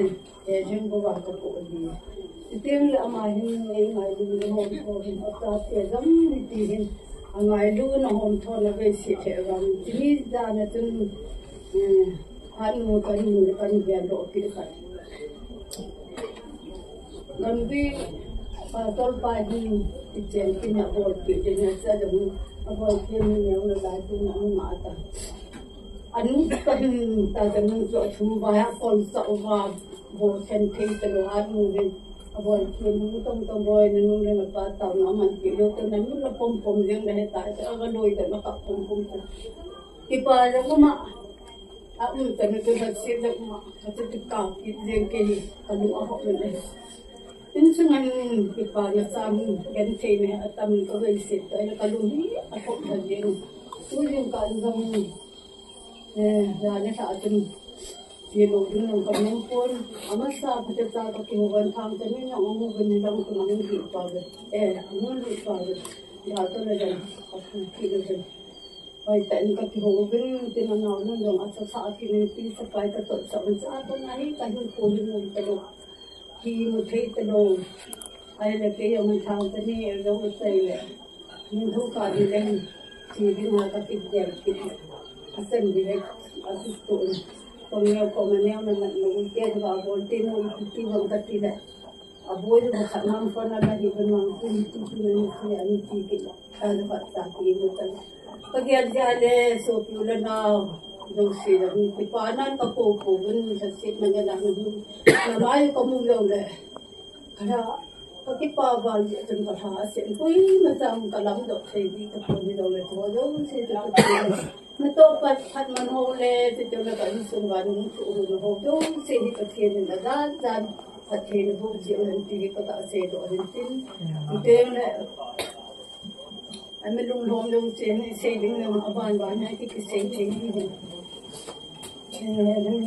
jeng bawa ko po ni iting la amahin ay ngayon mo ko at yazam nitihin ang ngayon na hom to na besi ram tini dana tun hanu kan gyal ro pirkat lambi tol pa din itjen kina bol pi din sa dum abol kemi ne una la tu na mata anu kan ta dan jo chum ba ya kon sa wa bo sen thei te lo anu boy kini tong boy nanu na pata naman kilo to namu na pom yang dah tak aga doi ta nak pom ipa la kuma tan tu hasil la kuma tu ka yang ke kalu ahok le tin sangan ipa ya sam gan te ne atam ko gai sit ta kalu ni ahok da jeng tu yang ka ngam ya ne ta tin ये लोग इन लोगों ने फोन अमस्ता भटकता तो कि मोबाइल काम करने ना उन्होंने बंदा को मालूम की पावे उन्होंने पावे या तो ले जाए अपने की ले जाए और इनका कि हो गए इतना ना उन्होंने जो अच्छा साथ ही नहीं पी सप्लाई का तो समझ आता नहीं कहीं कोई नहीं चलो कि मुझे चलो आए लगे हम काम करने जो सही है मुझे काली ले चीज़ें ना का किधर किधर असल भी है असिस्तो Komel komennya memang mungkin juga boleh mau ikuti bangkat tidak. Abu itu bukan mampu nak di mampu itu Indonesia ini kita ada fakta ini kan. Bagi aja so pula na dosi dan tipanan kapopo pun sesat mengalang itu. Namai kamu bilang deh. Kalau patipa bal itu kata asyik. Koi macam kalam dok saya di kapopo bilang itu. Jauh saya tak Nato pat man hole te te na kan sun ban su ru ho do se ni ka thien na dan pathen ho je ran ti ka ta se do rin tin te na ame lung lom do se ni se ding na aban ban na ki se che ni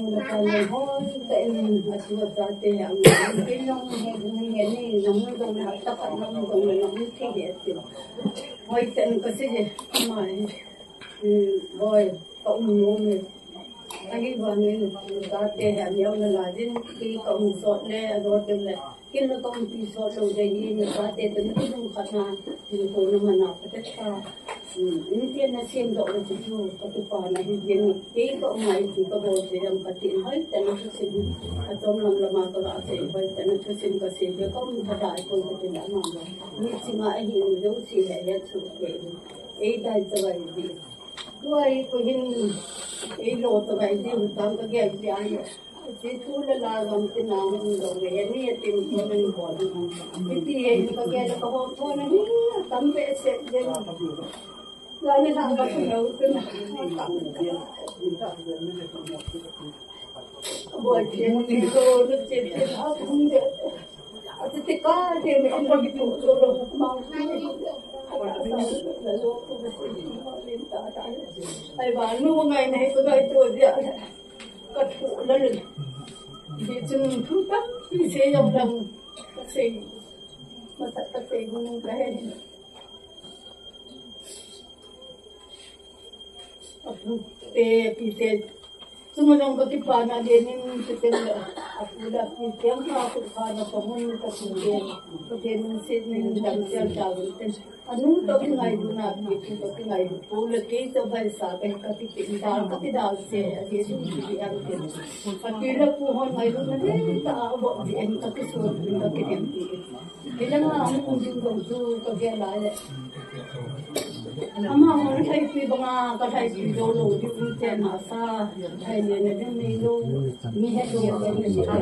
na ka le ho te ni atu ta te yang ni long ni ni long do na ta pa long do na ni thi de ti hoi ten ka se je mai boy cộng luôn anh vào mình ta để làm nhau là đến khi cộng sọt lên rồi từ là khi nó cộng thì sọt đầu đây như ta để từ cái đúng khả năng thì nó nó nào phải tất cả những tiền là xem độ là chỉ thu cái phần này thì tiền cái cộng này thì có bộ thì làm cái tiền hết tại nó sẽ trong lòng là mà có là sẽ phải tại nó sẽ có sẽ cái cộng thật đại con cái là mà như chỉ mà anh hiểu đâu chỉ là nhất số cái ấy đại vậy đi Tuai ko hin ilo to kai di utang ka ge di ayo si thul la gam te na hin do ge ni tin ko ni bo ni ti ye ni ka ge la ko to na ni tam pe se de la ni thang ba ko no te na bo che ni ko ni che te ha khung de ati te ka de me ko gi to ro ma ai bạn nu ngày này có ngày tuổi giờ cất phụ lên thì chừng thứ cấp thì sẽ dòng đồng các xe mà thật các xe cũng cái này thì thế Sumunong katipan na din yung sitila at wala kitang kakukana pa muna kasunod. Pati nung sit na yung damsel tawag. Anong tabi ngay doon na dito tabi ngay pula kayo sa balsa kay katipindal katidal siya at yung siyang din. Pati na puhon ngay doon na din taawag din kakisunod yung kakitimpi. Kaya nga ang kunding gawso kagyalala. Ama mo say pi mga katay pi dolo di ten asa ay ne ne lo mi ha di ba ni siya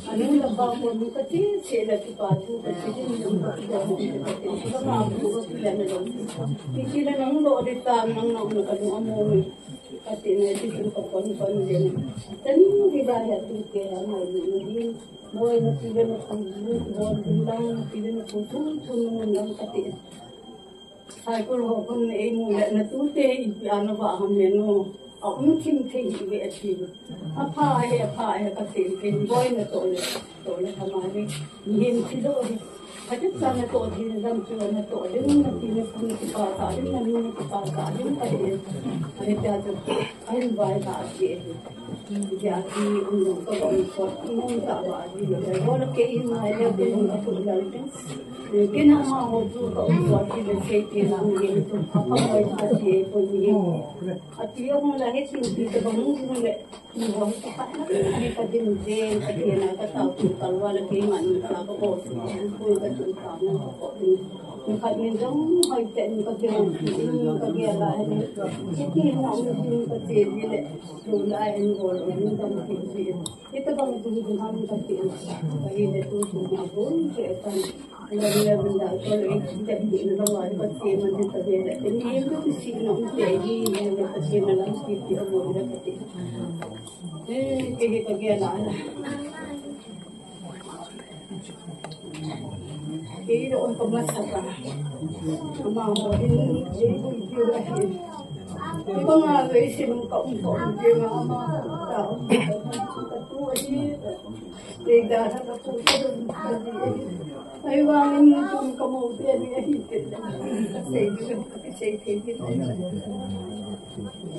ano la ba ko ni kati sila ti pa tu kasi ni no ba ko ma ko sila na lo sila nang lo di ta nang nang ano amo kati ne ti ko kon din tan di ba ya tu ke ano ni mo na sila na kung mo lang sila na kung tun lang kati Saya kalau pun ini nak tute iana faham menu, aku mungkin tinggi betul. Apa kasih boy nak tolak kemari, ni tidak. Ada sana tolak dalam tuan tolak, dengan tiada pun kita dengan ni kita dengan ada ada baik kasih. Jadi untuk kau ini tak baik. Kalau kau mahal dengan aku lagi. Lekin ang mga hoto kausap kinasete lang ito kapag kasi ito niyo. At yung langit hindi ka bang muli. Iwan ka pa na hindi ka din at yan ang katawag kalwa lagi man sa ako. Kung ka din ka ng ako. Kadang haitan kadang kadang ini jadi nak mesti ni le lain orang tak mesti itu bang tu kami tapi ini tu semua pun kita ada benda kalau tidak di dalam pasti mesti terjadi ini itu mesti nak jadi yang pasti dalam sisi orang pasti ini kadang Ini untuk masyarakat. Mampu ini juga ini. Ibu ngaji sebelum kau juga tahu. Ketua ini tidak ada keputusan. Saya ingin kamu jadi kita. Saya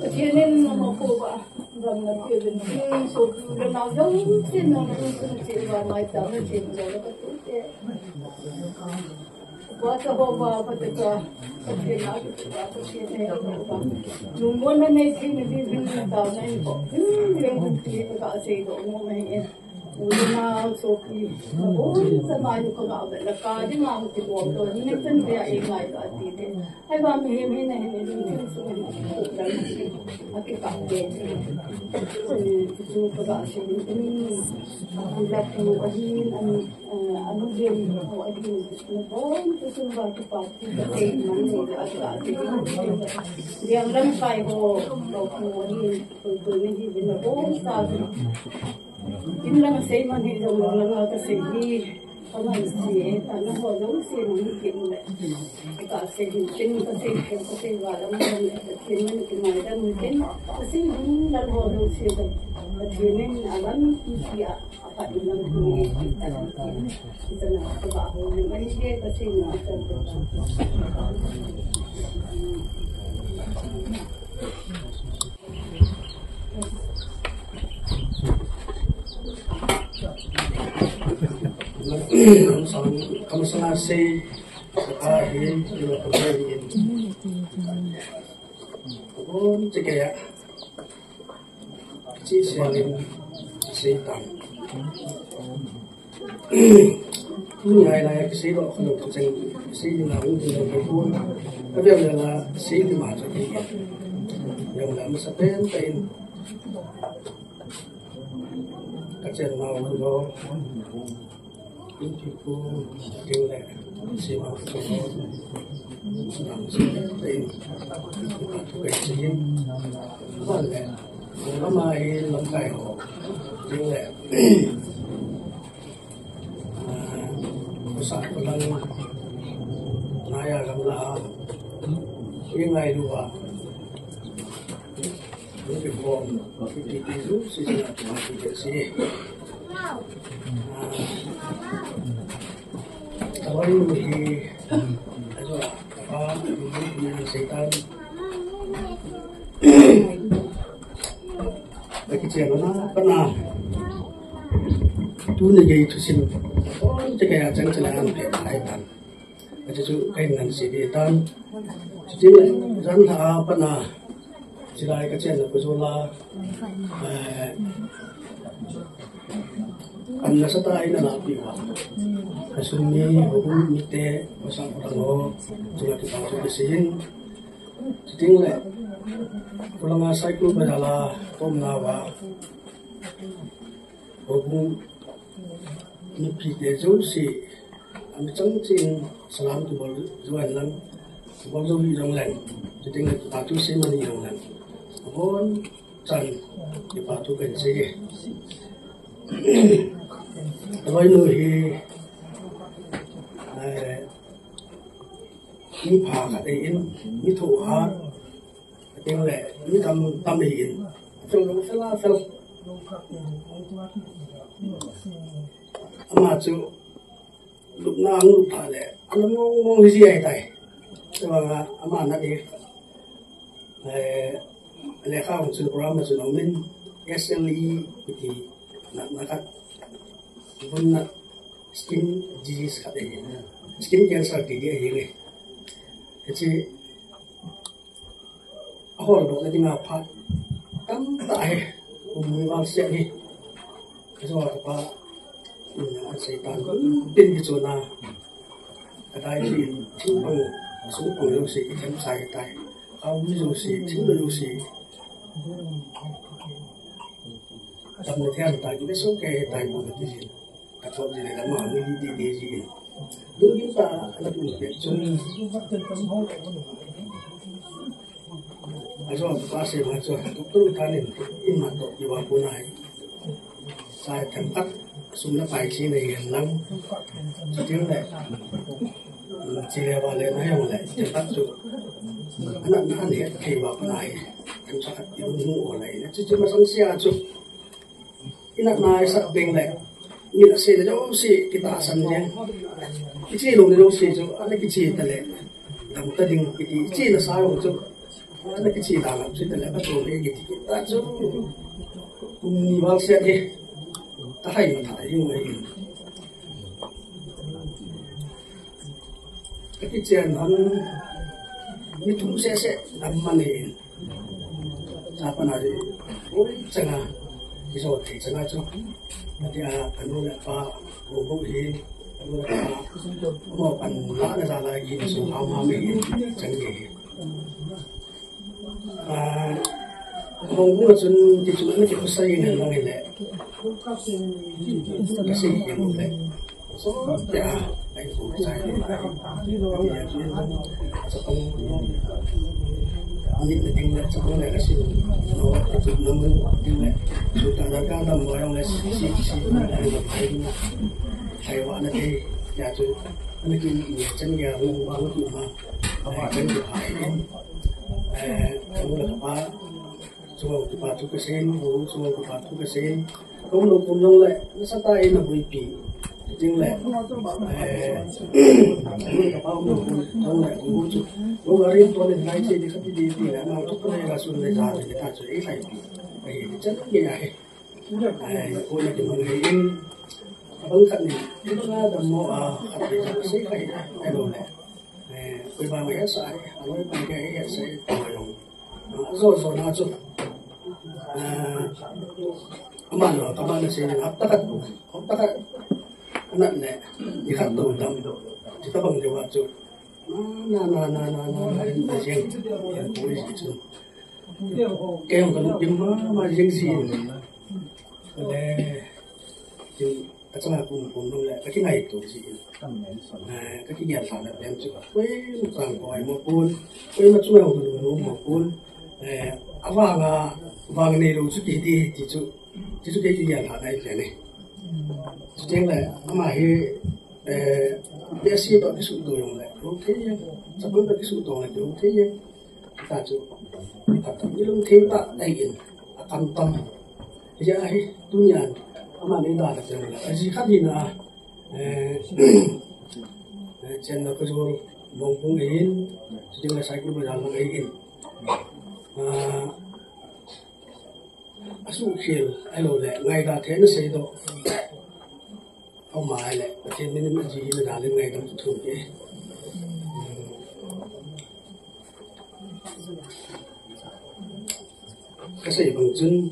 Jadi nama kuba dalam kerja ini sudah naga mungkin nama mungkin ramai tahu cerita betul. Wajah bawa betul. Kerja lagi kerja Jumlah nanti ni tahu ni kok. Yang mungkin tak sih orang ni. Una sopi, sama itu kalau ada kaji mahu dibuat, ini kan dia ingat lagi deh. Hai bang ini ni semua dan aku kaget. Itu kalau sini ini anda tu anu dia itu itu semua cepat mana ada dia orang kaya kau ini tu ni dia nak Ini lang say man dito lang kasi pamansiyeh tanah hodong sih mungkin le kasi kasi wala man kasi man kinada mungkin kasi lang hodong sih kasi men alam siya apa ilang kita na trabaho naman siya kasi na kamu selesai akhir juga kemudian pun jika ya kecil sialin setan ini ayah kesini kalau kucing kesini lalu tidak berpun tapi yang adalah sini macam ini yang adalah masa penting kecil mau dulu Ibu tinggal siapa semua sedang sedang kecil boleh ramai lembaga tinggal besar pulang naya gamla tinggal dua lebih bom itu sisi tidak sih kalau ini ada apa ini setan bagi siapa pernah tu negeri itu sih jika jangan jalan kaitan ada tu kaitan setan jadi jangan pernah jika kecil bersolah Anda setelah ini nak piwa, kasunyi hukum mite pasang orang juga kita sudah sin, setinggal, kalau nggak saya pun berjalan tom nawa, hukum nipi dejo si, kami cengcing selam tu baru jualan lang, baru jualan lang, setinggal kita tu si mana jualan lang, apun can dipatu kenci. Kalau ini ini pakai ini tuhan, ini tamin, fel, amat tu, lupnang lupa le, alam mau isi apa? Sebab amat nanti, lekar untuk program itu namun SLE itu nak pun skin disease katanya, skin cancer dia ini. Jadi, awal dok nanti ngapa? Kan tak umumnya siapa ni? Sebab apa? Setan tin di zona, đại diện chính bằng số của lưu sĩ thêm sai tại ông lưu sĩ chính là lưu sĩ trong này theo tại cái số cái tại một cái gì các con gì này là mà mới đi gì đúng như ta là một việc chung rồi ta sẽ nói cho tôi ta nên in mặt độ như vậy này sai thằng tắc xuống nó phải chi này hiện lắm chỉ tiếng này chỉ là vào lên hay không lại thằng tắc rồi anh hiện khi vào cái này thằng tắc yêu ngủ ở này nó chỉ mà sẵn xe chứ cái này sắp bên này như là xe đâu xe kita sẵn nhé cái gì luôn đâu xe chứ anh cái gì ta lại làm ta đừng cái gì là sao chứ anh cái gì ta làm chứ ta lại bắt đầu cái gì kita chứ cùng vào xe đi ta hay mà thấy như vậy cái chuyện hắn như chúng sẽ làm mà này apa nanti oi chẳng cái số thì chẳng cho nanti anh nói là bố hi anh nói là một anh nói là là gì số hao mình chẳng gì không có chuyện thì chúng nó chỉ có xây này là người lệ cái xây dựng này số dạ anh cũng sai đấy những cái tiếng này trong này là sự nó tự nó mới tiếng này chúng ta đã cao tầm vào là xí là một thầy vợ là cái nhà tôi nó cái chân nhà vùng bao nhiêu mà chân của hải cũng là ba số của ba chục cái sen số của ba chục cái sen cũng nó cũng giống lại nó sát tay nó bị bị tiếng lệ trong này cũng chút lúc ở đây tôi lên lái xe đi khách đi là mang thuốc cái này là xuân này ra thì ta sẽ phải phải chất như này cô là cái người in vẫn khẩn này chúng ta đầm mò khẩn thì sẽ phải thay đổi này với ba mấy sợi với ba cái sẽ thay đổi rồi nó chút mà nó các bạn sẽ hấp tắc anak ni ikat tu dam kita bang jawab tu na yang polis itu yang kalau jemma yang sih oleh yang kacang aku dong lah kaki naik tu sih kaki dia sana yang juga bukan kau maupun macam yang dulu maupun apa ni lu suki di kaki dia sana itu ni tiếng là mà he bé xí đó cái sự đồ用lại ok nhá sắp tới cái sự đồ này thì ok nhá ta chú ta tập như lúc thêm ta đại diện tâm tâm giờ ấy tu nhàn mà đến đó là cái là gì khác gì nữa trên nó có rồi mong cũng in tiếng là sai cũng bây giờ là in số khiêu ai lo lại ngay cả thế nó sẽ đó ông mà ai lại trên bên cái gì mà ra lên ngày đó thường vậy cái gì bằng chân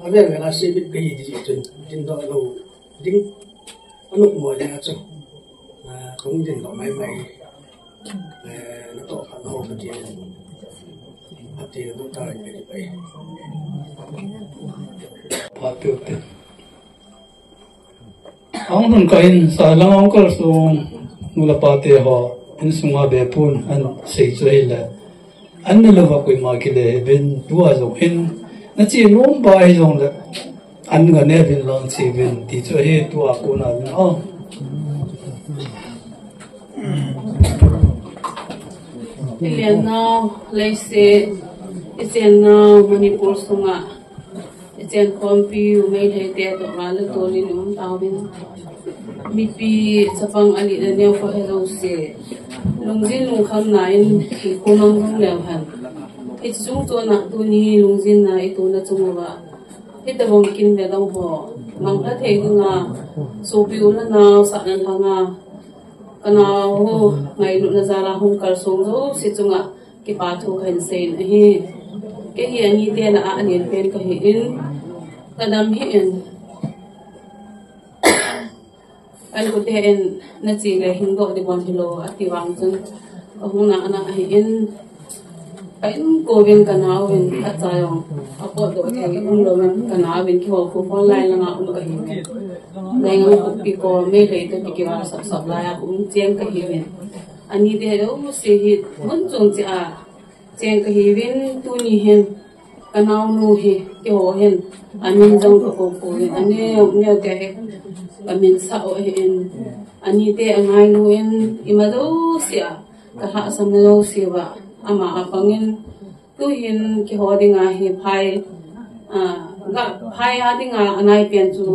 ở đây người ta sẽ biết cái gì chân chân đó lâu dính nó nụ mồi ra chứ cũng chân đó máy nó tổ phản hồi cái gì nó ta lại cái vậy phát biểu tiền ông hôn kain sa lang ông kal sung mula pate ho in sunga bepun an sei chei le an ne lova koi ma ki le ben tua zo hin na chi lom bai zong le an ga ne bin long chi bin ti cho he tua ko na o Pilihan na leise isen na Manipur sunga isen kompi umay leite to ngala tolin tawin mipi sapang ali na niya fa hello se lungjin lung kham na in kunong lung lewhan ichung to na tu ni lungjin na ito na chungwa ita bong kin be dong ho mang ka the nga so pi ula na sa nan hanga kana ho ngai lu na zara hum kar song zo si chunga ki pa thu khan sen hi ke hi ani te na a ani pen ka hi in kadam hi in anh có thể na chỉ là hình độ để bọn hello ati wang chun ahuna ana hin anh cô viên cái nào viên at sayong ako do cái lo viên cái nào viên khi họ phone line là ngạo cái hình này ngạo copy ko mấy lấy tôi cái vào sắp lại cũng chém cái hình anh đi đây đâu sẽ hit muốn chung chém cái hình tu ni hen cái nào nu he cái họ hen anh mình trong cái cô anh nhớ cái mình sao anh đi đây anh ai nu hen ima đâu sẽ cái hạ sam đâu sẽ vậy ama apangin tu hin ki hodinga hi phai ga phai adinga anai pian chu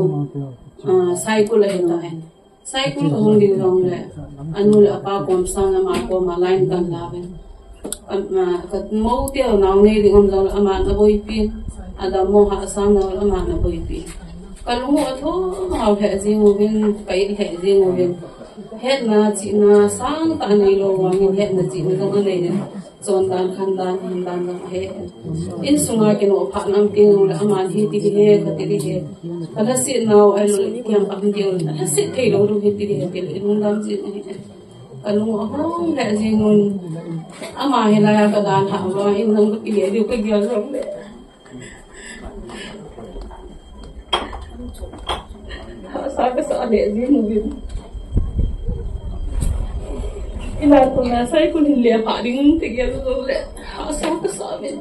cycle he ta hen cycle hong di rong le anul apa kom sang ama ko ma line kan la ben ka mo ti naw ne di ngom dal ama na boy pin ada mo ha sang na ama na boy pin kalungo atho ha he ji mo ben kai he ji mo ben het na chi na sang ta nei lo wang het na chi na dong nei chon dan khan dan hin dan dong he in sunga ke no pha nam ting la aman hi ti he ka ti he ala si now ai lo kyam am dio ala si thei lo ru he ti he ke in dam chi kalung hong le ji ngun ama he la ya ka dan ha wa in nang ki he dio ka gya rong le sa ka sa le ji mu bi ina kuna sai kun le pa ding te gel lo le asa ka sa men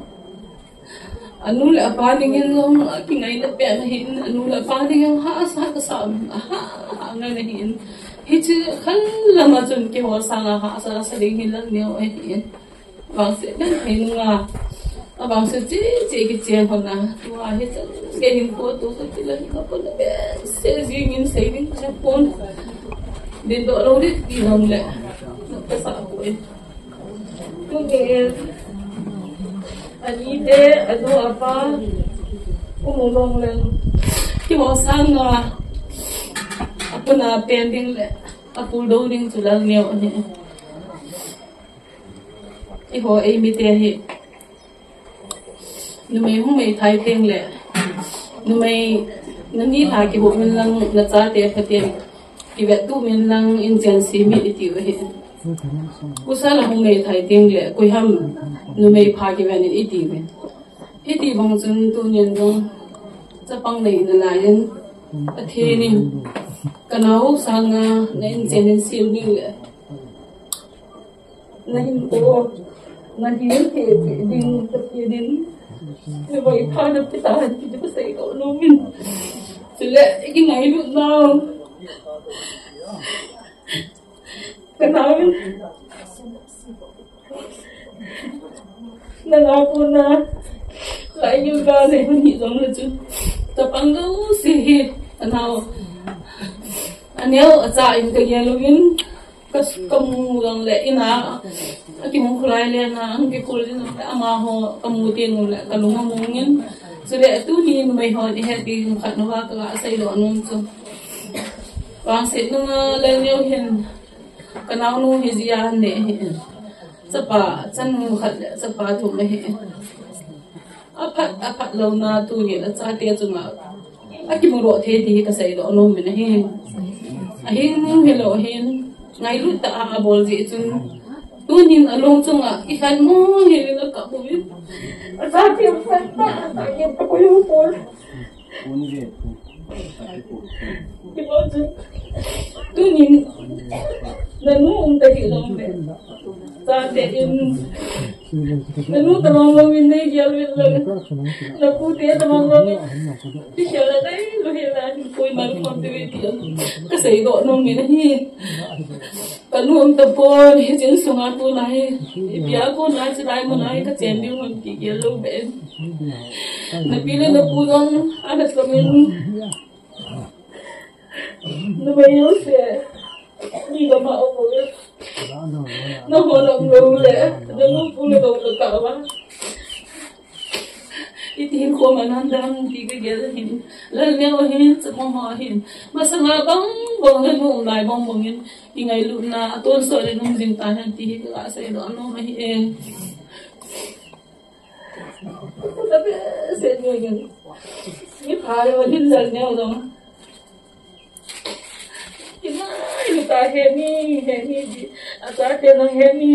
anu le pa ding long ki ngai na pe na hin anu le pa ding ha asa ka sa ha ngai na hin hi chi khan la ma chun ki ho sa nga ha asa sa ding hin lang neo ai hin bang se na hin nga abang se chi ki chen ho na wa hi cha ke hin ko tu ka ti la ka po na be se ji min se ding ka pon din do lo ri ti long le sa ko Kemudian ani de ado apa umulong lang ki mo sang apa na pending le apul do ding tulang neo ni ho ai mi te hi numai hu mai thai teng le numai nani tha ki bo min lang na cha te phaten ki vet tu min lang in jan si mi ti hi usala hong nei thai ting le koi ham nu mei pha ki ven in iti ben iti bang chun tu nyen dong cha pang nei na la yen a the ni kanau sanga na in chen in sil ni le na hin ko na hi ke ding ta ki din ne bai pha na pita ki de sai ko no min sile ki ngai lu na kenalin nangapun na lain juga deh menghidung lucu tapang tu sih kenal anel acain kegiatan kas kamu yang le ina aki mengkulai le na angke kulin amaho kemudian le kalau ngomongin sudah itu ni mai ho di hati kat nawa ka sai lo anun tu bang sit nunga le neu hin kanau nu hi zia ne sapa chan mu khat sapa thu me he apat lo na tu ni la cha te chunga aki mu ro the ti ka sai lo no me ne he a hin he lo hin ngai lu ta a bol ji chun tu nin along chunga i khan mo he la ka bu a cha te phat ta ta ke pa ko yu por tu nin nanu ta ki long be ta te in nanu ta long win nei gel win la na pu te ta long ti khela dai lo he la koi mar phom te ti ka sei do no mi na hi ka nu ta por he jin sunga tu lai pia ko na chi lai mo nai ka chen bi mon ti gel lo be na pi le na pu don ada slomin na bayo se ni ga ma o ko na ho lo lo le da lu pu le lo ka ba itin ko manan dang ti ga gel hin la ne o hin sa mo ha hin ma sa nga bang bong le nu lai bong bong hin ingai lu na ton so le nung jin ta han ti ga sa lo no ma hi en tapi se ni ga ni pa le wa din la ne o dong ina ta heni di ata te na heni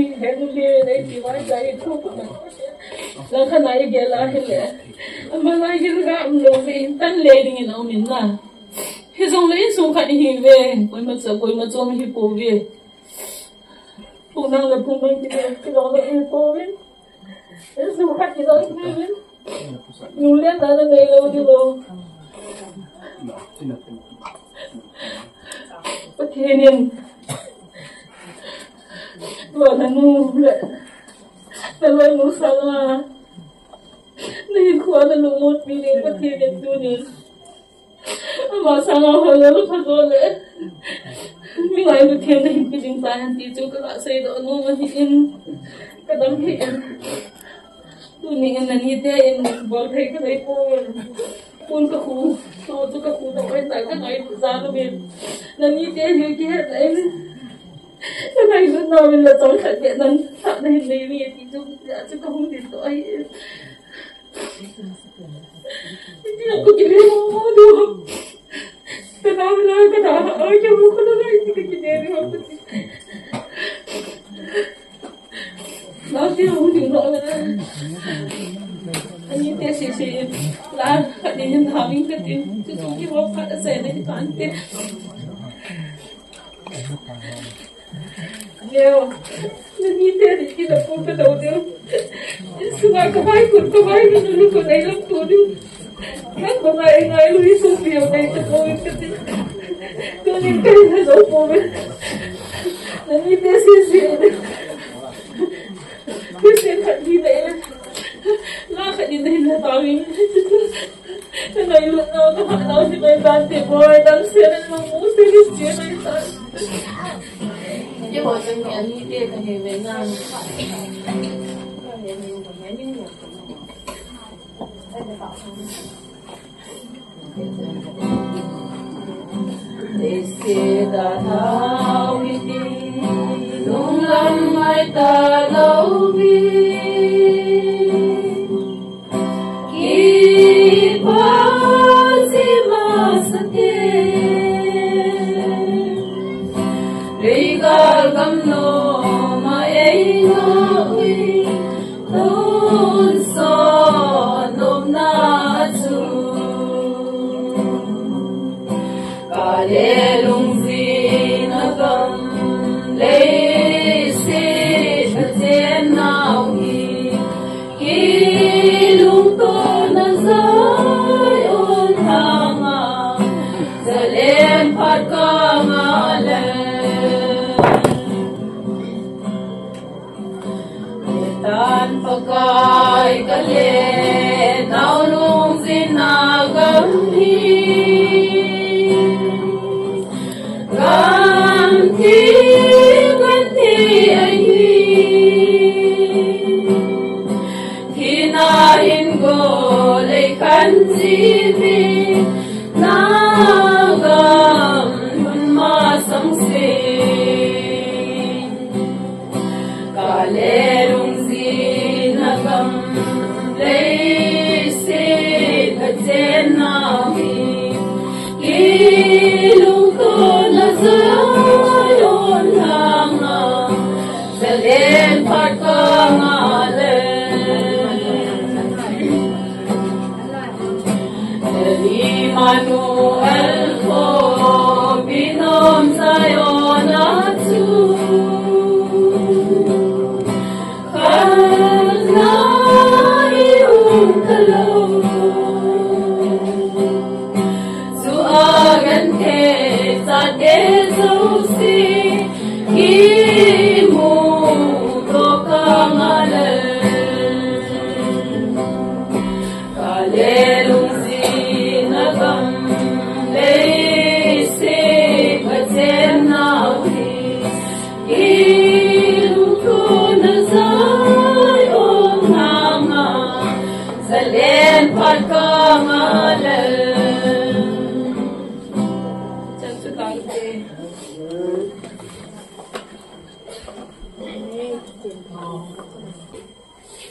le nei ti vai dai thu pa la khana ye gela hele amala ye ga lo ve tan le ding na min na he zong le su kha ni hi ve koi ma chom hi po ve pu nang le pu nang ki lo le po ve su kha ki lo ve nu le na na nei lo di lo Pathenin lo nanu le lo nu sanga ni khwa na lu mot bi le pathenin tu ni ama sanga ho le lu phazo le mi lai lu the na hi ding pa han ti chu ka sai do nu ma hi in ka dam hi in tu ni in na ni te in bol thai ka dai po pun ka khu so tu ka khu da oi tai ka ngai za lu bin na ni te hi ki het lai cái này lúc nào mình là tối thật vậy nên thật này vì vì thì chúng chứ không thì tội thì là có chỉ biết mua được cái nào mình nói cái nào ở trong cái đó thì cái gì đấy không nó thì không chịu nổi nữa anh như thế xì là phải đi nhân thảo mình cái tiền chứ không chỉ có phải sẽ này thì toàn tiền nhiều nên như thế thì khi là cô cái đầu tiên sungai cái vai mình lúc còn đây lắm tuổi đi hết một ngày lui xuống nhiều đây cho cô cái gì tôi đi cái là dấu cô mình nên như thế xì cái xe thật đi vậy là phải đi đây là tao mình cái này lúc nào các bạn nói thì mình đang tìm bồi đang xe nên mà muốn xe cái chuyện này sao chứ hồi trong nhà như thế thì về Nam để xe đã thao đi đúng lắm mai ta đâu biết khi bao gì mà sắp Rigal gamno ma einoi don so nom na chu kale lung zin agam le se chen nau hi ki lung to na zai on hanga zalem phat ka ma le tan pakai kale nau nung zinagam hi ganti ai hina in go le kan jivi nagam ma samse kale Ilung ko na zayon hanga Zalen pat ka ngalen Eli Manuel ko binom sayon atsu Kana iyong talaw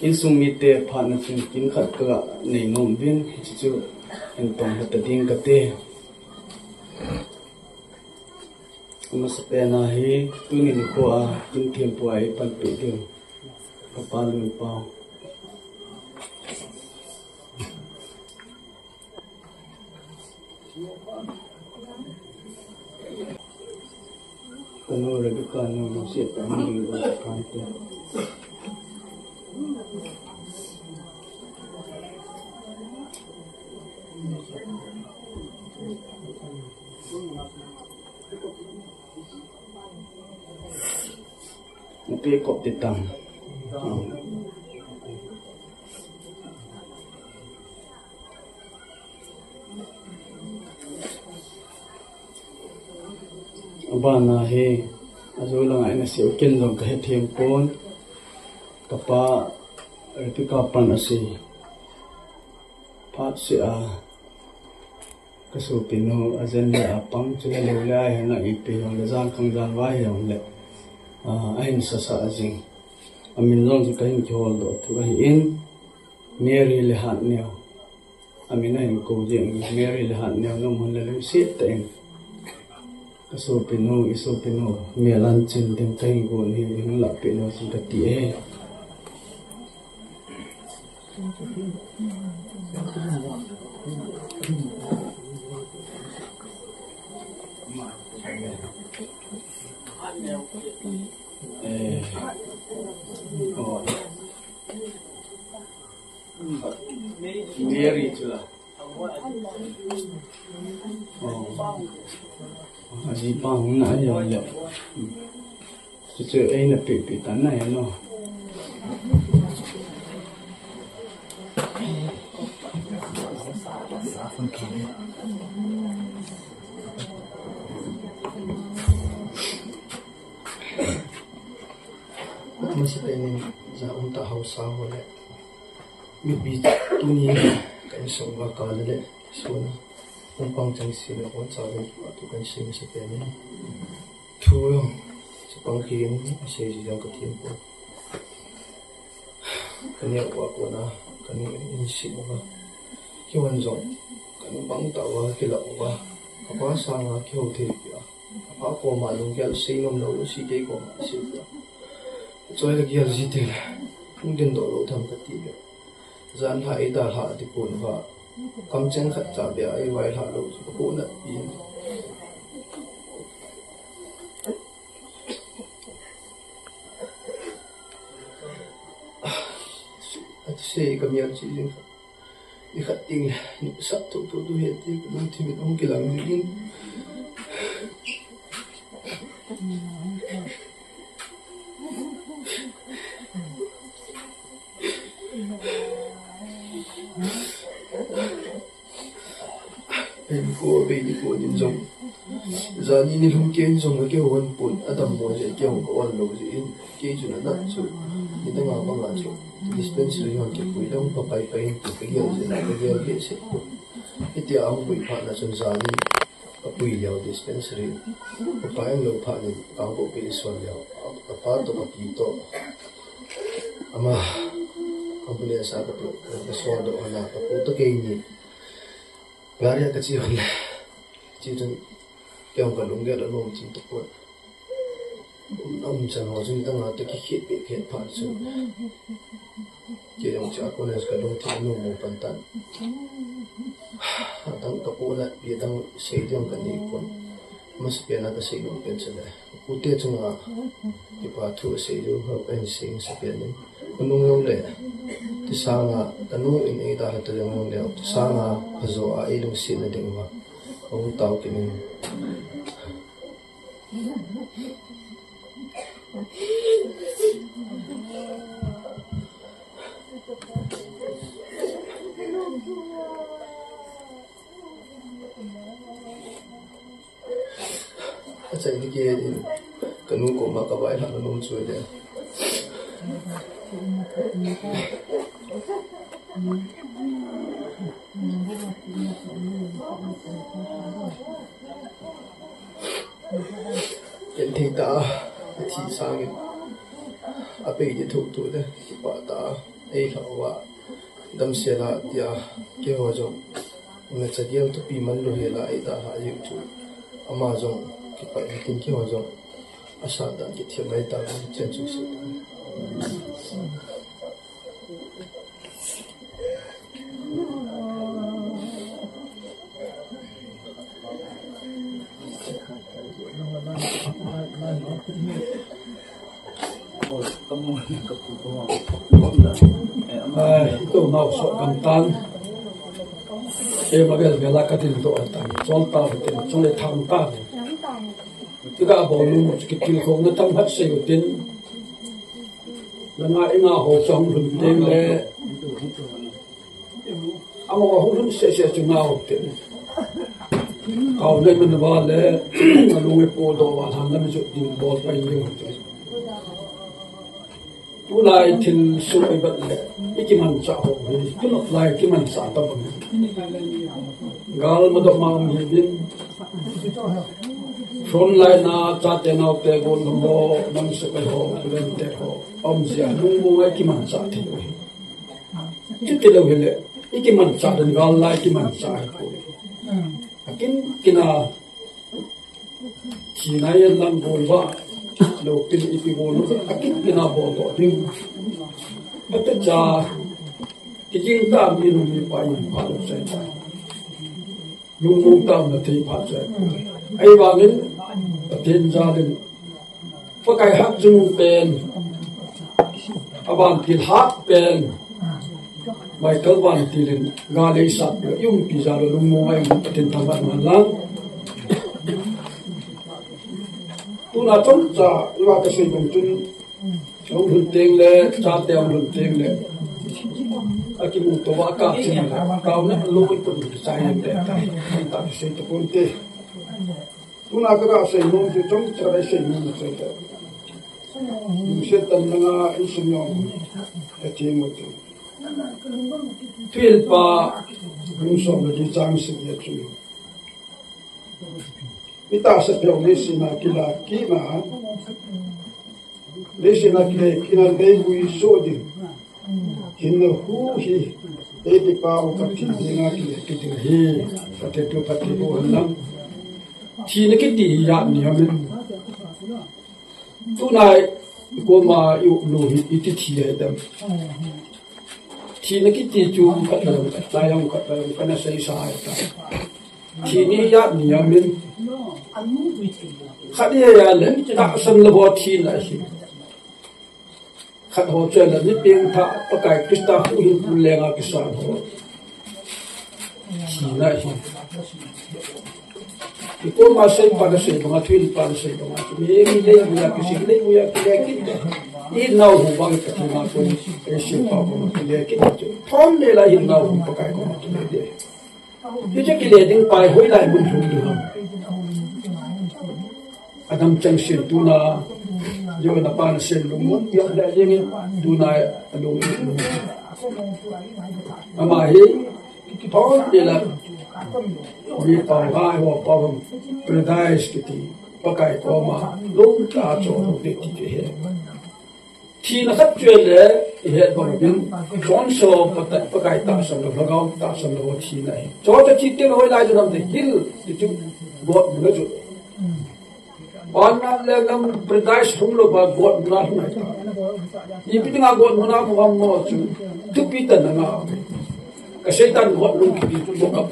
in sumite phana chung kin khat ka nei nom vin chu en tong hat ding ka te Mas pena hi tunin ko tin tempo ay palpigil kapalun pa kanu lagi kanu siapa yang bukan itu Napi kop titang. Abana he azulang ay nasi ukin long kahit himpon kapa ito kapan asi pat si kasupino azan le apang sila lewlay na ipi yung lazang kang zanway yung le ahin sa azing amin long sa kahing kiholdo at kahiin Mary lihat niyo amin na yung kujing Mary lihat niyo nung halalim sitain kasupino isupino mialancin din kahing kuni yung lapino sa kati Mary itulah. Aji pang na ayo le. Cucu na pipi tanah ya no. Masih pengen za unta hausa wala. Mibi tuni kan song bakal le. So umpang chang sila ko sa rin ato kan sing sa pengen. Tuyo sa pangkin sa iyang katimpo. Kanya ko na kanya insi mo ba. Kiwan zong kanya bang tawa kila ko ba. Apa sa nga kiho therapy. Apa ko malung gyal sinom no si ke ko ma si. Cho lagi gyal jitel. Kung din do lo tham katiga. Zan ha ida ha di pun ba. Kam chen khat cha bia ai wai ha lo su ko na in. At say kam yal chi jing. Ni khat ting ni sa to du he ti ko ti mi ong kilang ni in. Ko baby ko din jong zani ni lung ken jong ke hon pun adam mo je ke hon ko lo ji in ke ju na so ni da ma ba so dispensary hon ke pui dong pa pai pai to ke yo je na ke yo ke se iti ang pui pa na son zani pa pui yo dispensary pa pai lo pa ni ang ko ke so yo pa to pa pi to ama company sa ka to so do na pa to ke ni Gaya kecil ni, cipta yang kalau enggak ada nom cinta pun, nom jangan orang tengah terkikit pikir palsu. Jadi macam aku nak sekarang tiada nom pantan. Tang kapulat dia tang sejam kan ni pun, masih pernah kasih nom pensel. Utia cuma dipatu sejam apa sing sepian. Menunggu le, tisanga tanu ini dah ada yang menunggu. Tisanga hazo ai dong sin ada yang apa, aku tahu kini. Macam ini dia ni, kanu ko makabai lah nung cuy dia. Jadi kita ti sang apa ini tu dah kita dah kalau dam sela dia kehojong macam dia tu piman lu hela ida ha itu Amazon phải tin khi họ rồi asa đã cái thiệp này ta trên chủ sự itu mau sok kantan em là cái tin to tan sol ta tin sol le tham ta tiga bolu cái kil khong na tam hat se tin lama inga ho chong run tem le amo ho run se chungao tin kau nei man ba le lu po do wa han na mi chu tin bol pa yu tu lai tin su ai bat le ikiman cha ho tu no lai kiman sa ta bon gal ma do ma mi bin front line na cha te na te go no nam se ko ho len te ho om sia lu mo ai kiman sa thi ti te lo hele ikiman sa den gal lai kiman sa ko akin kina china yan lang bol ba lo pin ipi bol akin kina bol do ding ata cha ki jing ta mi nu mi pa yin pa lo sai ta yung mong ta na te pa sai ai ba ngin tin ra den pa kai hak jung pen aban til hak pen Michael Van Tilen gale sap yung pizza lo mo ay tin taban man lang tuna chong cha iwa ka sei bong chun chong hun teng le cha te ang hun teng le aki mu to wa ka chin la ka na lo ko ko sai te ta sei to kon te tuna ka sei no ju chong cha le sei no sei te mu se tan na isinyo ati mo te Phil pa yung song di chang si ya chu ita sa pyo le sina kila kina le sina kina dei bui so di hinno hu hi e di pa o ka ti na ki ki ti hi ka te tu pa ti o lang ti ne ki ti ya ni ha men tu nai ko ma yu lu hi ti ti ya dam China ki ti chu kat la yang kana sai sa ta Chini ya ni ya min khadi ya le ta san le bo thi na hi khat ho che la ni ping tha pa kai krista hu hin pu le nga ki sa ho China hi ko ma sai pa da sai ba thil pa sai ba mi le ya ki si le ya ki le ki in now hu bang ka thi ma ko e si pa ko le ki thom le la in now hu pa kai ko ki le de ye che ki le ding pai hoi lai bun thu du adam chang sin tu na yo na pa na sen lu mo yo da yeng tu na lu ama hi ki thom le la vi pa ga ho pa paradise ki ti pa kai ko ma lu ta cho de ti ke he Khi nó khắp chuyện đấy hiện bằng biến chọn số và cái tạo sản được लगाओ tạo sản được chi này cho chi tiêu hồi lại cho làm thì hil thì chúng bột nó chút còn là làm British không lo bà bột nó không này nhưng bây giờ bột nó không có chút thứ bị tận là cái setan bột luôn cái chút bột cấp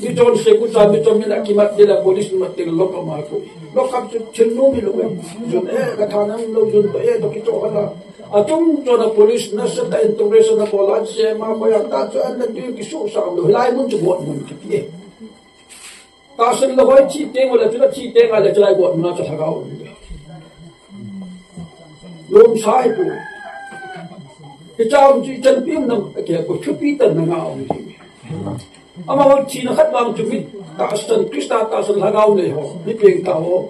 như chọn xe của cha như chọn mình đã kí mặt đi là police mặt đi là lock up mà coi lock up chân nô mình luôn chọn cái thằng nào lâu chọn cái đó cái chỗ là chung cho là police nó sẽ tại integration là bỏ lại xe mà bây giờ ta cho anh là cái số sao rồi lại muốn chụp bột mình cái gì ta sẽ là hỏi chi tiền hoặc là chúng ta chi tiền hay là cho lại bột nó cho thằng nào luôn sai của cái cháu chỉ chân phim nó cái của chụp phim tận nào ama wang China khat wang chumi ta san Krista ta san lagaw nei ho ni peng ta ho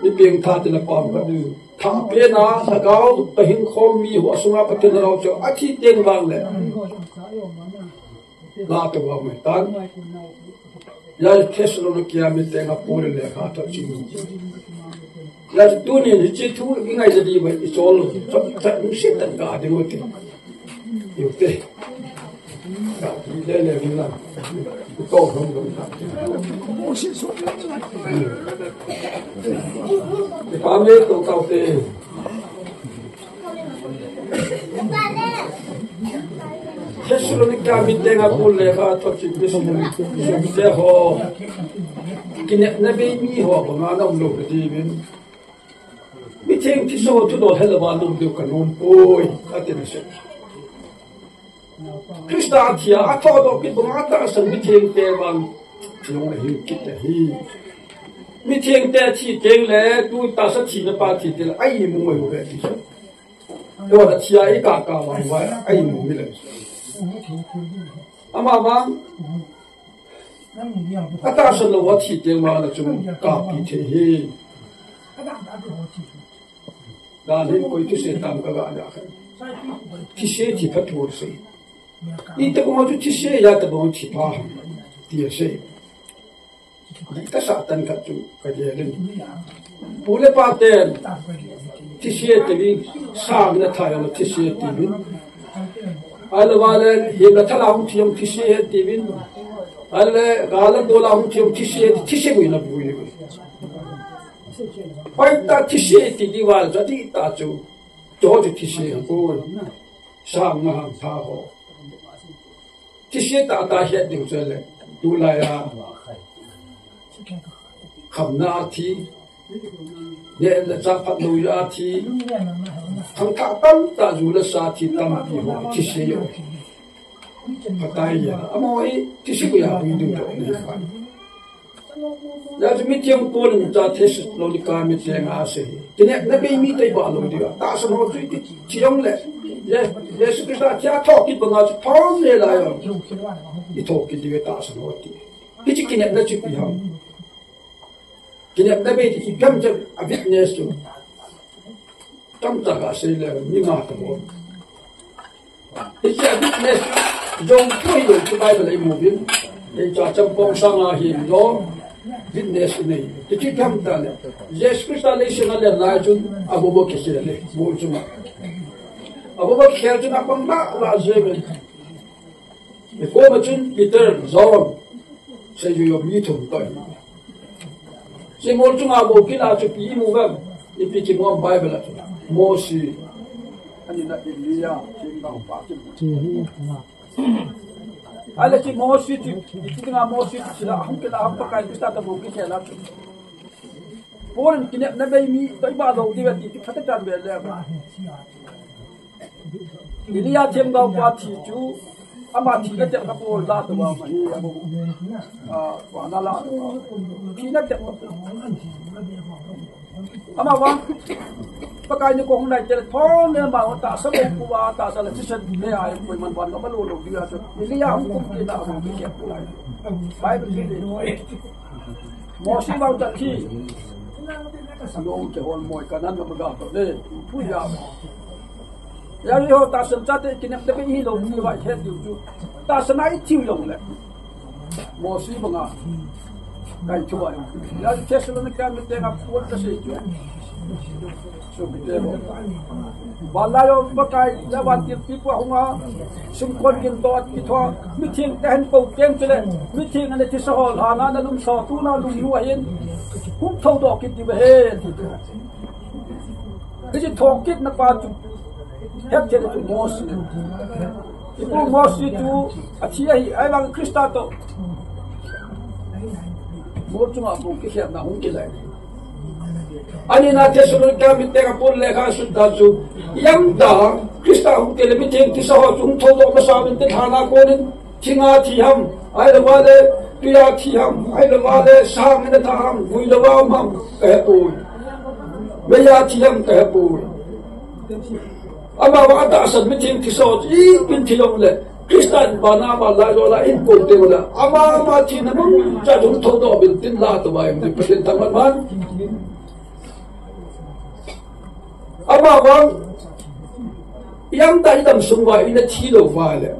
ni peng tha te la pam ka du tham pe na lagaw pa hin khom mi ho sunga pa te na ro cho athi teng wang le la to wa me tan ya keslo no kia me te nga pore le kha ta chi la tu ni chi tu ngai za di ba i sol ta ni se tan ga de mo te yu te เล่นๆนะโตขึ้นความเล็กตัวเก่าเตะเทสโลนิกามิเตงาพูดเลยค่ะทับจิตดิฉันมิเตหอกินเนี่ยไม่มีหอประมาณนั้นลูกดีเป็นมิเตงที่โซ่ทุดอเฮลวาลูกเดียวกันนนโอ้ยอาทิตย์นี้คริสต์อาทิตย์อาทอดกิบมาตาสันมิเตงเตวันที่ลงหิกิตฮีมิเตงเตที่เก่งเลยดูตาสักทีนะปาที่เตลไอ้มุ้งไม่รู้เลยที่สุดเดี๋ยวที่ไอ้กากาวันไว้ไอ้มุ้งไม่เลยอามาบังอาตาสันละวัที่เตมาละจุงกาปีเทฮีดาลินคุยที่เสตามกะอะไรที่เสที่พัดหัวเสอีแต่ก็มาจุที่เสยาแต่ก็มาที่พาที่เสก็สาตันกับจุกันเยลินพูดปาเตนที่เสที่วิสร้างนะทายมาที่เสที่วิอัลวาเลเฮบัทลาหุที่ยมที่เสที่วิอัลกาลดลาหุที่ยมที่เสบุยนะบุยไปตาที่เสที่ดีว่าจะดีตาจูโจจุที่เสกูสร้างนะฮัมพาโฮที่เสตาตาเฮ็ดดิ่งเจเลยดูแลคำนาทีเนี่ยละจับพัดลุยอาทีทั้งตั้งตาจูละสาทีตั้งปีหัวที่เสยพัดไตยาอโมยที่เสกุยาบุยดูตัวนี้กันแล้วจะมีเที่ยงปูนจะเทสโลลิกามีเสียงอาเซียทีนี้นับไม่มีตัวบาลงดีว่าตาสมองจุดที่ยงเลยเยสุคริสต์ที่ทอกิบังอาจท้องเลยละยังที่ทอกิดีเวตาสมองที่ที่จะกินเนี่ยนั่นจุดพิหารกินเนี่ยนับไม่ที่กำจัดอภิเนสุกำจัดอาเซียเลยมีมาทั้งหมดที่จะอภิเนสจงช่วยดูที่ไปเป็นไอ้หมู่บินไอ้จ่าจำปองสังอาหินโลwitness नहीं तो ठीक हम ताले यीशु क्रिस्टा लेशन ले लाजुन अबू बकर खेले बोलजुमा अबू बकर खेलजुन अपन ला लाजेबे ये को मचुन पीटर जॉन से जो मीठो तो से बोलजुमा अबू की लाजु पी मुगा ये पीके मो बाइबल मोसी अनि ना इलिया चिंगा पाके अरे कि मोसी इतना मोसी चिला हम के ला हम पकाई पिस्ता तो बोकी खेला बोलन किने न बे मी तो बा लो दिवे ती फते जान बे ले इलिया थेम गाव पाथी जु अमा थी के जब को ला तो बा मही अबो वा ना ला थी न जब अमा वा पकाई ने को हम लाइ चले थोन ने बा ता सब कुवा ता सल चिसन ले आए कोई मन बन को लो दिया तो इलिया हम को के ला हम के लाइ बाइबल के मोसी बाउ त थी लो के होल मोय कनन म गा तो ले पुया या यो ता सन चाते किने ते बे ही लो नि वा हे दु जु ता सनाई थी लो ले मोसी बंगा kai chuan ya Thessalonica mi te ga pol ta se chu so bi te bo bala yo bakai la wan ti pi pu hunga sum kon kin to ki tho mi thing ta han po kem chele mi thing ane ti so hol ha na na lum so tu na lum nu hin kum thau do ki ti be he ti ti thok kit na pa chu hep chele tu mos ipu mos tu athia hi ai bang krista to मोचुमा को किसे ना हूं के लाए अनि ना Thessalonica mi te ka pol le ka su da su yang da krista hung ke le mi te ti so chung tho do ma sa min te thana ko nin chinga thi ham ai la wale tuya thi ham ai la wale sa min ta ham vui la wa ham ka pu me ya thi ham ka pu ama wa ta san mi te ti so i bin thi long le Kristan bana ma la lo la in ko te la ama ma chi na mong cha jong tho do bin tin la to bai ni present ta man ama wang yang ta dam sung wa ina chi lo wa le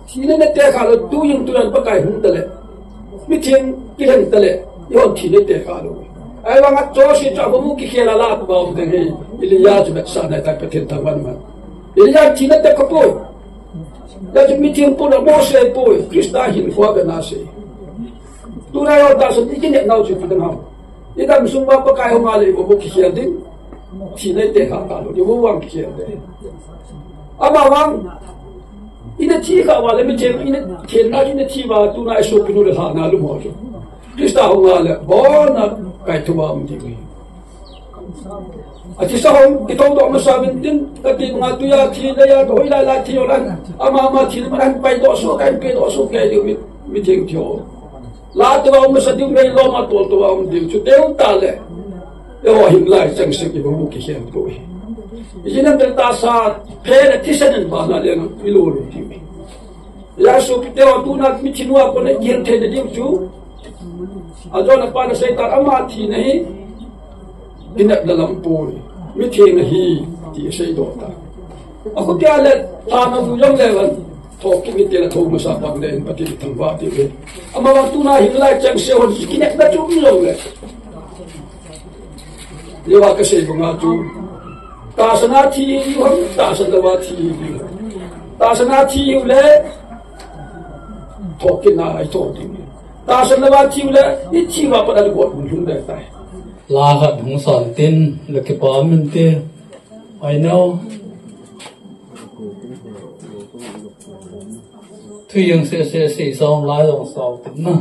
chi ne ne te kha lo tu yung tu ran pa kai hung ta le mi thing ki han ta le yo chi ne te kha lo ai wang a cho si cha bo mu ki khela la to ba de he ili ya ju sa na ta present ta man ili ya chi ne te ko po ya chỉ meeting po là mo se po Krista hin khwa ka na se tu na yo da so ti kin nau chu ti na ni da sum ba pa kai ho ma le bo ki hian din ti nei te kha ka lo yo wang ki hian de ama wang ina ti kha wa le meeting ina ken na ina ti ba tu na so pinu le ha na lu mo jo Krista ho ma le bo na kai tu ba um ti at isa hong ikaw do mo sabin din kati mga tuya ti na ya do ila la ti oran ama ti man pai do so kai pe do so kai di mi jeng tio la to mo sa di me lo ma to to am di chu deu ta le e ho him lai chang se ki bu ki hian ko hi ina tel ta sa pe na ti sa den ba na le no i lo ro ti mi ya so ki te o tu na mi chinua ko ne kien the de di chu a jo na pa na sai ta ama ti nei Inak dalam pun, meeting hi di sei dota. Aku tiada tanah bujang lewan, toki meeting na thau masa pang den pati tangwa ti. Ama waktu na hilai chang sehon kinek na chu long le. Lewa ka sei bunga tu. Tasana ti hom tasana ti. Tasana ti le toki na ai to ti. Tasana ti le ichi wa pa dal go bun de tai. Lahat hong san tin laki pa min ti I know thu yung se song lai dong sao tin na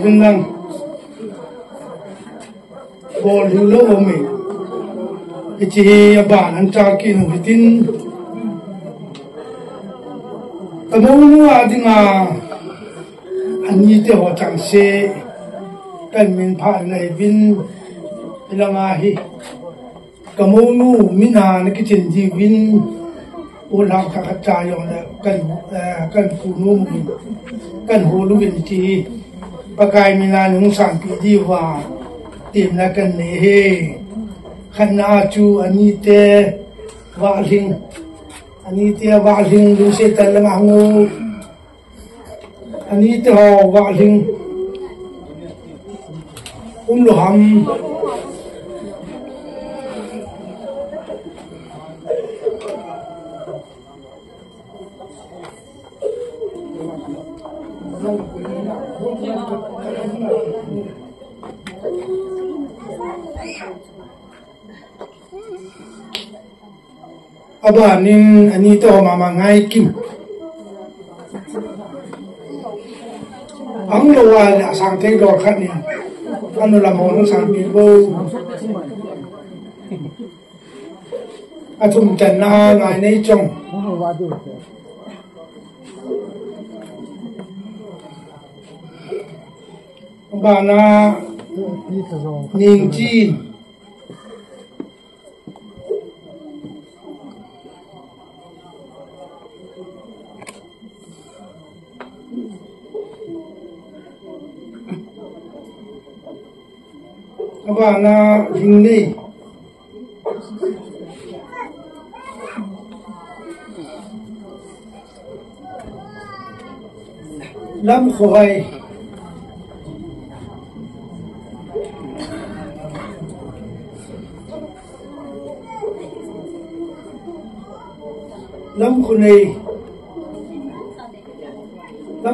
năng bol hilo ome ichi aban an char ki no hitin tamu adinga ani te ho chang se kan min pha nei vin ilanga hi kamonu mina na kitchen ji vin ulam ka cha yong da kan pu nu min kan ho lu vin ti pakai mina nung sang pi di wa tim na kan ne he khana chu ani te wa ling lu se tan la ngu ani te ho wa ling lu ham abanin ani to mama ngai kim ang lo wa la sang te do khat ni anu la mo sang pi bo atum tan na ngai nei chong bana ning jin bana hing nei lam khoi lam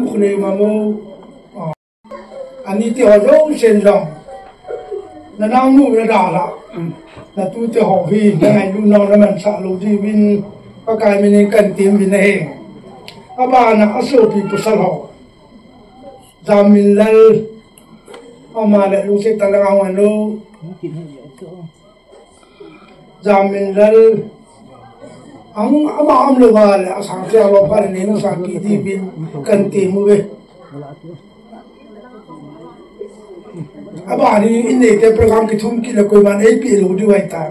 khunei mamo ani ti ho lo sen long na nang nu na da la na tu te ho hi na ngai lu no na man sa lo ji win pa kai min kan tim win he aba na aso pi pusal ho jamin lal ama la lu se tan la wan lo jamin lal ang ama am lo ba la sang te lo pa ni no sang ki di bin kan tim we aba ni in te program ki thum ki la koi man ai pi lo di wai ta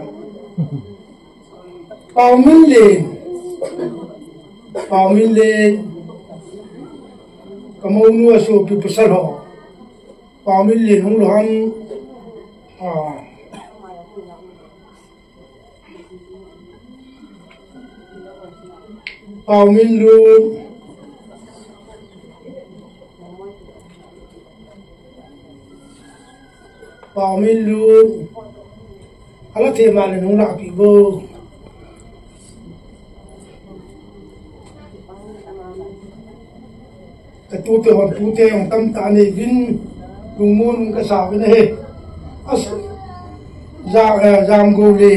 pao min le kamo nu so pi pusal ho pao min le hung lo ham pao min lu ala the ma le nung la pi bo ka tu te hon tu te ong tam ta ne vin lung mun ka sa vin he as jam go le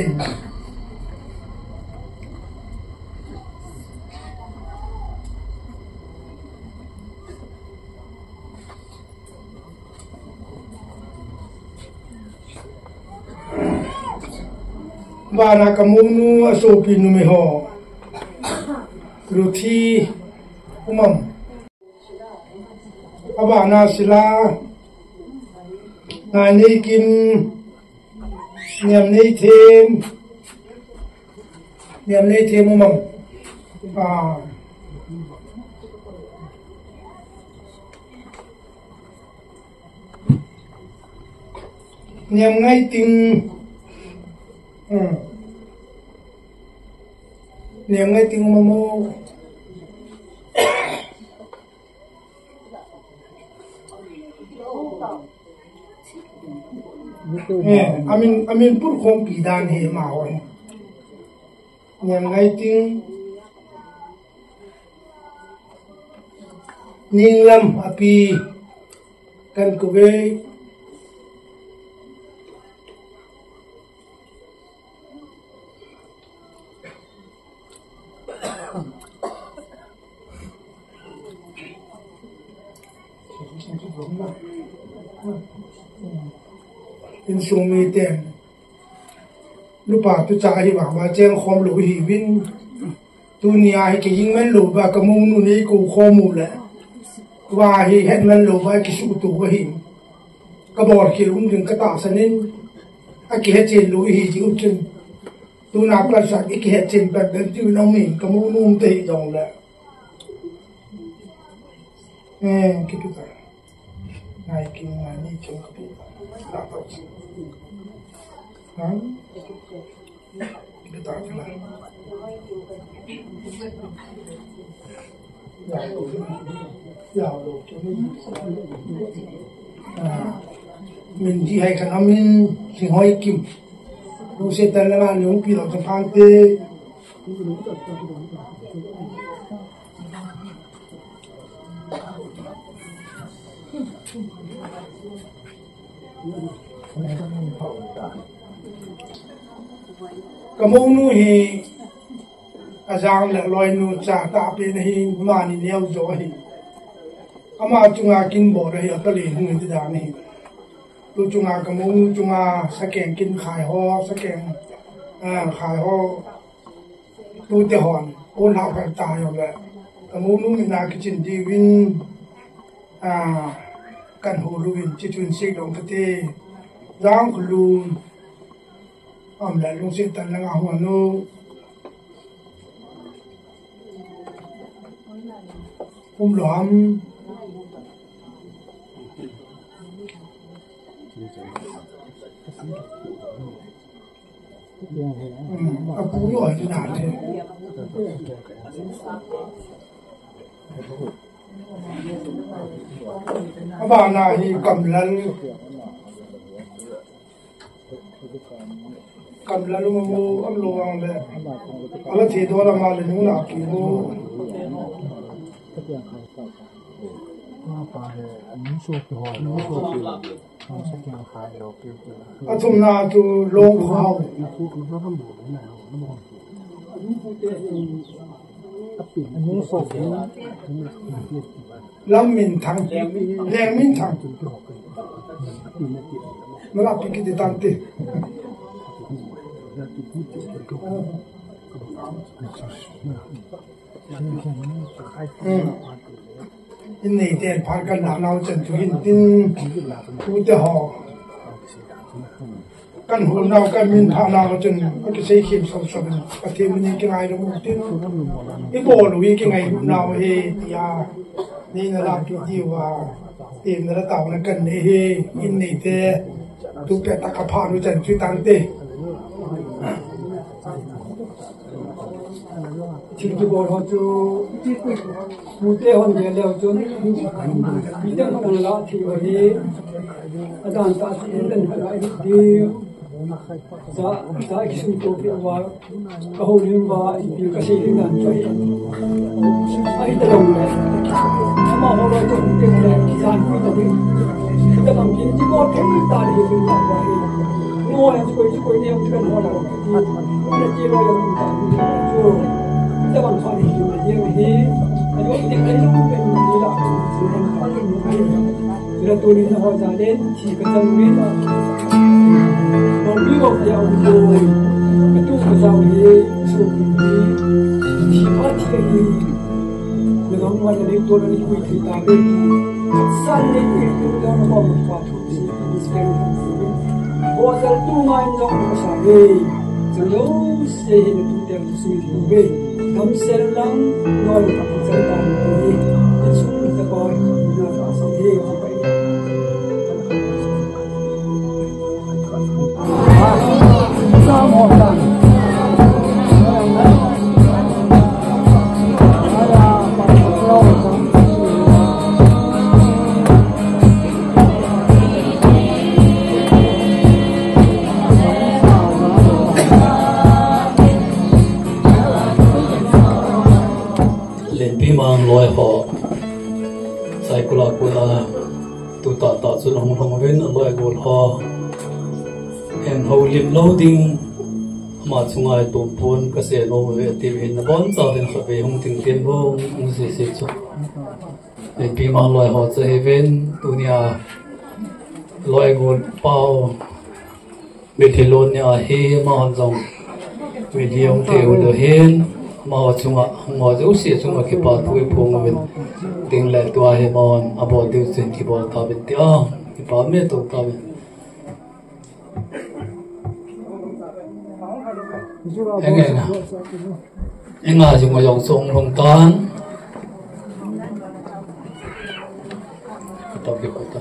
bana kamunu asopi nu me ho ruthi umam abana sila ngani kim niam nei them umam niam ngai ting niệm ngay tiếng mamo amin pur khom pi dan he ma ho nyam ngai ting ning lam api kan ku ve in sung mi ten lupa tu cha hi ba ma cheng khom lu hi bin tu nia hi ki yin men lu ba ka mu nu ni ku khom mu la wa hi het men lu ba ki su tu wa hi ka bor ki lum ding ka ta sanin a ki het chen lu hi ji u chen tu na pla sa ki het chen ba den tu no mi ka mu nu te dong la ki tu ta nai ki ni chen ka tu ta ta kita lah. Mình chỉ hay cả mình sinh hoạt kim, lúc sẽ tới là những cái đó trong tháng tê. Kamu nu hi azang la loi nu cha ta pe hi ma ni leo zo hi ama chunga kin bo ra hi apali hung ti da ni tu chunga kamu nu chunga sakeng kin khai ho sakeng khai ho tu te hon on ha ka ta yo la kamu nu mi na ki chin di win kan hu lu win chi chun sik dong te zang lu là luôn sẽ tận là ngào hoa nô loam aku rồi thì nào thế các bạn nào thì cầm lần cầm là luôn mà âm luôn vào đây, anh thấy đó là mà lên nào thì vô, anh thùng nào tu long khao, lâm min thang, leng min thang, nó là cái gì tăng tê. In này tiền phạt cái nào chân chú in tin chú te họ căn hồn nào căn min thà nào chân cái xây khiêm sâu sâu cái thêm mình cái ngày đó một tin cái bộ lùi cái ngày nào he thì nên là làm cái gì và tiền là tạo là cần he in này te tu cái ta cái phạt chân chú tăng te chỉ cái bộ họ chú mù tê hòn về leo chú bị đâm vào lá thì ở đây ở đằng ta sẽ đâm vào lại đi giá cái số tiền kia vào cái hồ liên vào bị cái gì đến gần vậy ai ta đồng này mà họ nói cho cái này gian quy định cái làm gì chỉ có cái ta đi cái làm vậy ngồi coi đeo cái nó là cái chỉ rồi chú các bạn phải hiểu về những cái anh có những cái lúc cái gì là sự thành công của mình rồi tôi đi hỏi ra đến chỉ cần dân biết là còn biết một điều rồi cái tu của giàu thì sự thì phát triển người đó ngoài ra đến tôi là những người ta biết san đến cái tôi đó nó có một khoa thủ gì cái bây giờ tu mai trong cái xã hội rồi đâu sẽ hiện tu theo sự hiểu về thấm sen lắm nói là các dân tộc người để chúng ta coi là cả sau khi như vậy sao một lần in pimang loi ho sai kula tu ta chun hong ven loi gol ho en ho lim loading ma chungai tum pon ka se no ve ti hin bon cha den kha ve hung ting ten bo mu se se chu in pimang loi ho che ven tu nia loi gol pau be thilon nia he ma hon jong video teu do hen ma chunga ma jo si chunga ki pa tu phong ven ting le tua he mon abo de chen ki bol ta ben ti a ki pa me to ta ben enga jung ma yong song long tan ta bi ko ta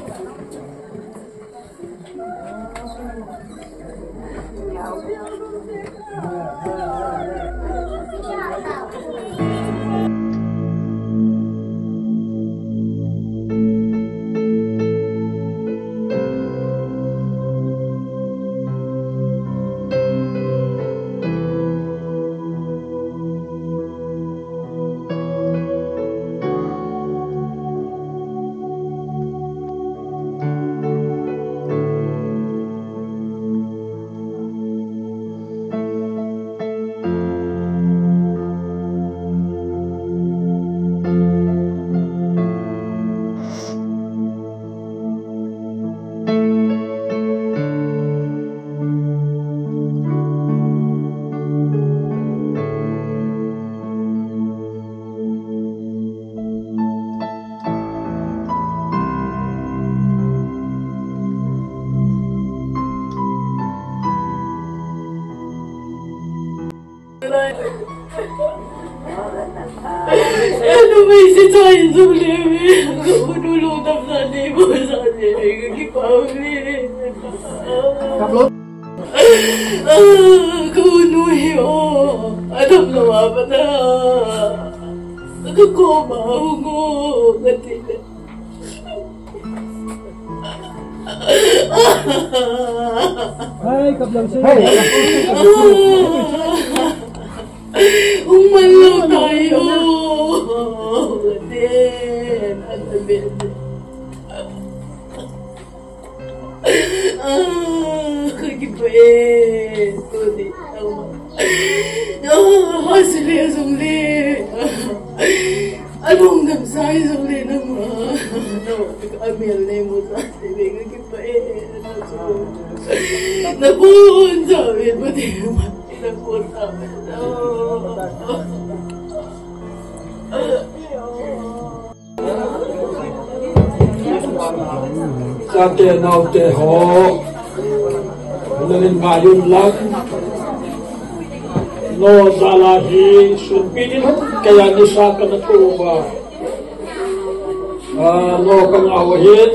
Ano ba isi tayo sa liwi? Ako nulutap sa libo sa liwi. Kagipawin. Kaunuhi o. Anong lawapan na. Nagkakumaw ko. Katila. Hai, kablang siya. Umalaw tayo. Din. Ang tabi. Kagipain. Tuli. Hasili asumli. Anong gamsay asumli naman. Amil na yung musa. Kagipain. Nabuhon sabi mo din naman. Sate naute ho Nalin ngayon lang no salahi sunpinin kaya nisa ka na tuba no kang awahin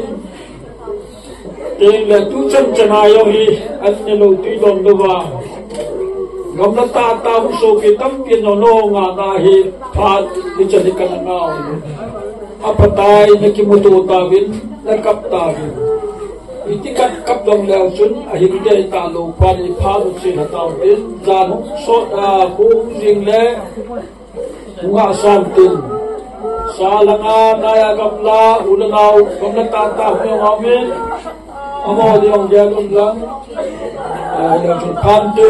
ting le tu chan chanayo hi an nilo ti don duwa gamla ta ta so ki tam ki no nga na hi phat ni chani ka na ngaw apatai na kimutu tawin nakap tawin itikat kap dong leo chun ahim de ta lo pan ni pha lu chi na taw din jan so ku jing le nga sam tin salanga naya gamla ulangaw gamla ta ta hu ngamin amo di ong ja kum lang ya chun pan tu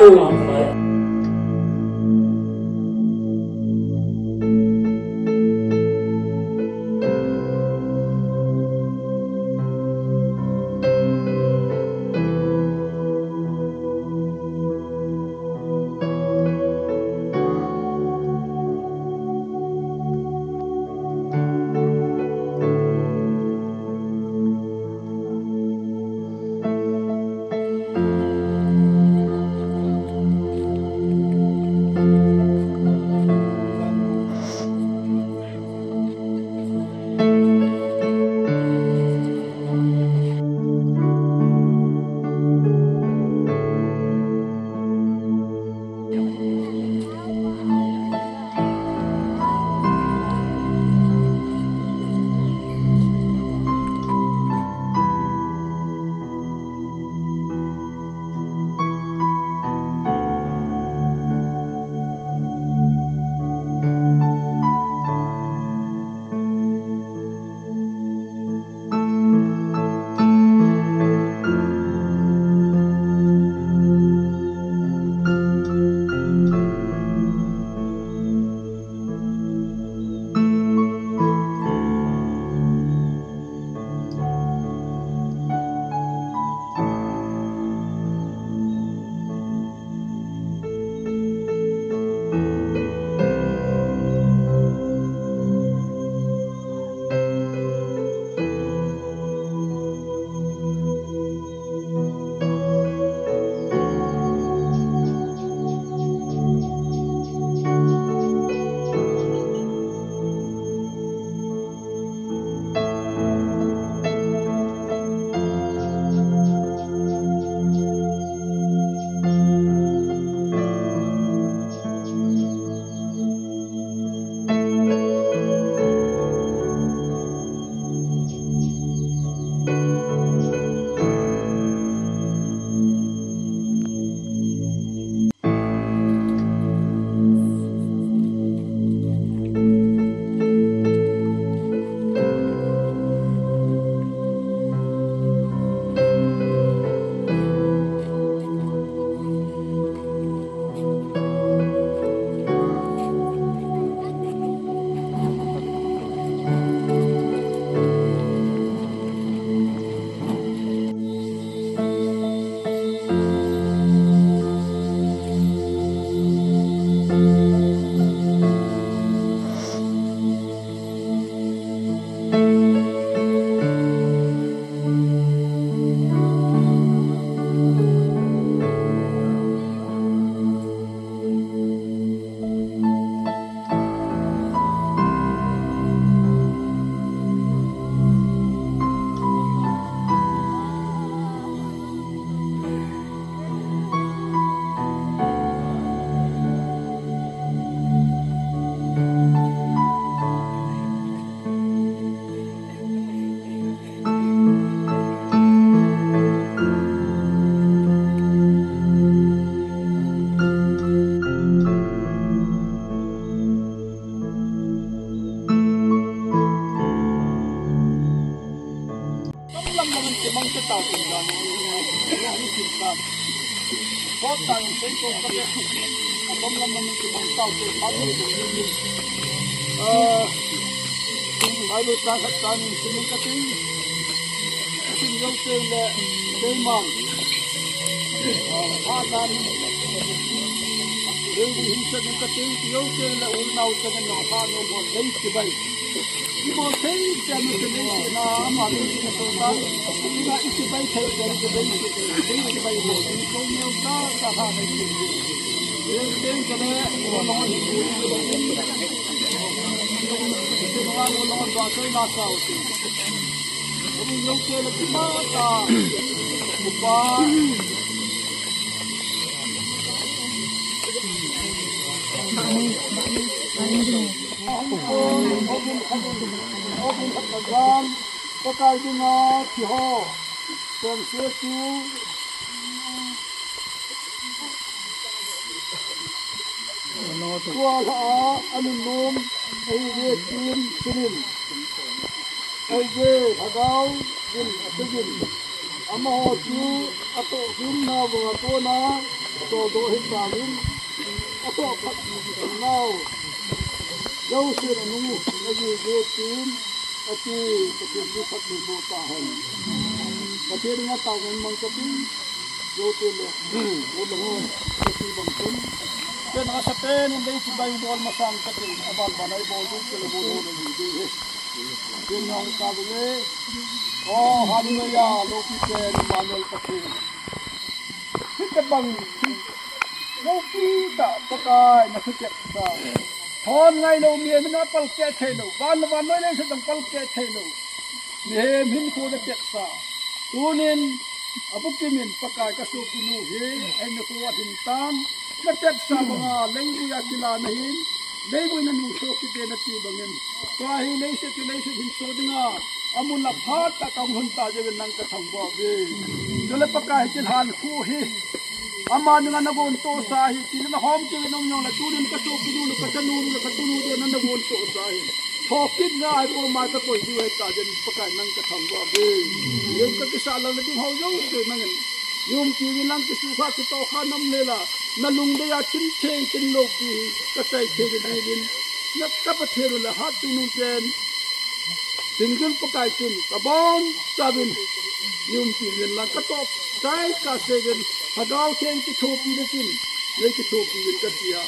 mang ka tao tin da ya ni tin ka ko ta sen ko ka be bom lam mang ki mang tao te pa ni ai lu ta ka ta ni sin ka tin sin yo te le te mang ha ta ni Dewi hinsa ng kating tiyaw siya na unaw sa nga nakano mo day tibay. Ibo say siya mo sa day na amamin siya sa utan. Na itibay kayo sa day tibay mo. Ito niyo ka sa hanay siya. Yung day ka na unaw siya. Ito nga unaw ang basoy nasa uti. Kung yung siya nagsimata. Upa. Open pagkagan, pagkain nga tiho, konsesu, kuala anunom, ay retin sinin, ay ge agaw din atigin, amahotu ato hin na mga kona, todohin namin. Ato now yaw sila nungu nag-iitin at pagkakasat ng butahan. Pati rin nga tao ng mga kapin, yaw sila ulangon sa sibang kun. Kaya nakasapin, hindi si Bayo Buwal masang kapin, abal ba na ibodong sila bulo ng hindi. Yun nga ang sabi niya, hallelujah, Lopiten, Manuel Kapin. Kita bang kita pakai nakikip sa hon ngay no mi na palke thelo ban ban no sa tang palke thelo ne min ko na teksa tunin abukimin pakai kasu pinu he ay no kuwa hintam na teksa mga lengguya sila nahin lengguy na nuso kite na tibangin kahi nei se hinso dinga amun na phat ta kam hunta je nang ka thangbo be dole pakai tilhan khu he Ama nga nagunto sahi sila na home kaya nung yung natunin ka so pinuno ka sanuno ka tunudo na nagunto sahi thokit nga ay po mata ko duwe ta jan pagkain ng katangwa be yung kakisalang na din haw so nangin yung kini lang kisuha kito hanam nila nalungday at chincheng kinlopi kasay kegedin nagkapatero lahat tunutin tinggal pagkain kabon sabin yung kini lang katop tay kasegen hagaw chen ki thopi lekin le ki thopi wen ka tia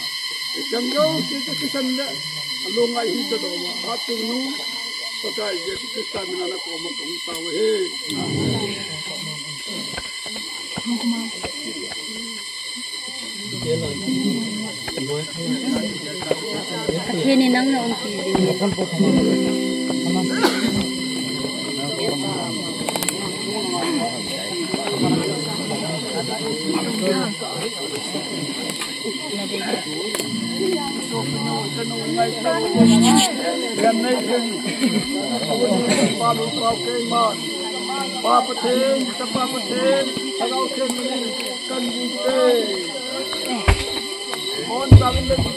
e janggaw se ke kisan le alongai hi to do ma hatu nu pakai je krista minana ko ma kong taw he Kini nang na unti Papatin, tagaw ken kan bunte. On sabi le no.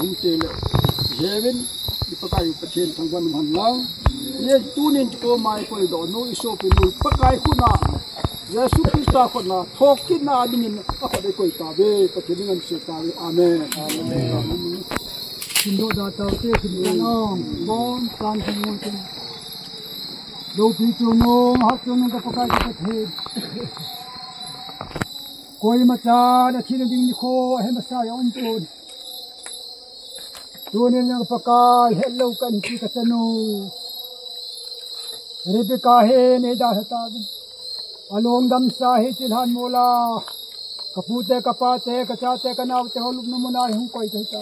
han te le heaven di pakai pathen thangwan man lang ye tunin ko mai ko do no iso pe no pakai khuna yesu krista khona thokin na dingin akade koi ta be pathen ngam se ta amen amen sindo da ta te sindo bon san thong tin do pi chu no hat chu no ka pakai pathen koi macha da thil ding ko he ma sa yom tu tunin yang pakai hello kan ki ka tanu Rebecca he ne da ta along dam sa he tilhan mola kapute kapate kachate kanaw te holuk no muna hung koi ta ta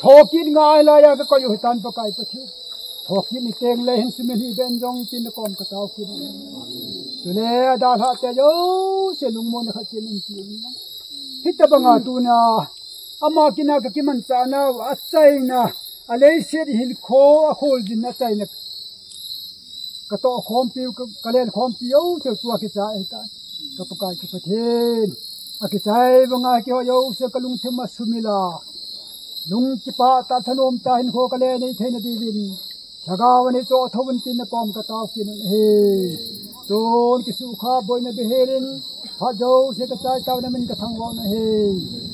thokin ngai la ya ka koi hutan pakai pathi thokin ni teng le hin simen hi ben jong tin kom ka taw ki tune da ha te yo se lung mon kha tin in ti hita banga tu na ama kina ka kiman cha na achaina alei se hil kho a khol din na chaina ka to khom pi ka len khom pi yo se tua ki cha ai ta ka pakai ka pathen a ki chai banga ki ho yo se ka lung thema sumila lung ki pa ta thanom ta hin kho ka le nei theina di win chagawani cho thawun tin na kom ka taw kin he ton ki su kha boy na beherin ha jo se ka chai taw na min ka thang wa na he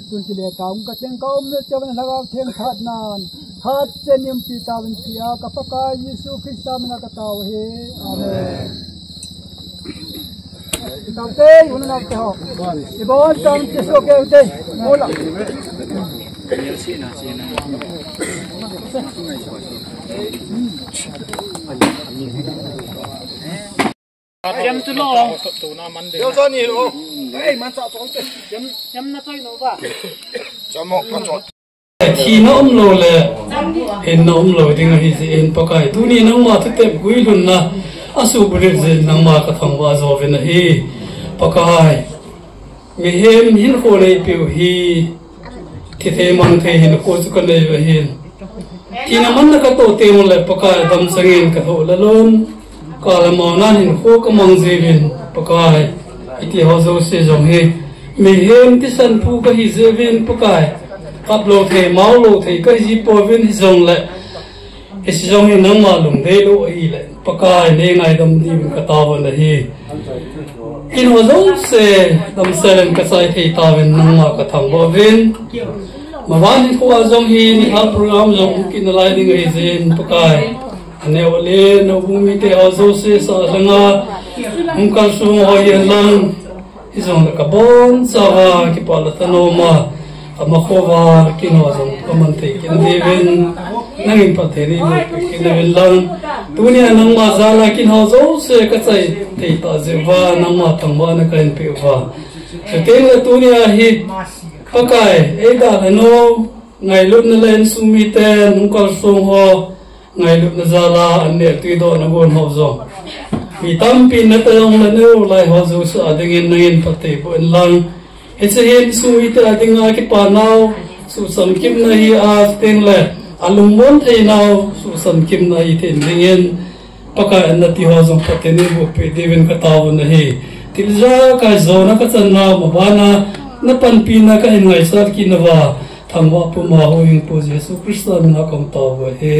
tun ki le taw ka cheng ka om le chawan lagaw theng khat nan khat chenim pi tawin tia ka paka yesu krista mana ka taw he amen taw te un na te ho ibon tam te so ke te mola Jam tu lo. Yo so ni lo. Ei man sa chong te. Jam na choi no ba. Jamok ka chot. Thi no lo le. En no lo ding hi si en pakai. Tu ni nang ma thu te gui lun na. Asu bure je nang ma ka thang wa zo ve na hi. Pakai. Mi hem hin ko nei piu hi. Thi the mang the hin ko chu ka nei ve hin. Thi na man na ka to te mo le pakai dam sangin ka ho la lon. Kalau mau nahin ko kamang zevin pakai iti hozo se jong he mehem tisan pu ka hi zevin pakai kaplo the maulo the ka ji povin hi jong le isi jong he nang malum de lo hi le pakai ne ngai dam di ka tawon la hi in hozo se dam selen ka sai the tawin nang ma ka thang bovin mawan ko jong hi ni ha program jong kin lai ding hi zen pakai ane wale no bumi te azo se sa langa mungkal su hoyen lang izong ka bon sawa ki pala tanoma amakhova kino zong kamante kin deven nangin patheri kin deven lang dunia nang ma zala kin hozo se ka chai te ta zewa nang ma thangwa na kain pe wa se te la dunia hi pakai e da no ngai lut na len sumi te mungkal su ho ngai lu na zala ane tu do na gon ho zo mi tam pin na tayong na no lai ho zo sa adingin nangin pate bo en lang ese hen su ite adinga ki pa naw su sam kim na hi a teng le alum mon thei naw su sam kim na hi ten ringen paka na ti ho zo pate ni bo pe devin ka taw na hi tilja ka zo na ka chan na mo bana na pan pi na ka ngai sar ki na wa thangwa pu ma ho ing po jesu krista na kam taw he